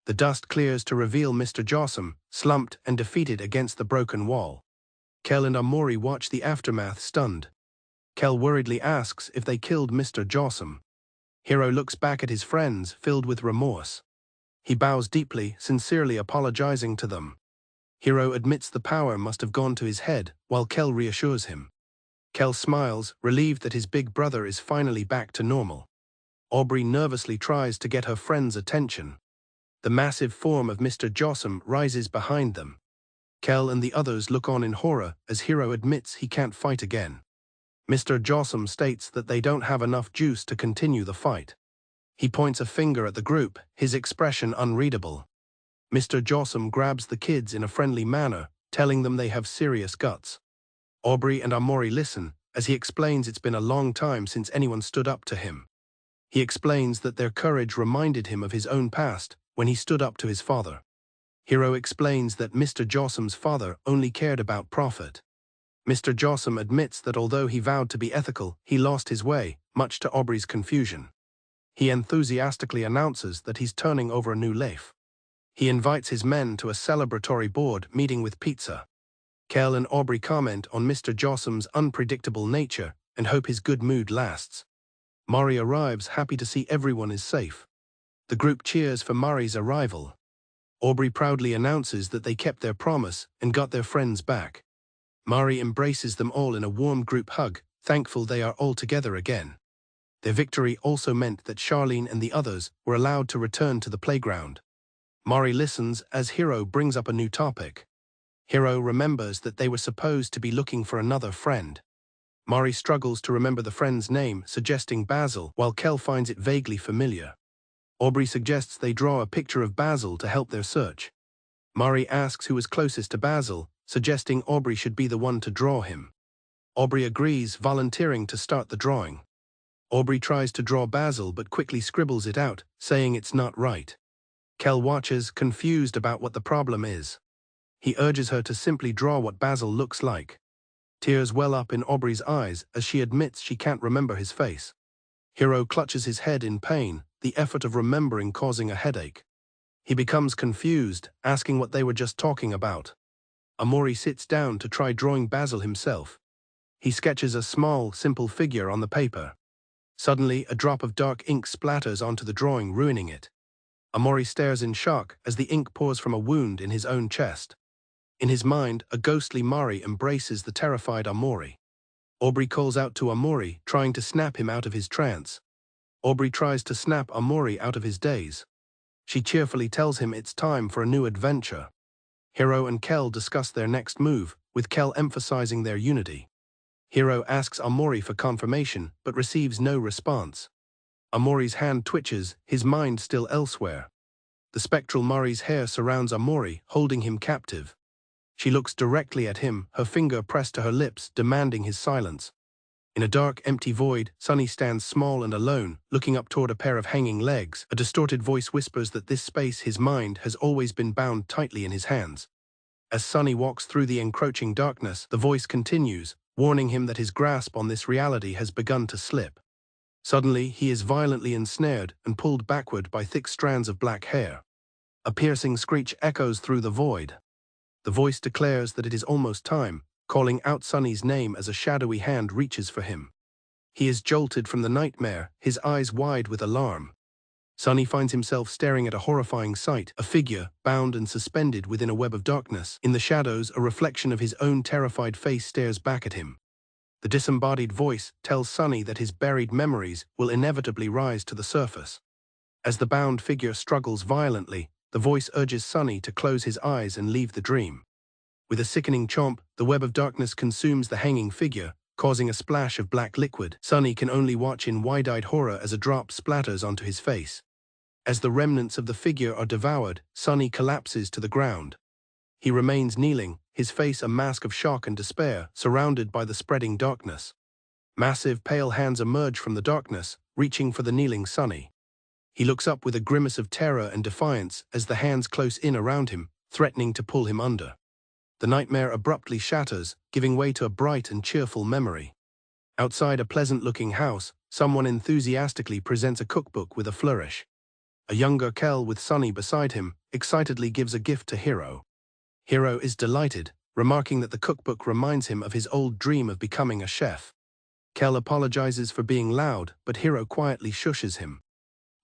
The dust clears to reveal Mr. Jossum, slumped and defeated against the broken wall. Kel and Amori watch the aftermath stunned. Kel worriedly asks if they killed Mr. Jossum. Hiro looks back at his friends, filled with remorse. He bows deeply, sincerely apologizing to them. Hiro admits the power must have gone to his head, while Kel reassures him. Kel smiles, relieved that his big brother is finally back to normal. Aubrey nervously tries to get her friend's attention. The massive form of Mr. Jossum rises behind them. Kel and the others look on in horror as Hiro admits he can't fight again. Mr. Jossum states that they don't have enough juice to continue the fight. He points a finger at the group, his expression unreadable. Mr. Jossum grabs the kids in a friendly manner, telling them they have serious guts. Aubrey and Amori listen, as he explains it's been a long time since anyone stood up to him. He explains that their courage reminded him of his own past, when he stood up to his father. Hiro explains that Mr. Jossom's father only cared about profit. Mr. Jossom admits that although he vowed to be ethical, he lost his way, much to Aubrey's confusion. He enthusiastically announces that he's turning over a new leaf. He invites his men to a celebratory board meeting with pizza. Kel and Aubrey comment on Mr. Jossom's unpredictable nature and hope his good mood lasts. Mari arrives, happy to see everyone is safe. The group cheers for Mari's arrival. Aubrey proudly announces that they kept their promise and got their friends back. Mari embraces them all in a warm group hug, thankful they are all together again. Their victory also meant that Charlene and the others were allowed to return to the playground. Mari listens as Hiro brings up a new topic. Hiro remembers that they were supposed to be looking for another friend. Mari struggles to remember the friend's name, suggesting Basil, while Kel finds it vaguely familiar. Aubrey suggests they draw a picture of Basil to help their search. Mari asks who is closest to Basil, suggesting Aubrey should be the one to draw him. Aubrey agrees, volunteering to start the drawing. Aubrey tries to draw Basil but quickly scribbles it out, saying it's not right. Kel watches, confused about what the problem is. He urges her to simply draw what Basil looks like. Tears well up in Aubrey's eyes as she admits she can't remember his face. Hiro clutches his head in pain, the effort of remembering causing a headache. He becomes confused, asking what they were just talking about. Amori sits down to try drawing Basil himself. He sketches a small, simple figure on the paper. Suddenly, a drop of dark ink splatters onto the drawing, ruining it. Amori stares in shock as the ink pours from a wound in his own chest. In his mind, a ghostly Mari embraces the terrified Amori. Aubrey calls out to Amori, trying to snap him out of his trance. Aubrey tries to snap Amori out of his daze. She cheerfully tells him it's time for a new adventure. Hiro and Kel discuss their next move, with Kel emphasizing their unity. Hiro asks Amori for confirmation, but receives no response. Amori's hand twitches, his mind still elsewhere. The spectral Mari's hair surrounds Amori, holding him captive. She looks directly at him, her finger pressed to her lips, demanding his silence. In a dark, empty void, Sunny stands small and alone, looking up toward a pair of hanging legs. A distorted voice whispers that this space, his mind, has always been bound tightly in his hands. As Sunny walks through the encroaching darkness, the voice continues, warning him that his grasp on this reality has begun to slip. Suddenly, he is violently ensnared and pulled backward by thick strands of black hair. A piercing screech echoes through the void. The voice declares that it is almost time, calling out Sunny's name as a shadowy hand reaches for him. He is jolted from the nightmare, his eyes wide with alarm. Sunny finds himself staring at a horrifying sight, a figure, bound and suspended within a web of darkness. In the shadows, a reflection of his own terrified face stares back at him. The disembodied voice tells Sunny that his buried memories will inevitably rise to the surface. As the bound figure struggles violently, the voice urges Sunny to close his eyes and leave the dream. With a sickening chomp, the web of darkness consumes the hanging figure, causing a splash of black liquid. Sunny can only watch in wide-eyed horror as a drop splatters onto his face. As the remnants of the figure are devoured, Sunny collapses to the ground. He remains kneeling, his face a mask of shock and despair, surrounded by the spreading darkness. Massive, pale hands emerge from the darkness, reaching for the kneeling Sunny. He looks up with a grimace of terror and defiance as the hands close in around him, threatening to pull him under. The nightmare abruptly shatters, giving way to a bright and cheerful memory. Outside a pleasant-looking house, someone enthusiastically presents a cookbook with a flourish. A younger Kel with Sunny beside him excitedly gives a gift to Hiro. Hiro is delighted, remarking that the cookbook reminds him of his old dream of becoming a chef. Kel apologizes for being loud, but Hiro quietly shushes him.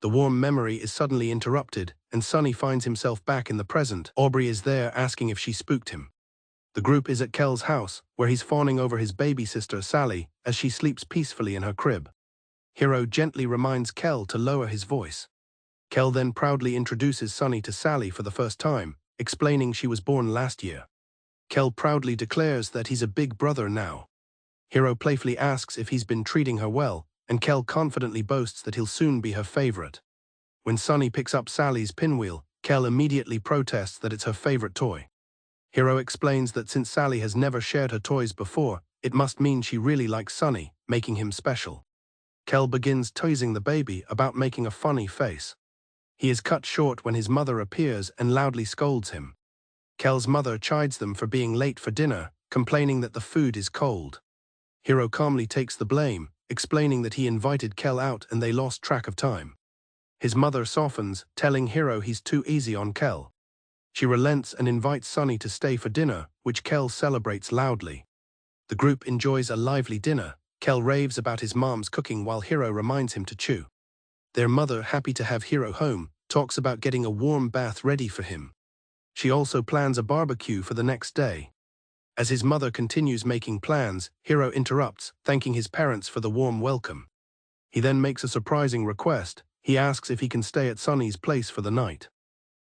The warm memory is suddenly interrupted, and Sunny finds himself back in the present. Aubrey is there asking if she spooked him. The group is at Kel's house, where he's fawning over his baby sister Sally as she sleeps peacefully in her crib. Hiro gently reminds Kel to lower his voice. Kel then proudly introduces Sunny to Sally for the first time, explaining she was born last year. Kel proudly declares that he's a big brother now. Hiro playfully asks if he's been treating her well, and Kel confidently boasts that he'll soon be her favorite. When Sunny picks up Sally's pinwheel, Kel immediately protests that it's her favorite toy. Hiro explains that since Sally has never shared her toys before, it must mean she really likes Sunny, making him special. Kel begins teasing the baby about making a funny face. He is cut short when his mother appears and loudly scolds him. Kel's mother chides them for being late for dinner, complaining that the food is cold. Hiro calmly takes the blame, explaining that he invited Kel out and they lost track of time. His mother softens, telling Hiro he's too easy on Kel. She relents and invites Sunny to stay for dinner, which Kel celebrates loudly. The group enjoys a lively dinner. Kel raves about his mom's cooking while Hiro reminds him to chew. Their mother, happy to have Hiro home, talks about getting a warm bath ready for him. She also plans a barbecue for the next day. As his mother continues making plans, Hiro interrupts, thanking his parents for the warm welcome. He then makes a surprising request. He asks if he can stay at Sunny's place for the night.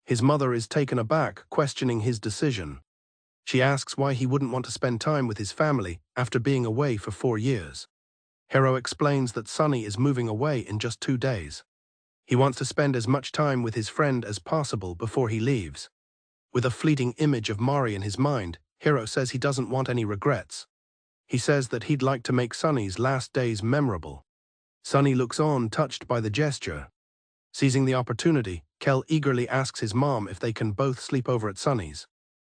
His mother is taken aback, questioning his decision. She asks why he wouldn't want to spend time with his family after being away for 4 years. Hiro explains that Sunny is moving away in just 2 days. He wants to spend as much time with his friend as possible before he leaves. With a fleeting image of Mari in his mind, Hiro says he doesn't want any regrets. He says that he'd like to make Sunny's last days memorable. Sunny looks on, touched by the gesture. Seizing the opportunity, Kel eagerly asks his mom if they can both sleep over at Sunny's.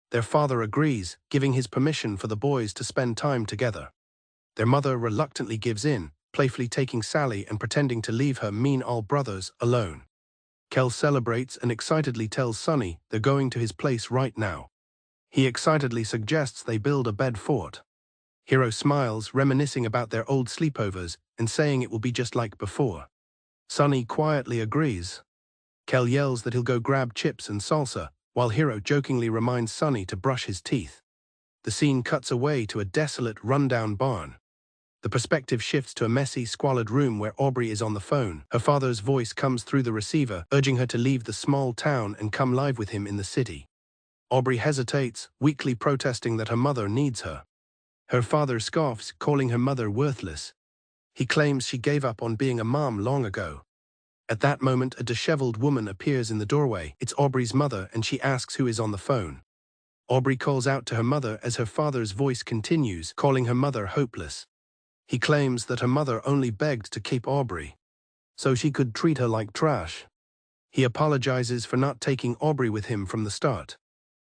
Their father agrees, giving his permission for the boys to spend time together. Their mother reluctantly gives in, playfully taking Sally and pretending to leave her mean old brothers alone. Kel celebrates and excitedly tells Sunny they're going to his place right now. He excitedly suggests they build a bed fort. Hiro smiles, reminiscing about their old sleepovers and saying it will be just like before. Sunny quietly agrees. Kel yells that he'll go grab chips and salsa, while Hiro jokingly reminds Sunny to brush his teeth. The scene cuts away to a desolate, rundown barn. The perspective shifts to a messy, squalid room where Aubrey is on the phone. Her father's voice comes through the receiver, urging her to leave the small town and come live with him in the city. Aubrey hesitates, weakly protesting that her mother needs her. Her father scoffs, calling her mother worthless. He claims she gave up on being a mom long ago. At that moment, a disheveled woman appears in the doorway. It's Aubrey's mother, and she asks who is on the phone. Aubrey calls out to her mother as her father's voice continues, calling her mother hopeless. He claims that her mother only begged to keep Aubrey, so she could treat her like trash. He apologizes for not taking Aubrey with him from the start.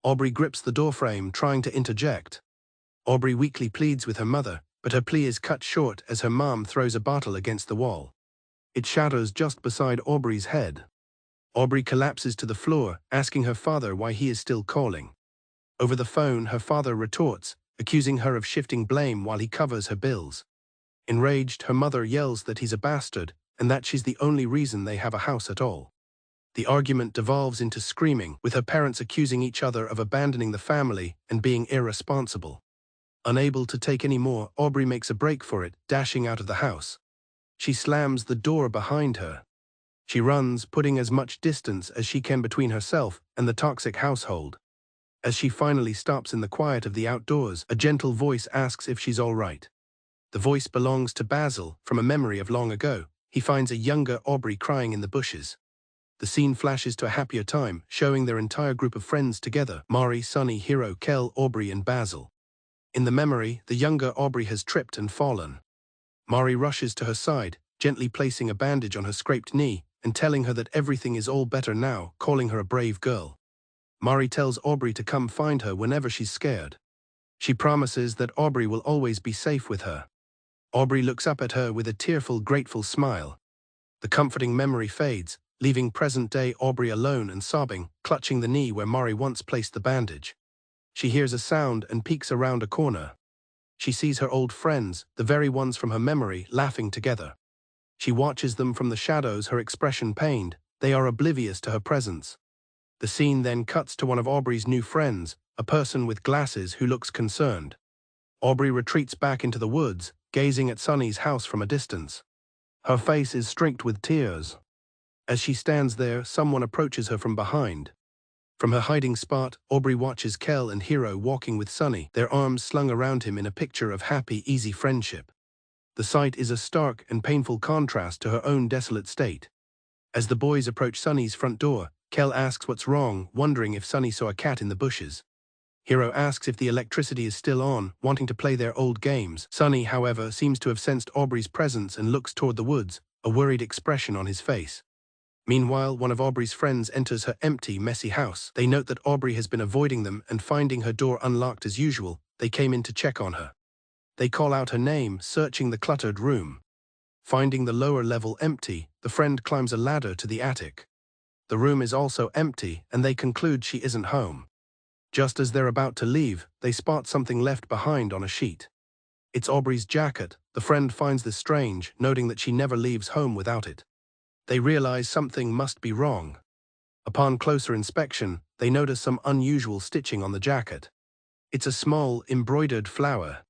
Aubrey grips the doorframe, trying to interject. Aubrey weakly pleads with her mother, but her plea is cut short as her mom throws a bottle against the wall. It shatters just beside Aubrey's head. Aubrey collapses to the floor, asking her father why he is still calling. Over the phone, her father retorts, accusing her of shifting blame while he covers her bills. Enraged, her mother yells that he's a bastard and that she's the only reason they have a house at all. The argument devolves into screaming, with her parents accusing each other of abandoning the family and being irresponsible. Unable to take any more, Aubrey makes a break for it, dashing out of the house. She slams the door behind her. She runs, putting as much distance as she can between herself and the toxic household. As she finally stops in the quiet of the outdoors, a gentle voice asks if she's all right. The voice belongs to Basil, from a memory of long ago. He finds a younger Aubrey crying in the bushes. The scene flashes to a happier time, showing their entire group of friends together: Mari, Sunny, Hiro, Kel, Aubrey, and Basil. In the memory, the younger Aubrey has tripped and fallen. Mari rushes to her side, gently placing a bandage on her scraped knee and telling her that everything is all better now, calling her a brave girl. Mari tells Aubrey to come find her whenever she's scared. She promises that Aubrey will always be safe with her. Aubrey looks up at her with a tearful, grateful smile. The comforting memory fades, leaving present-day Aubrey alone and sobbing, clutching the knee where Mari once placed the bandage. She hears a sound and peeks around a corner. She sees her old friends, the very ones from her memory, laughing together. She watches them from the shadows, her expression pained. They are oblivious to her presence. The scene then cuts to one of Aubrey's new friends, a person with glasses who looks concerned. Aubrey retreats back into the woods, gazing at Sunny's house from a distance. Her face is streaked with tears. As she stands there, someone approaches her from behind. From her hiding spot, Aubrey watches Kel and Hiro walking with Sunny, their arms slung around him in a picture of happy, easy friendship. The sight is a stark and painful contrast to her own desolate state. As the boys approach Sunny's front door, Kel asks what's wrong, wondering if Sunny saw a cat in the bushes. Hiro asks if the electricity is still on, wanting to play their old games. Sunny, however, seems to have sensed Aubrey's presence and looks toward the woods, a worried expression on his face. Meanwhile, one of Aubrey's friends enters her empty, messy house. They note that Aubrey has been avoiding them, and finding her door unlocked as usual, they came in to check on her. They call out her name, searching the cluttered room. Finding the lower level empty, the friend climbs a ladder to the attic. The room is also empty, and they conclude she isn't home. Just as they're about to leave, they spot something left behind on a sheet. It's Aubrey's jacket. The friend finds this strange, noting that she never leaves home without it. They realize something must be wrong. Upon closer inspection, they notice some unusual stitching on the jacket. It's a small, embroidered flower.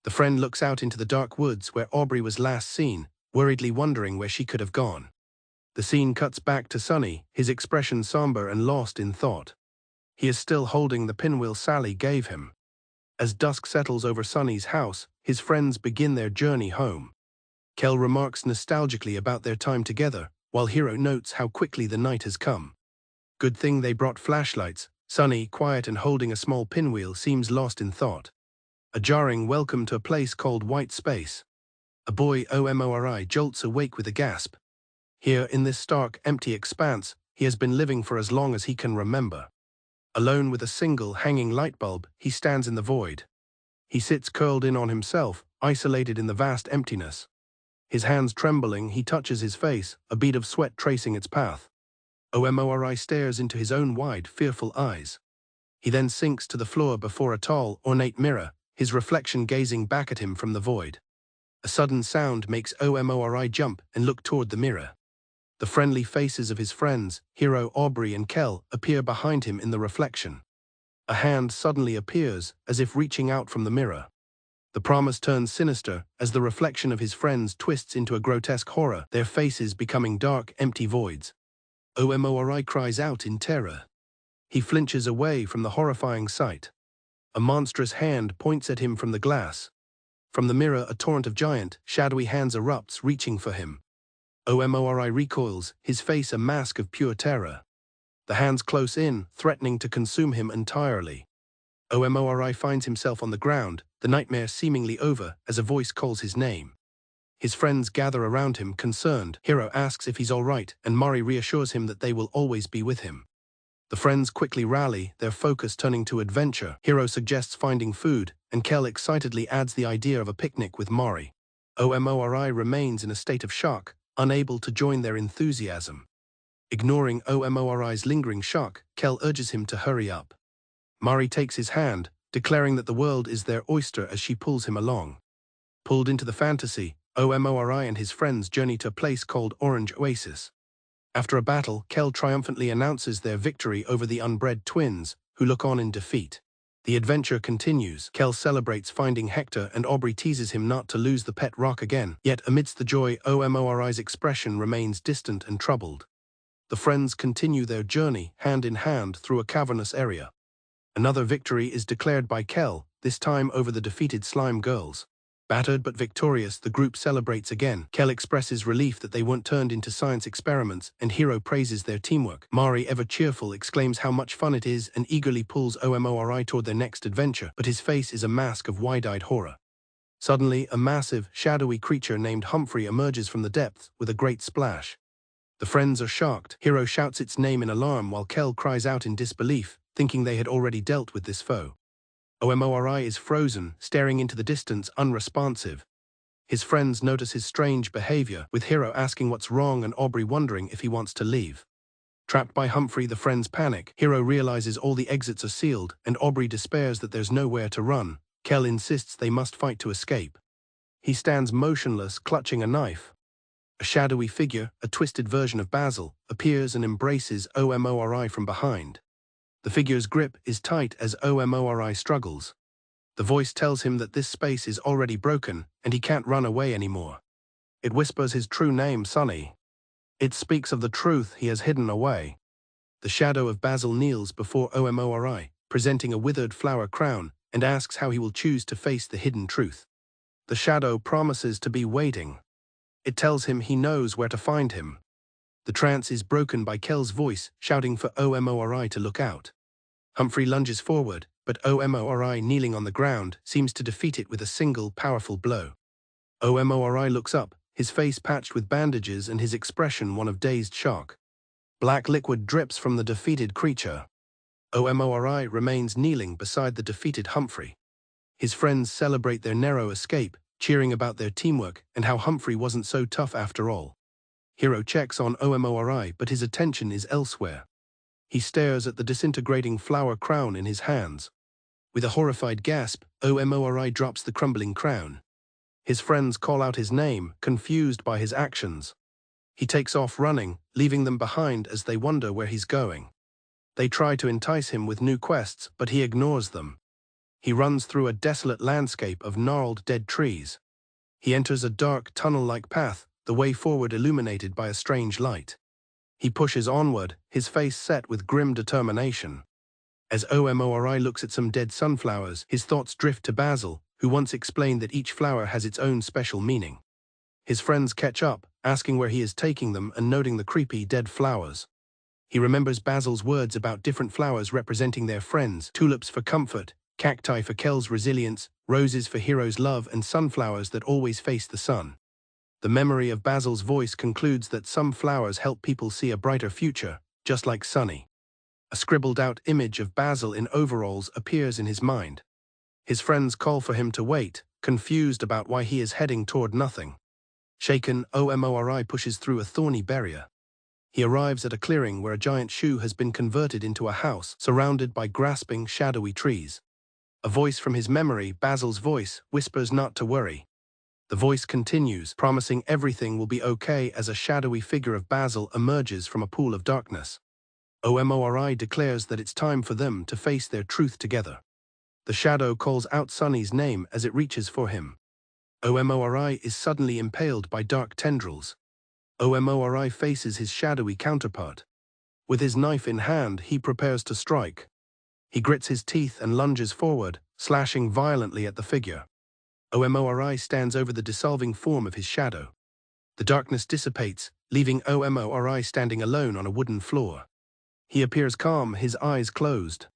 The friend looks out into the dark woods where Aubrey was last seen, worriedly wondering where she could have gone. The scene cuts back to Sunny, his expression somber and lost in thought. He is still holding the pinwheel Sally gave him. As dusk settles over Sunny's house, his friends begin their journey home. Kel remarks nostalgically about their time together, while Hiro notes how quickly the night has come. Good thing they brought flashlights. Sunny, quiet and holding a small pinwheel, seems lost in thought. A jarring welcome to a place called White Space. A boy, Omori, jolts awake with a gasp. Here, in this stark, empty expanse, he has been living for as long as he can remember. Alone with a single hanging light bulb, he stands in the void. He sits curled in on himself, isolated in the vast emptiness. His hands trembling, he touches his face, a bead of sweat tracing its path. Omori stares into his own wide, fearful eyes. He then sinks to the floor before a tall, ornate mirror, his reflection gazing back at him from the void. A sudden sound makes Omori jump and look toward the mirror. The friendly faces of his friends, Hiro, Aubrey and Kel, appear behind him in the reflection. A hand suddenly appears, as if reaching out from the mirror. The promise turns sinister as the reflection of his friends twists into a grotesque horror, their faces becoming dark, empty voids. Omori cries out in terror. He flinches away from the horrifying sight. A monstrous hand points at him from the glass. From the mirror, a torrent of giant, shadowy hands erupts, reaching for him. Omori recoils, his face a mask of pure terror. The hands close in, threatening to consume him entirely. Omori finds himself on the ground, the nightmare seemingly over, as a voice calls his name. His friends gather around him, concerned. Hiro asks if he's all right, and Mari reassures him that they will always be with him. The friends quickly rally, their focus turning to adventure. Hiro suggests finding food, and Kel excitedly adds the idea of a picnic with Mari. Omori remains in a state of shock, unable to join their enthusiasm. Ignoring Omori's lingering shock, Kel urges him to hurry up. Mari takes his hand, declaring that the world is their oyster as she pulls him along. Pulled into the fantasy, Omori and his friends journey to a place called Orange Oasis. After a battle, Kel triumphantly announces their victory over the unbred twins, who look on in defeat. The adventure continues. Kel celebrates finding Hector, and Aubrey teases him not to lose the pet rock again. Yet amidst the joy, Omori's expression remains distant and troubled. The friends continue their journey, hand in hand, through a cavernous area. Another victory is declared by Kel, this time over the defeated slime girls. Battered but victorious, the group celebrates again. Kel expresses relief that they weren't turned into science experiments, and Hiro praises their teamwork. Mari, ever cheerful, exclaims how much fun it is and eagerly pulls Omori toward their next adventure, but his face is a mask of wide-eyed horror. Suddenly, a massive, shadowy creature named Humphrey emerges from the depths with a great splash. The friends are shocked. Hiro shouts its name in alarm while Kel cries out in disbelief, thinking they had already dealt with this foe. Omori is frozen, staring into the distance, unresponsive. His friends notice his strange behavior, with Hiro asking what's wrong and Aubrey wondering if he wants to leave. Trapped by Humphrey, the friends panic. Hiro realizes all the exits are sealed, and Aubrey despairs that there's nowhere to run. Kel insists they must fight to escape. He stands motionless, clutching a knife. A shadowy figure, a twisted version of Basil, appears and embraces Omori from behind. The figure's grip is tight as Omori struggles. The voice tells him that this space is already broken, and he can't run away anymore. It whispers his true name, Sunny. It speaks of the truth he has hidden away. The shadow of Basil kneels before Omori, presenting a withered flower crown, and asks how he will choose to face the hidden truth. The shadow promises to be waiting. It tells him he knows where to find him. The trance is broken by Kel's voice, shouting for Omori to look out. Humphrey lunges forward, but Omori, kneeling on the ground, seems to defeat it with a single, powerful blow. Omori looks up, his face patched with bandages and his expression one of dazed shock. Black liquid drips from the defeated creature. Omori remains kneeling beside the defeated Humphrey. His friends celebrate their narrow escape, cheering about their teamwork and how Humphrey wasn't so tough after all. Hiro checks on Omori, but his attention is elsewhere. He stares at the disintegrating flower crown in his hands. With a horrified gasp, Omori drops the crumbling crown. His friends call out his name, confused by his actions. He takes off running, leaving them behind as they wonder where he's going. They try to entice him with new quests, but he ignores them. He runs through a desolate landscape of gnarled dead trees. He enters a dark, tunnel-like path, the way forward illuminated by a strange light. He pushes onward, his face set with grim determination. As Omori looks at some dead sunflowers, his thoughts drift to Basil, who once explained that each flower has its own special meaning. His friends catch up, asking where he is taking them and noting the creepy, dead flowers. He remembers Basil's words about different flowers representing their friends: tulips for comfort, cacti for Kel's resilience, roses for Hiro's love, and sunflowers that always face the sun. The memory of Basil's voice concludes that some flowers help people see a brighter future, just like Sunny. A scribbled-out image of Basil in overalls appears in his mind. His friends call for him to wait, confused about why he is heading toward nothing. Shaken, Omori pushes through a thorny barrier. He arrives at a clearing where a giant shoe has been converted into a house, surrounded by grasping, shadowy trees. A voice from his memory, Basil's voice, whispers not to worry. The voice continues, promising everything will be okay as a shadowy figure of Basil emerges from a pool of darkness. Omori declares that it's time for them to face their truth together. The shadow calls out Sunny's name as it reaches for him. Omori is suddenly impaled by dark tendrils. Omori faces his shadowy counterpart. With his knife in hand, he prepares to strike. He grits his teeth and lunges forward, slashing violently at the figure. Omori stands over the dissolving form of his shadow. The darkness dissipates, leaving Omori standing alone on a wooden floor. He appears calm, his eyes closed.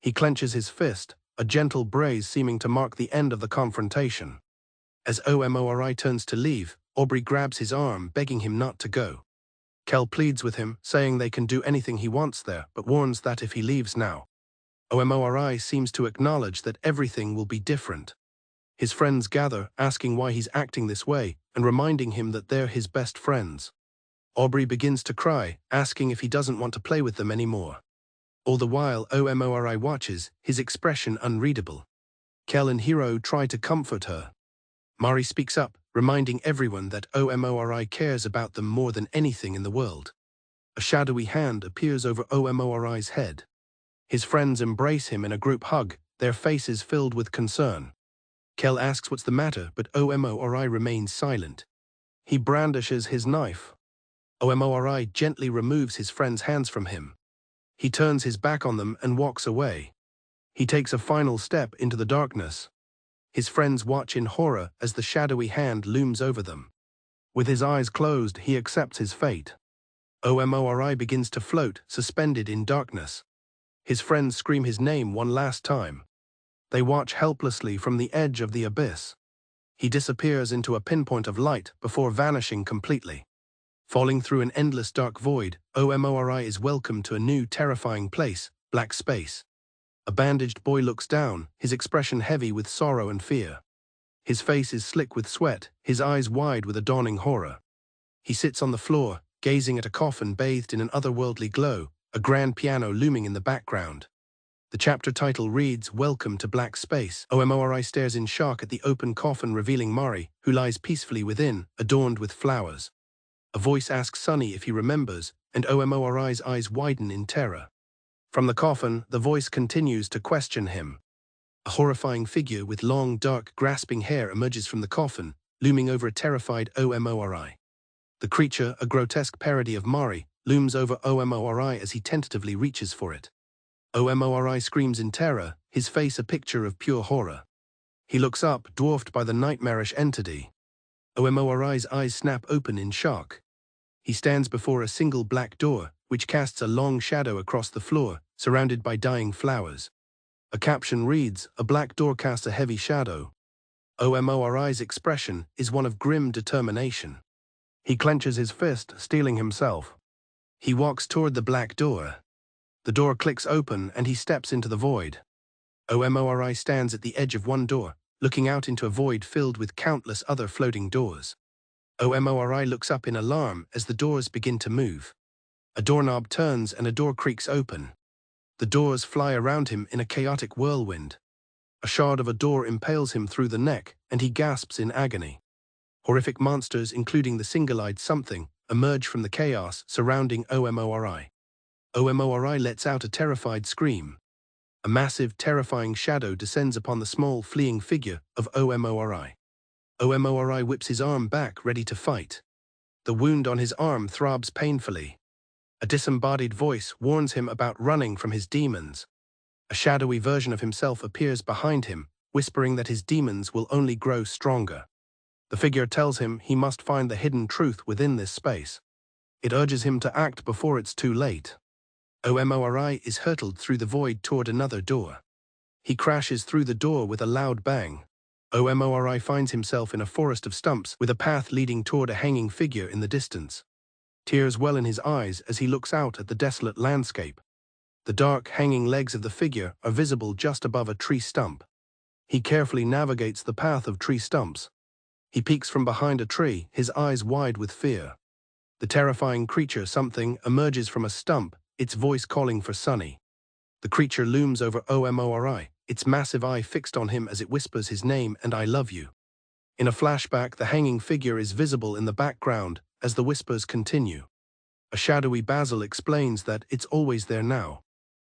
He clenches his fist, a gentle braze seeming to mark the end of the confrontation. As Omori turns to leave, Aubrey grabs his arm, begging him not to go. Kel pleads with him, saying they can do anything he wants there, but warns that if he leaves now, Omori seems to acknowledge that everything will be different. His friends gather, asking why he's acting this way, and reminding him that they're his best friends. Aubrey begins to cry, asking if he doesn't want to play with them anymore. All the while, Omori watches, his expression unreadable. Kel and Hiro try to comfort her. Mari speaks up, reminding everyone that Omori cares about them more than anything in the world. A shadowy hand appears over Omori's head. His friends embrace him in a group hug, their faces filled with concern. Kel asks what's the matter, but Omori remains silent. He brandishes his knife. Omori gently removes his friend's hands from him. He turns his back on them and walks away. He takes a final step into the darkness. His friends watch in horror as the shadowy hand looms over them. With his eyes closed, he accepts his fate. Omori begins to float, suspended in darkness. His friends scream his name one last time. They watch helplessly from the edge of the abyss. He disappears into a pinpoint of light before vanishing completely. Falling through an endless dark void, Omori is welcomed to a new terrifying place, black space. A bandaged boy looks down, his expression heavy with sorrow and fear. His face is slick with sweat, his eyes wide with a dawning horror. He sits on the floor, gazing at a coffin bathed in an otherworldly glow, a grand piano looming in the background. The chapter title reads, "Welcome to Black Space." Omori stares in shock at the open coffin, revealing Mari, who lies peacefully within, adorned with flowers. A voice asks Sunny if he remembers, and Omori's eyes widen in terror. From the coffin, the voice continues to question him. A horrifying figure with long, dark, grasping hair emerges from the coffin, looming over a terrified Omori. The creature, a grotesque parody of Mari, looms over Omori as he tentatively reaches for it. Omori screams in terror, his face a picture of pure horror. He looks up, dwarfed by the nightmarish entity. Omori's eyes snap open in shock. He stands before a single black door, which casts a long shadow across the floor, surrounded by dying flowers. A caption reads, "A black door casts a heavy shadow." Omori's expression is one of grim determination. He clenches his fist, steeling himself. He walks toward the black door. The door clicks open and he steps into the void. Omori stands at the edge of one door, looking out into a void filled with countless other floating doors. Omori looks up in alarm as the doors begin to move. A doorknob turns and a door creaks open. The doors fly around him in a chaotic whirlwind. A shard of a door impales him through the neck, and he gasps in agony. Horrific monsters, including the single-eyed something, emerge from the chaos surrounding Omori. Omori lets out a terrified scream. A massive, terrifying shadow descends upon the small, fleeing figure of Omori. Omori whips his arm back, ready to fight. The wound on his arm throbs painfully. A disembodied voice warns him about running from his demons. A shadowy version of himself appears behind him, whispering that his demons will only grow stronger. The figure tells him he must find the hidden truth within this space. It urges him to act before it's too late. Omori is hurtled through the void toward another door. He crashes through the door with a loud bang. Omori finds himself in a forest of stumps with a path leading toward a hanging figure in the distance. Tears well in his eyes as he looks out at the desolate landscape. The dark, hanging legs of the figure are visible just above a tree stump. He carefully navigates the path of tree stumps. He peeks from behind a tree, his eyes wide with fear. The terrifying creature something emerges from a stump, its voice calling for Sunny. The creature looms over Omori, its massive eye fixed on him as it whispers his name and "I love you." In a flashback, the hanging figure is visible in the background as the whispers continue. A shadowy Basil explains that it's always there now.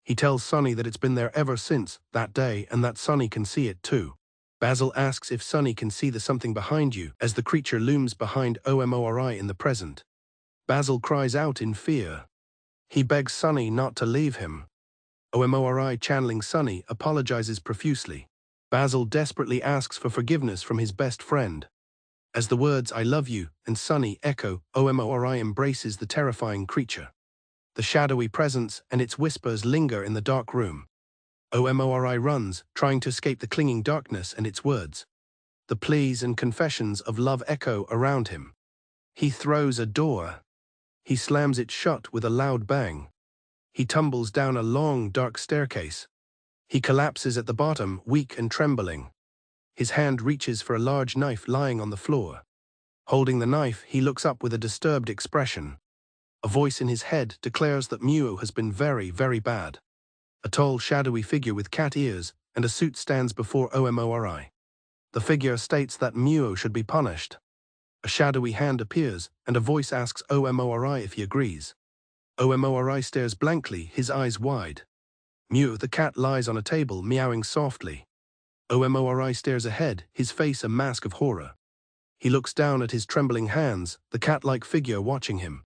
He tells Sunny that it's been there ever since that day and that Sunny can see it too. Basil asks if Sunny can see the something behind you as the creature looms behind Omori in the present. Basil cries out in fear. He begs Sunny not to leave him. Omori, channeling Sunny, apologizes profusely. Basil desperately asks for forgiveness from his best friend. As the words "I love you" and Sunny echo, Omori embraces the terrifying creature. The shadowy presence and its whispers linger in the dark room. Omori runs, trying to escape the clinging darkness and its words. The pleas and confessions of love echo around him. He throws a door. He slams it shut with a loud bang. He tumbles down a long, dark staircase. He collapses at the bottom, weak and trembling. His hand reaches for a large knife lying on the floor. Holding the knife, he looks up with a disturbed expression. A voice in his head declares that Manhwa has been very, very bad. A tall, shadowy figure with cat ears and a suit stands before Omori. The figure states that Manhwa should be punished. A shadowy hand appears, and a voice asks Omori if he agrees. Omori stares blankly, his eyes wide. Manhwa the cat lies on a table, meowing softly. Omori stares ahead, his face a mask of horror. He looks down at his trembling hands, the cat-like figure watching him.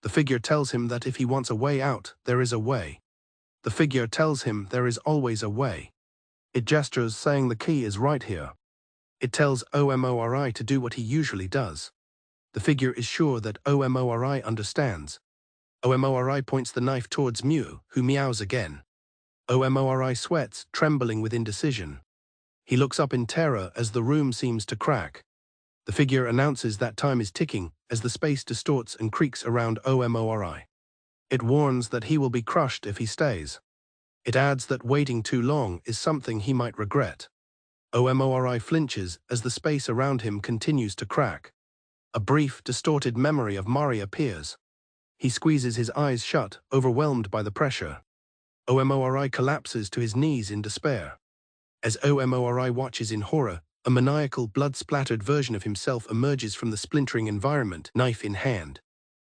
The figure tells him that if he wants a way out, there is a way. The figure tells him there is always a way. It gestures, saying the key is right here. It tells Omori to do what he usually does. The figure is sure that Omori understands. Omori points the knife towards Manhwa, who meows again. Omori sweats, trembling with indecision. He looks up in terror as the room seems to crack. The figure announces that time is ticking as the space distorts and creaks around Omori. It warns that he will be crushed if he stays. It adds that waiting too long is something he might regret. Omori flinches as the space around him continues to crack. A brief, distorted memory of Mari appears. He squeezes his eyes shut, overwhelmed by the pressure. Omori collapses to his knees in despair. As Omori watches in horror, a maniacal, blood-splattered version of himself emerges from the splintering environment, knife in hand.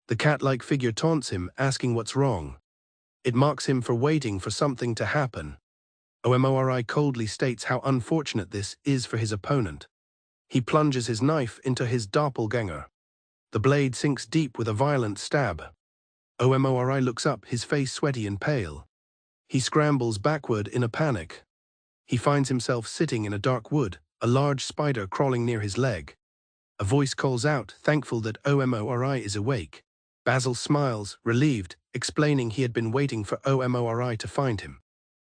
The cat-like figure taunts him, asking what's wrong. It mocks him for waiting for something to happen. Omori coldly states how unfortunate this is for his opponent. He plunges his knife into his doppelganger. The blade sinks deep with a violent stab. Omori looks up, his face sweaty and pale. He scrambles backward in a panic. He finds himself sitting in a dark wood, a large spider crawling near his leg. A voice calls out, thankful that Omori is awake. Basil smiles, relieved, explaining he had been waiting for Omori to find him.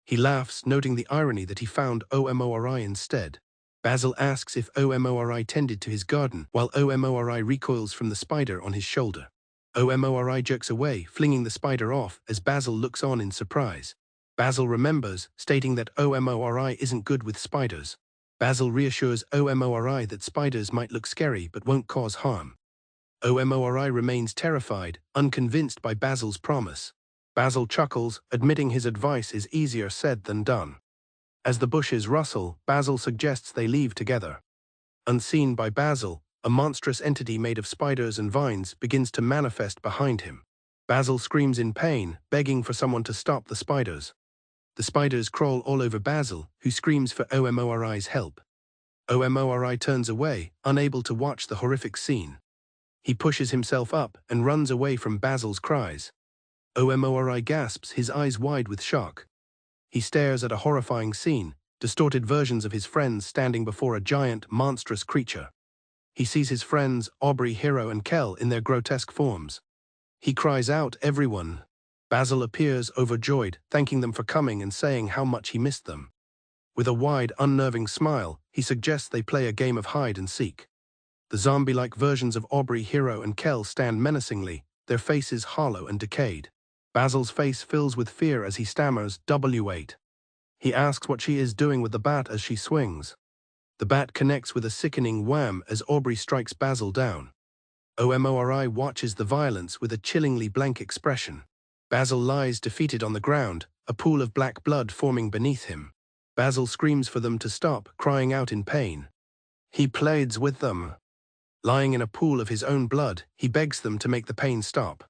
He laughs, noting the irony that he found Omori instead. Basil asks if Omori tended to his garden, while Omori recoils from the spider on his shoulder. Omori jerks away, flinging the spider off as Basil looks on in surprise. Basil remembers, stating that Omori isn't good with spiders. Basil reassures Omori that spiders might look scary but won't cause harm. Omori remains terrified, unconvinced by Basil's promise. Basil chuckles, admitting his advice is easier said than done. As the bushes rustle, Basil suggests they leave together. Unseen by Basil, a monstrous entity made of spiders and vines begins to manifest behind him. Basil screams in pain, begging for someone to stop the spiders. The spiders crawl all over Basil, who screams for Omori's help. Omori turns away, unable to watch the horrific scene. He pushes himself up and runs away from Basil's cries. Omori gasps, his eyes wide with shock. He stares at a horrifying scene, distorted versions of his friends standing before a giant, monstrous creature. He sees his friends, Aubrey, Hiro, and Kel, in their grotesque forms. He cries out, "Everyone!" Basil appears, overjoyed, thanking them for coming and saying how much he missed them. With a wide, unnerving smile, he suggests they play a game of hide and seek. The zombie-like versions of Aubrey, Hiro, and Kel stand menacingly, their faces hollow and decayed. Basil's face fills with fear as he stammers, "W8." He asks what she is doing with the bat as she swings. The bat connects with a sickening wham as Aubrey strikes Basil down. Omori watches the violence with a chillingly blank expression. Basil lies defeated on the ground, a pool of black blood forming beneath him. Basil screams for them to stop, crying out in pain. He pleads with them. Lying in a pool of his own blood, he begs them to make the pain stop.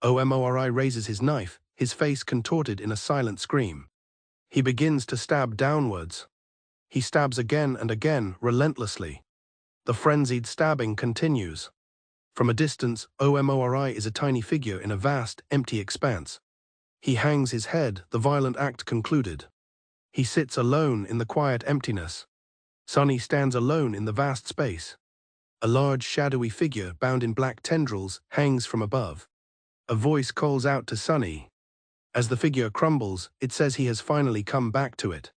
Omori raises his knife, his face contorted in a silent scream. He begins to stab downwards. He stabs again and again, relentlessly. The frenzied stabbing continues. From a distance, Omori is a tiny figure in a vast, empty expanse. He hangs his head, the violent act concluded. He sits alone in the quiet emptiness. Sunny stands alone in the vast space. A large, shadowy figure, bound in black tendrils, hangs from above. A voice calls out to Sunny. As the figure crumbles, it says he has finally come back to it.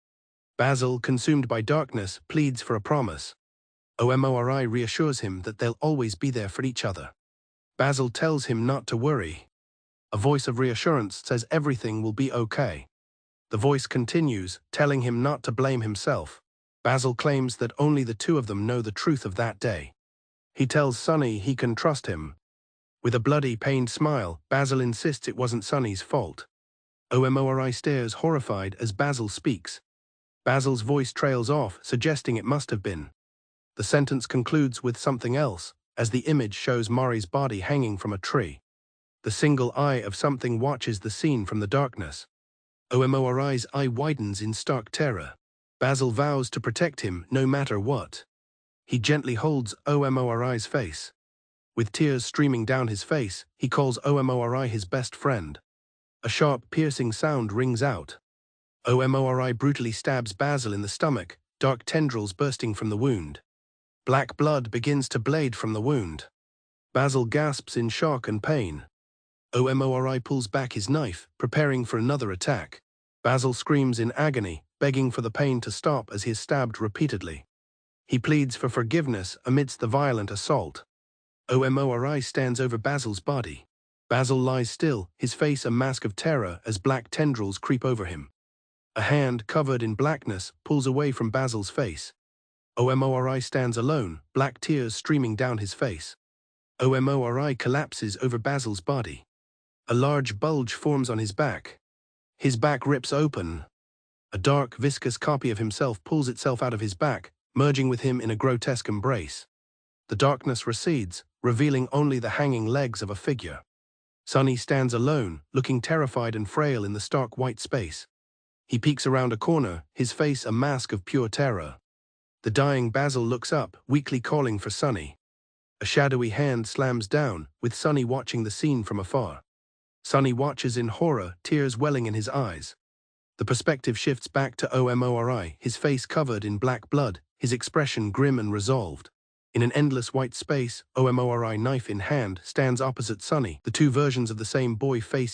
Basil, consumed by darkness, pleads for a promise. Omori reassures him that they'll always be there for each other. Basil tells him not to worry. A voice of reassurance says everything will be okay. The voice continues, telling him not to blame himself. Basil claims that only the two of them know the truth of that day. He tells Sunny he can trust him. With a bloody, pained smile, Basil insists it wasn't Sunny's fault. Omori stares horrified as Basil speaks. Basil's voice trails off, suggesting it must have been. The sentence concludes with something else, as the image shows Mori's body hanging from a tree. The single eye of something watches the scene from the darkness. Omori's eye widens in stark terror. Basil vows to protect him no matter what. He gently holds Omori's face. With tears streaming down his face, he calls Omori his best friend. A sharp, piercing sound rings out. Omori brutally stabs Basil in the stomach, dark tendrils bursting from the wound. Black blood begins to bleed from the wound. Basil gasps in shock and pain. Omori pulls back his knife, preparing for another attack. Basil screams in agony, begging for the pain to stop as he is stabbed repeatedly. He pleads for forgiveness amidst the violent assault. Omori stands over Basil's body. Basil lies still, his face a mask of terror as black tendrils creep over him. A hand, covered in blackness, pulls away from Basil's face. Omori stands alone, black tears streaming down his face. Omori collapses over Basil's body. A large bulge forms on his back. His back rips open. A dark, viscous copy of himself pulls itself out of his back, merging with him in a grotesque embrace. The darkness recedes, revealing only the hanging legs of a figure. Sunny stands alone, looking terrified and frail in the stark white space. He peeks around a corner, his face a mask of pure terror. The dying Basil looks up, weakly calling for Sunny. A shadowy hand slams down, with Sunny watching the scene from afar. Sunny watches in horror, tears welling in his eyes. The perspective shifts back to Omori, his face covered in black blood, his expression grim and resolved. In an endless white space, Omori, knife in hand, stands opposite Sunny, the two versions of the same boy face